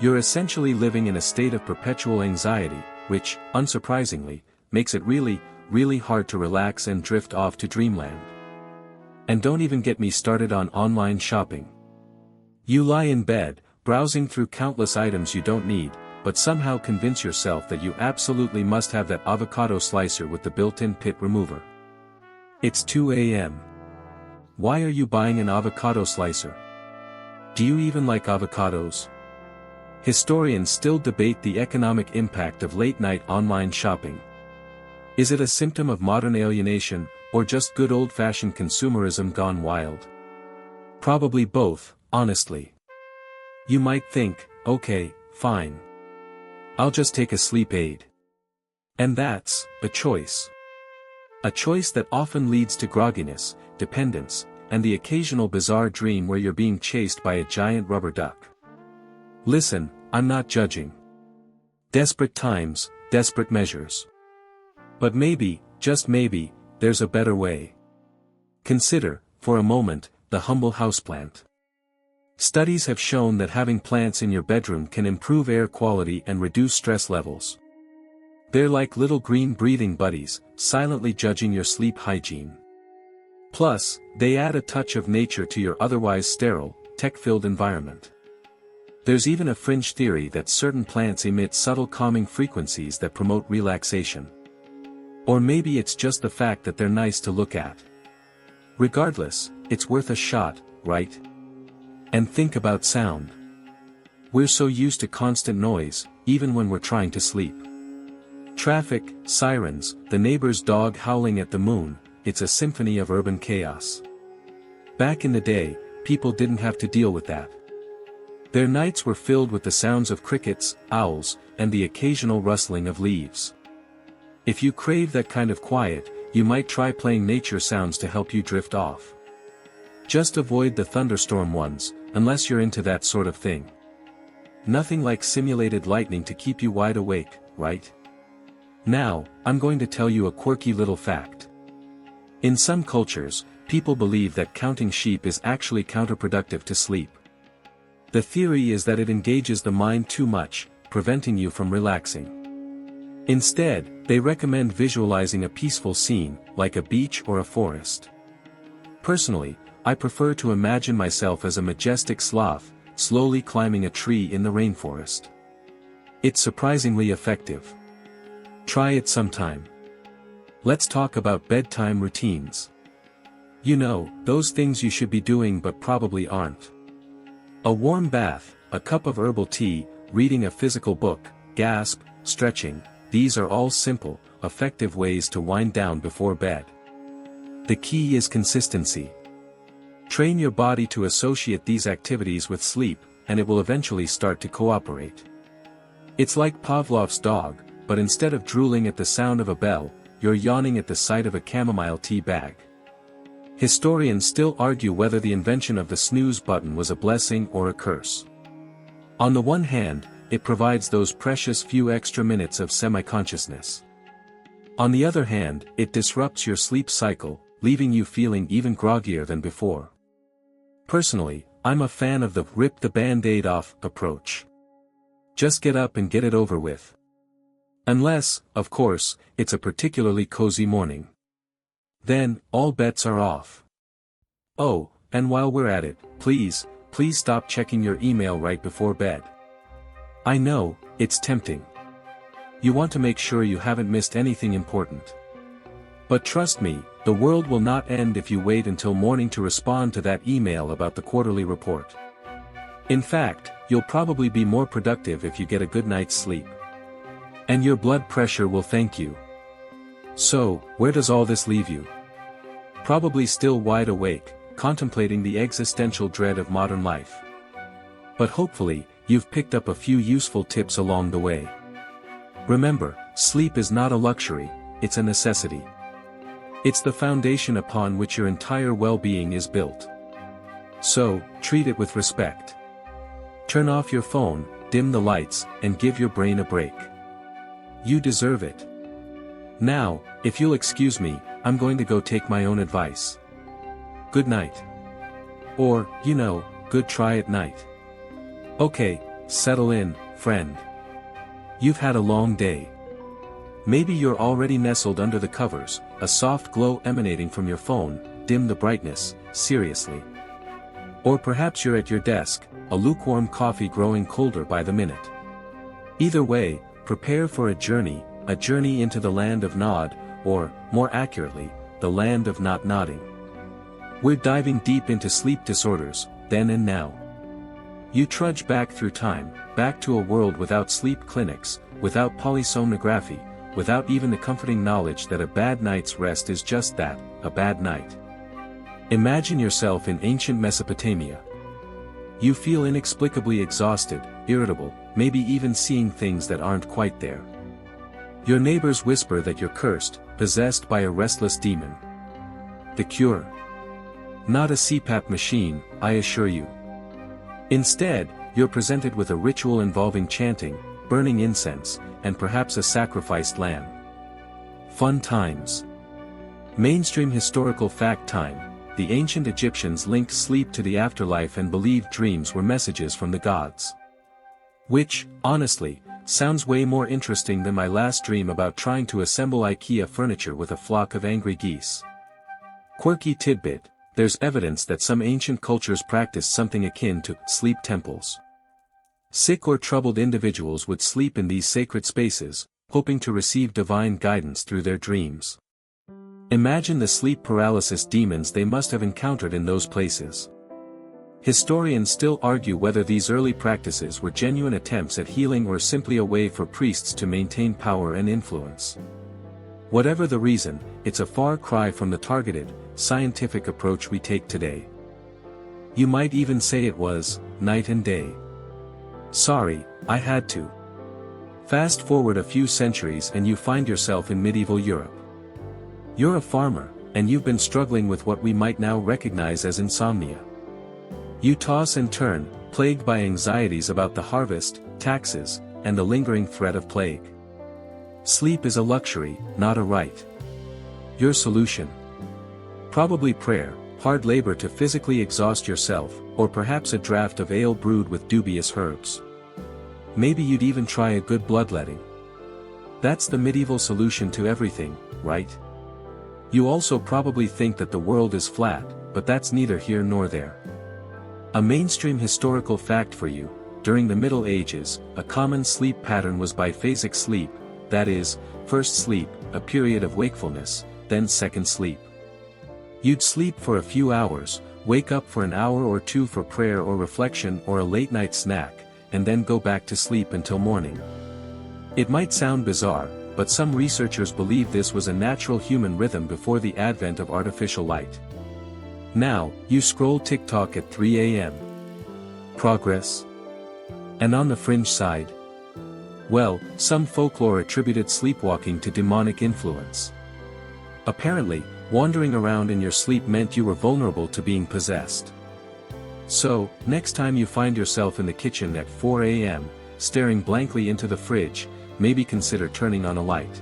You're essentially living in a state of perpetual anxiety, which, unsurprisingly, makes it really, really hard to relax and drift off to dreamland. And don't even get me started on online shopping. You lie in bed, browsing through countless items you don't need, but somehow convince yourself that you absolutely must have that avocado slicer with the built-in pit remover. It's 2 a.m. Why are you buying an avocado slicer? Do you even like avocados? Historians still debate the economic impact of late-night online shopping. Is it a symptom of modern alienation, or just good old-fashioned consumerism gone wild? Probably both, honestly. You might think, okay, fine. I'll just take a sleep aid. And that's a choice. A choice that often leads to grogginess, dependence, and the occasional bizarre dream where you're being chased by a giant rubber duck. Listen, I'm not judging. Desperate times, desperate measures. But maybe, just maybe, there's a better way. Consider, for a moment, the humble houseplant. Studies have shown that having plants in your bedroom can improve air quality and reduce stress levels. They're like little green breathing buddies, silently judging your sleep hygiene. Plus, they add a touch of nature to your otherwise sterile, tech-filled environment. There's even a fringe theory that certain plants emit subtle calming frequencies that promote relaxation. Or maybe it's just the fact that they're nice to look at. Regardless, it's worth a shot, right? And think about sound. We're so used to constant noise, even when we're trying to sleep. Traffic, sirens, the neighbor's dog howling at the moon, it's a symphony of urban chaos. Back in the day, people didn't have to deal with that. Their nights were filled with the sounds of crickets, owls, and the occasional rustling of leaves. If you crave that kind of quiet, you might try playing nature sounds to help you drift off. Just avoid the thunderstorm ones, unless you're into that sort of thing. Nothing like simulated lightning to keep you wide awake, right? Now, I'm going to tell you a quirky little fact. In some cultures, people believe that counting sheep is actually counterproductive to sleep. The theory is that it engages the mind too much, preventing you from relaxing. Instead, they recommend visualizing a peaceful scene, like a beach or a forest. Personally, I prefer to imagine myself as a majestic sloth, slowly climbing a tree in the rainforest. It's surprisingly effective. Try it sometime. Let's talk about bedtime routines. You know, those things you should be doing but probably aren't. A warm bath, a cup of herbal tea, reading a physical book, gasp, stretching, these are all simple, effective ways to wind down before bed. The key is consistency. Train your body to associate these activities with sleep, and it will eventually start to cooperate. It's like Pavlov's dog, but instead of drooling at the sound of a bell, you're yawning at the sight of a chamomile tea bag. Historians still argue whether the invention of the snooze button was a blessing or a curse. On the one hand, it provides those precious few extra minutes of semi-consciousness. On the other hand, it disrupts your sleep cycle, leaving you feeling even groggier than before. Personally, I'm a fan of the "rip the band-aid off" approach. Just get up and get it over with. Unless, of course, it's a particularly cozy morning. Then, all bets are off. Oh, and while we're at it, please stop checking your email right before bed. I know, it's tempting. You want to make sure you haven't missed anything important. But trust me, the world will not end if you wait until morning to respond to that email about the quarterly report. In fact, you'll probably be more productive if you get a good night's sleep. And your blood pressure will thank you. So, where does all this leave you? Probably still wide awake, contemplating the existential dread of modern life. But hopefully, you've picked up a few useful tips along the way. Remember, sleep is not a luxury, it's a necessity. It's the foundation upon which your entire well-being is built. So, treat it with respect. Turn off your phone, dim the lights, and give your brain a break. You deserve it. Now, if you'll excuse me, I'm going to go take my own advice. Good night. Or, good try at night. Okay, settle in, friend. You've had a long day. Maybe you're already nestled under the covers, a soft glow emanating from your phone. Dim the brightness, seriously. Or perhaps you're at your desk, a lukewarm coffee growing colder by the minute. Either way, prepare for a journey into the land of nod, or, more accurately, the land of not nodding. We're diving deep into sleep disorders, then and now. You trudge back through time, back to a world without sleep clinics, without polysomnography, without even the comforting knowledge that a bad night's rest is just that, a bad night. Imagine yourself in ancient Mesopotamia. You feel inexplicably exhausted, irritable, maybe even seeing things that aren't quite there. Your neighbors whisper that you're cursed, possessed by a restless demon. The cure? Not a CPAP machine, I assure you. Instead, you're presented with a ritual involving chanting, burning incense, and perhaps a sacrificed lamb. Fun times. Mainstream historical fact time. The ancient Egyptians linked sleep to the afterlife and believed dreams were messages from the gods. Which, honestly, sounds way more interesting than my last dream about trying to assemble IKEA furniture with a flock of angry geese. Quirky tidbit, there's evidence that some ancient cultures practiced something akin to sleep temples. Sick or troubled individuals would sleep in these sacred spaces, hoping to receive divine guidance through their dreams. Imagine the sleep paralysis demons they must have encountered in those places. Historians still argue whether these early practices were genuine attempts at healing or simply a way for priests to maintain power and influence. Whatever the reason, it's a far cry from the targeted, scientific approach we take today. You might even say it was, night and day. Sorry, I had to. Fast forward a few centuries and you find yourself in medieval Europe. You're a farmer, and you've been struggling with what we might now recognize as insomnia. You toss and turn, plagued by anxieties about the harvest, taxes, and the lingering threat of plague. Sleep is a luxury, not a right. Your solution? Probably prayer, hard labor to physically exhaust yourself, or perhaps a draught of ale brewed with dubious herbs. Maybe you'd even try a good bloodletting. That's the medieval solution to everything, right? You also probably think that the world is flat, but that's neither here nor there. A mainstream historical fact for you: during the Middle Ages, a common sleep pattern was biphasic sleep, that is, first sleep, a period of wakefulness, then second sleep. You'd sleep for a few hours, wake up for an hour or two for prayer or reflection or a late-night snack, and then go back to sleep until morning. It might sound bizarre, but some researchers believe this was a natural human rhythm before the advent of artificial light. Now, you scroll TikTok at 3 a.m. Progress? And on the fringe side? Well, some folklore attributed sleepwalking to demonic influence. Apparently, wandering around in your sleep meant you were vulnerable to being possessed. So, next time you find yourself in the kitchen at 4 a.m., staring blankly into the fridge, maybe consider turning on a light.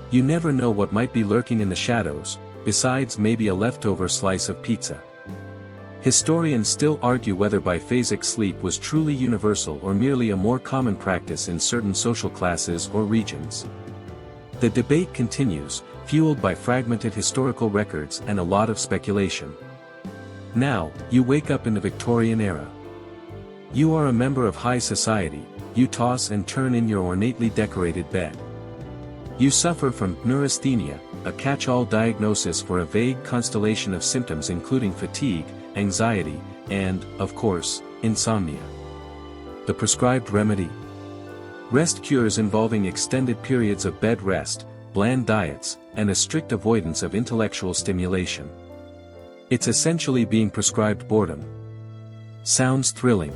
You never know what might be lurking in the shadows, besides maybe a leftover slice of pizza. Historians still argue whether biphasic sleep was truly universal or merely a more common practice in certain social classes or regions. The debate continues, fueled by fragmented historical records and a lot of speculation. Now, you wake up in the Victorian era. You are a member of high society, you toss and turn in your ornately decorated bed. You suffer from neurasthenia, a catch-all diagnosis for a vague constellation of symptoms including fatigue, anxiety, and, of course, insomnia. The prescribed remedy? Rest cures involving extended periods of bed rest, bland diets, and a strict avoidance of intellectual stimulation. It's essentially being prescribed boredom. Sounds thrilling.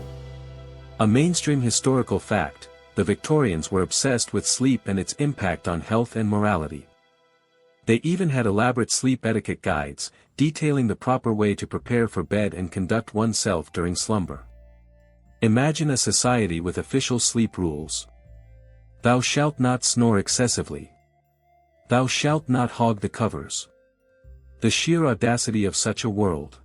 A mainstream historical fact, the Victorians were obsessed with sleep and its impact on health and morality. They even had elaborate sleep etiquette guides, detailing the proper way to prepare for bed and conduct oneself during slumber. Imagine a society with official sleep rules. Thou shalt not snore excessively. Thou shalt not hog the covers. The sheer audacity of such a world.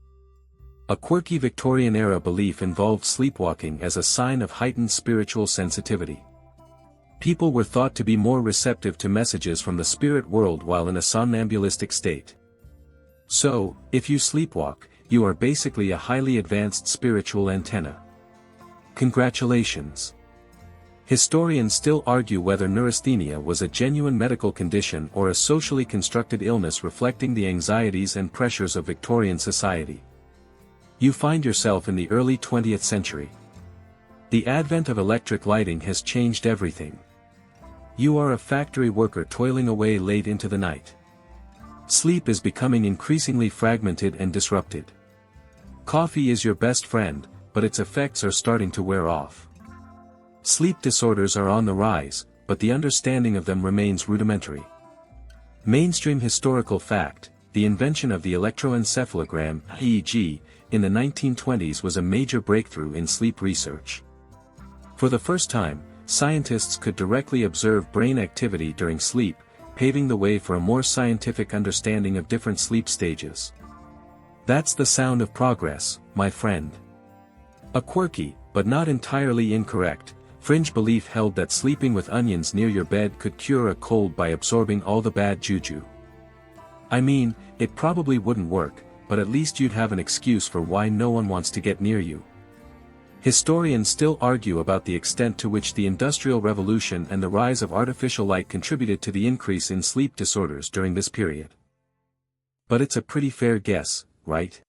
A quirky Victorian-era belief involved sleepwalking as a sign of heightened spiritual sensitivity. People were thought to be more receptive to messages from the spirit world while in a somnambulistic state. So, if you sleepwalk, you are basically a highly advanced spiritual antenna. Congratulations! Historians still argue whether neurasthenia was a genuine medical condition or a socially constructed illness reflecting the anxieties and pressures of Victorian society. You find yourself in the early 20th century. The advent of electric lighting has changed everything. You are a factory worker toiling away late into the night. Sleep is becoming increasingly fragmented and disrupted. Coffee is your best friend, but its effects are starting to wear off. Sleep disorders are on the rise, but the understanding of them remains rudimentary. Mainstream historical fact, the invention of the electroencephalogram (EEG) in the 1920s was a major breakthrough in sleep research. For the first time, scientists could directly observe brain activity during sleep, paving the way for a more scientific understanding of different sleep stages. That's the sound of progress, my friend. A quirky, but not entirely incorrect, fringe belief held that sleeping with onions near your bed could cure a cold by absorbing all the bad juju. I mean, it probably wouldn't work, but at least you'd have an excuse for why no one wants to get near you. Historians still argue about the extent to which the Industrial Revolution and the rise of artificial light contributed to the increase in sleep disorders during this period. But it's a pretty fair guess, right?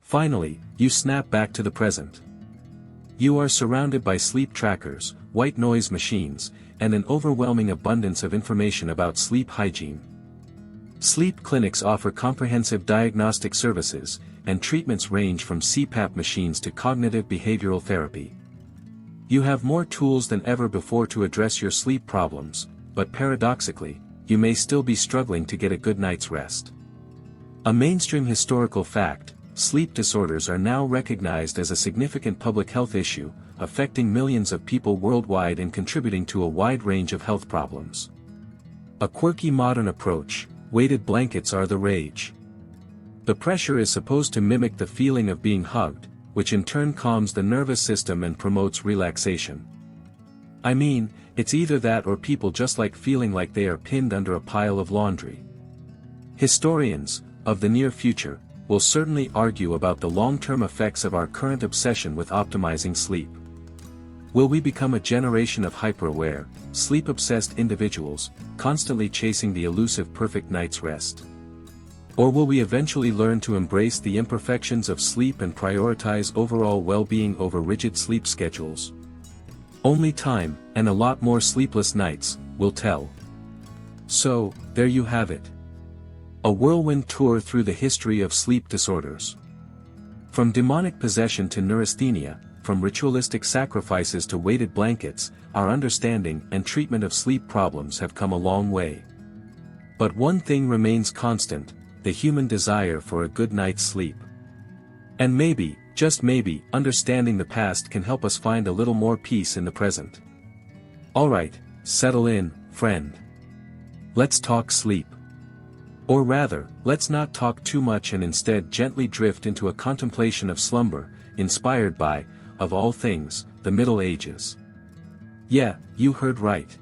Finally, you snap back to the present. You are surrounded by sleep trackers, white noise machines, and an overwhelming abundance of information about sleep hygiene. Sleep clinics offer comprehensive diagnostic services, and treatments range from CPAP machines to cognitive behavioral therapy. You have more tools than ever before to address your sleep problems, but paradoxically, you may still be struggling to get a good night's rest. A mainstream historical fact, sleep disorders are now recognized as a significant public health issue, affecting millions of people worldwide and contributing to a wide range of health problems. A quirky modern approach, weighted blankets are the rage. The pressure is supposed to mimic the feeling of being hugged, which in turn calms the nervous system and promotes relaxation. I mean, it's either that or people just like feeling like they are pinned under a pile of laundry. Historians, of the near future, will certainly argue about the long-term effects of our current obsession with optimizing sleep. Will we become a generation of hyper-aware, sleep-obsessed individuals, constantly chasing the elusive perfect night's rest? Or will we eventually learn to embrace the imperfections of sleep and prioritize overall well-being over rigid sleep schedules? Only time, and a lot more sleepless nights, will tell. So, there you have it. A whirlwind tour through the history of sleep disorders. From demonic possession to neurasthenia, from ritualistic sacrifices to weighted blankets, our understanding and treatment of sleep problems have come a long way. But one thing remains constant, the human desire for a good night's sleep. And maybe, Just maybe, understanding the past can help us find a little more peace in the present. Alright, settle in, friend. Let's talk sleep. Or rather, let's not talk too much and instead gently drift into a contemplation of slumber, inspired by, of all things, the Middle Ages. Yeah, you heard right.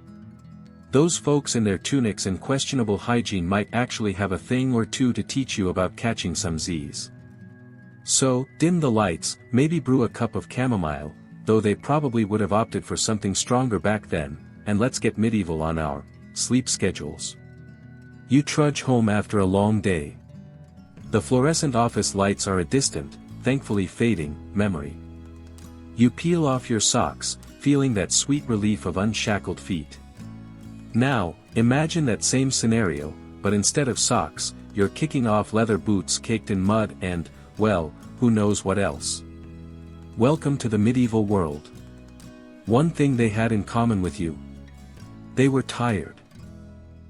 Those folks in their tunics and questionable hygiene might actually have a thing or two to teach you about catching some Z's. So, dim the lights, maybe brew a cup of chamomile, though they probably would have opted for something stronger back then, and let's get medieval on our sleep schedules. You trudge home after a long day. The fluorescent office lights are a distant, thankfully fading, memory. You peel off your socks, feeling that sweet relief of unshackled feet. Now, imagine that same scenario, but instead of socks, you're kicking off leather boots caked in mud and, well, who knows what else. Welcome to the medieval world. One thing they had in common with you. They were tired.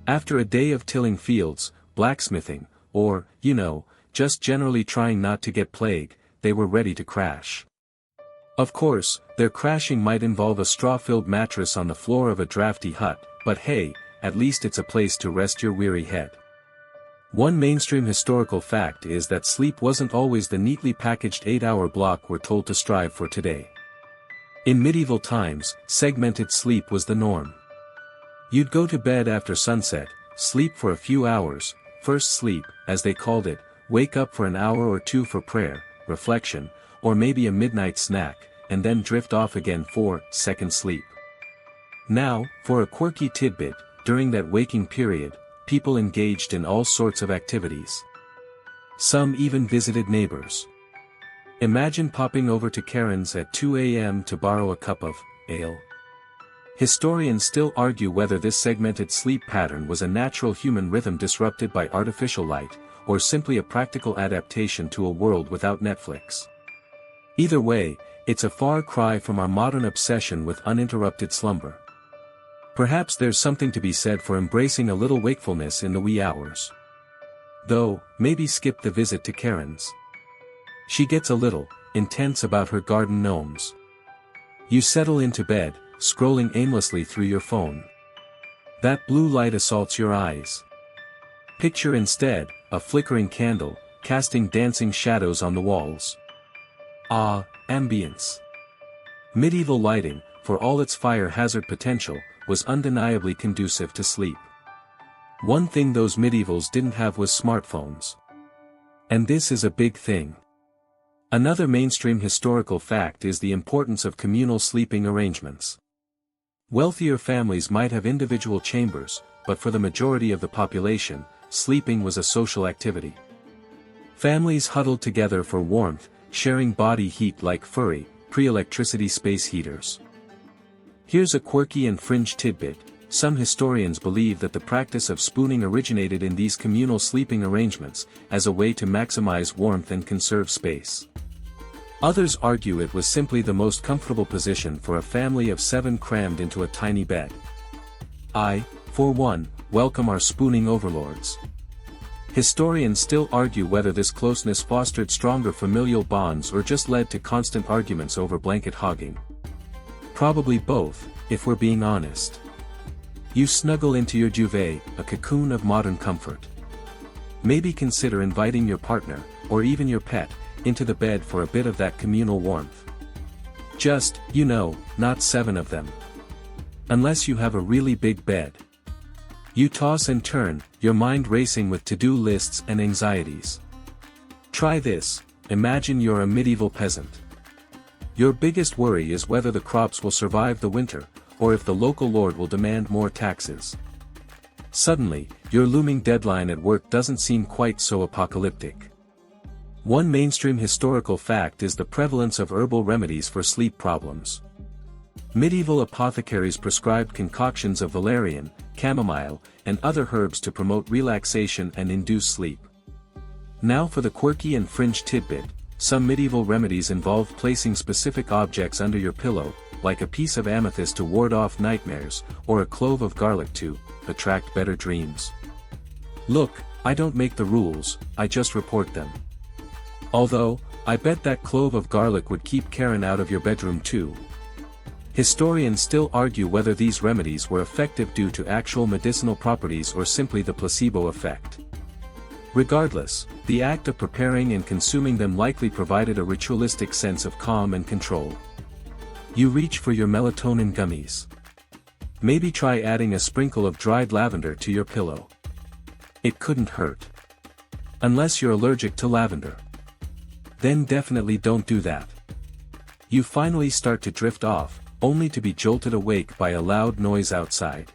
After a day of tilling fields, blacksmithing, or, just generally trying not to get plague, they were ready to crash. Of course, their crashing might involve a straw-filled mattress on the floor of a drafty hut, but hey, at least it's a place to rest your weary head. One mainstream historical fact is that sleep wasn't always the neatly packaged 8-hour block we're told to strive for today. In medieval times, segmented sleep was the norm. You'd go to bed after sunset, sleep for a few hours, first sleep, as they called it, wake up for an hour or two for prayer, reflection, or maybe a midnight snack, and then drift off again for second sleep. Now, for a quirky tidbit, during that waking period, people engaged in all sorts of activities. Some even visited neighbors. Imagine popping over to Karen's at 2 a.m. to borrow a cup of ale. Historians still argue whether this segmented sleep pattern was a natural human rhythm disrupted by artificial light, or simply a practical adaptation to a world without Netflix. Either way, it's a far cry from our modern obsession with uninterrupted slumber. Perhaps there's something to be said for embracing a little wakefulness in the wee hours. Though, maybe skip the visit to Karen's. She gets a little intense about her garden gnomes. You settle into bed, scrolling aimlessly through your phone. That blue light assaults your eyes. Picture instead, a flickering candle, casting dancing shadows on the walls. Ah, ambience. Medieval lighting, for all its fire hazard potential, was undeniably conducive to sleep. One thing those medievals didn't have was smartphones. And this is a big thing. Another mainstream historical fact is the importance of communal sleeping arrangements. Wealthier families might have individual chambers, but for the majority of the population, sleeping was a social activity. Families huddled together for warmth, sharing body heat like furry, pre-electricity space heaters. Here's a quirky and fringe tidbit: some historians believe that the practice of spooning originated in these communal sleeping arrangements, as a way to maximize warmth and conserve space. Others argue it was simply the most comfortable position for a family of 7 crammed into a tiny bed. I, for one, welcome our spooning overlords. Historians still argue whether this closeness fostered stronger familial bonds or just led to constant arguments over blanket hogging. Probably both, if we're being honest. You snuggle into your duvet, a cocoon of modern comfort. Maybe consider inviting your partner, or even your pet, into the bed for a bit of that communal warmth. Just, not 7 of them. Unless you have a really big bed. You toss and turn, your mind racing with to-do lists and anxieties. Try this: imagine you're a medieval peasant. Your biggest worry is whether the crops will survive the winter, or if the local lord will demand more taxes. Suddenly, your looming deadline at work doesn't seem quite so apocalyptic. One mainstream historical fact is the prevalence of herbal remedies for sleep problems. Medieval apothecaries prescribed concoctions of valerian, chamomile, and other herbs to promote relaxation and induce sleep. Now for the quirky and fringe tidbit: some medieval remedies involved placing specific objects under your pillow, like a piece of amethyst to ward off nightmares, or a clove of garlic to attract better dreams. Look, I don't make the rules, I just report them. Although, I bet that clove of garlic would keep Karen out of your bedroom too. Historians still argue whether these remedies were effective due to actual medicinal properties or simply the placebo effect. Regardless, the act of preparing and consuming them likely provided a ritualistic sense of calm and control. You reach for your melatonin gummies. Maybe try adding a sprinkle of dried lavender to your pillow. It couldn't hurt. Unless you're allergic to lavender. Then definitely don't do that. You finally start to drift off, only to be jolted awake by a loud noise outside.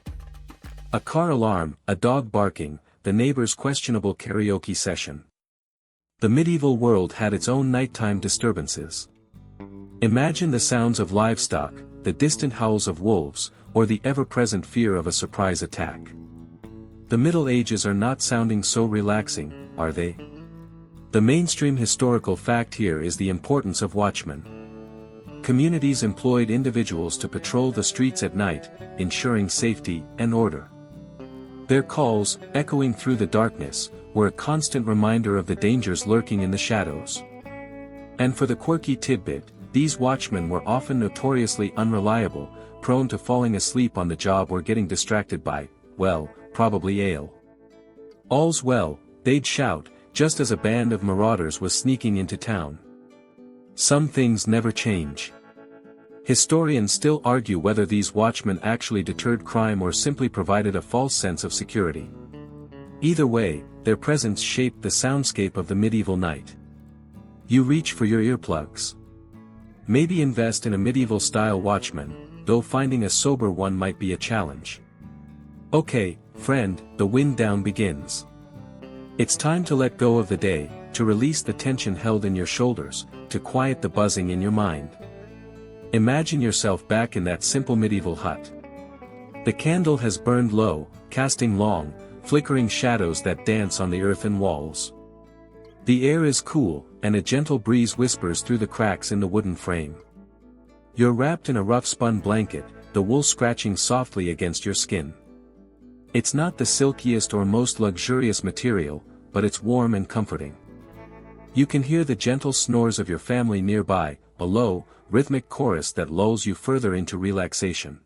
A car alarm, a dog barking, the neighbor's questionable karaoke session. The medieval world had its own nighttime disturbances. Imagine the sounds of livestock, the distant howls of wolves, or the ever-present fear of a surprise attack. The Middle Ages are not sounding so relaxing, are they? The mainstream historical fact here is the importance of watchmen. Communities employed individuals to patrol the streets at night, ensuring safety and order. Their calls, echoing through the darkness, were a constant reminder of the dangers lurking in the shadows. And for the quirky tidbit, these watchmen were often notoriously unreliable, prone to falling asleep on the job or getting distracted by, well, probably ale. All's well, they'd shout, just as a band of marauders was sneaking into town. Some things never change. Historians still argue whether these watchmen actually deterred crime or simply provided a false sense of security. Either way, their presence shaped the soundscape of the medieval night. You reach for your earplugs. Maybe invest in a medieval-style watchman, though finding a sober one might be a challenge. Okay, friend, the wind down begins. It's time to let go of the day, to release the tension held in your shoulders, to quiet the buzzing in your mind. Imagine yourself back in that simple medieval hut. The candle has burned low, casting long, flickering shadows that dance on the earthen walls. The air is cool, and a gentle breeze whispers through the cracks in the wooden frame. You're wrapped in a rough spun blanket, the wool scratching softly against your skin. It's not the silkiest or most luxurious material, but it's warm and comforting. You can hear the gentle snores of your family nearby, a low, rhythmic chorus that lulls you further into relaxation.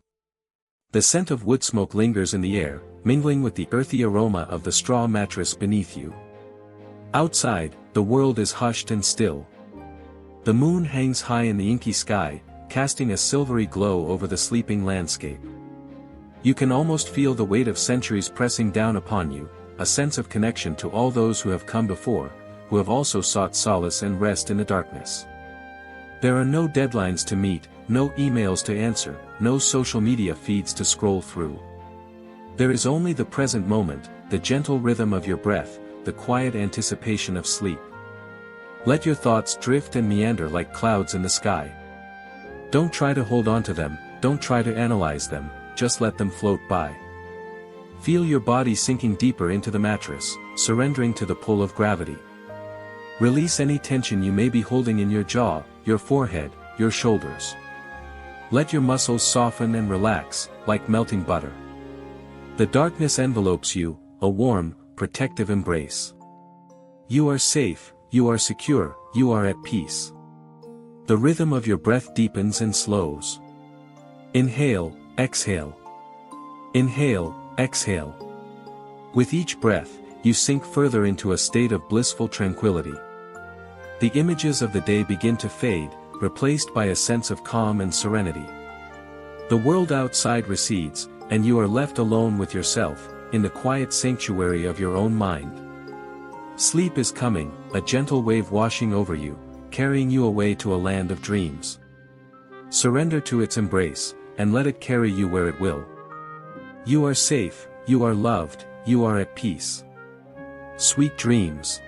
The scent of wood smoke lingers in the air, mingling with the earthy aroma of the straw mattress beneath you. Outside, the world is hushed and still. The moon hangs high in the inky sky, casting a silvery glow over the sleeping landscape. You can almost feel the weight of centuries pressing down upon you, a sense of connection to all those who have come before, who have also sought solace and rest in the darkness. There are no deadlines to meet, no emails to answer, no social media feeds to scroll through. There is only the present moment, the gentle rhythm of your breath, the quiet anticipation of sleep. Let your thoughts drift and meander like clouds in the sky. Don't try to hold on to them, don't try to analyze them, just let them float by. Feel your body sinking deeper into the mattress, surrendering to the pull of gravity. Release any tension you may be holding in your jaw, your forehead, your shoulders. Let your muscles soften and relax, like melting butter. The darkness envelopes you, a warm, protective embrace. You are safe, you are secure, you are at peace. The rhythm of your breath deepens and slows. Inhale, exhale. Inhale, exhale. With each breath, you sink further into a state of blissful tranquility. The images of the day begin to fade, replaced by a sense of calm and serenity. The world outside recedes, and you are left alone with yourself, in the quiet sanctuary of your own mind. Sleep is coming, a gentle wave washing over you, carrying you away to a land of dreams. Surrender to its embrace, and let it carry you where it will. You are safe, you are loved, you are at peace. Sweet dreams.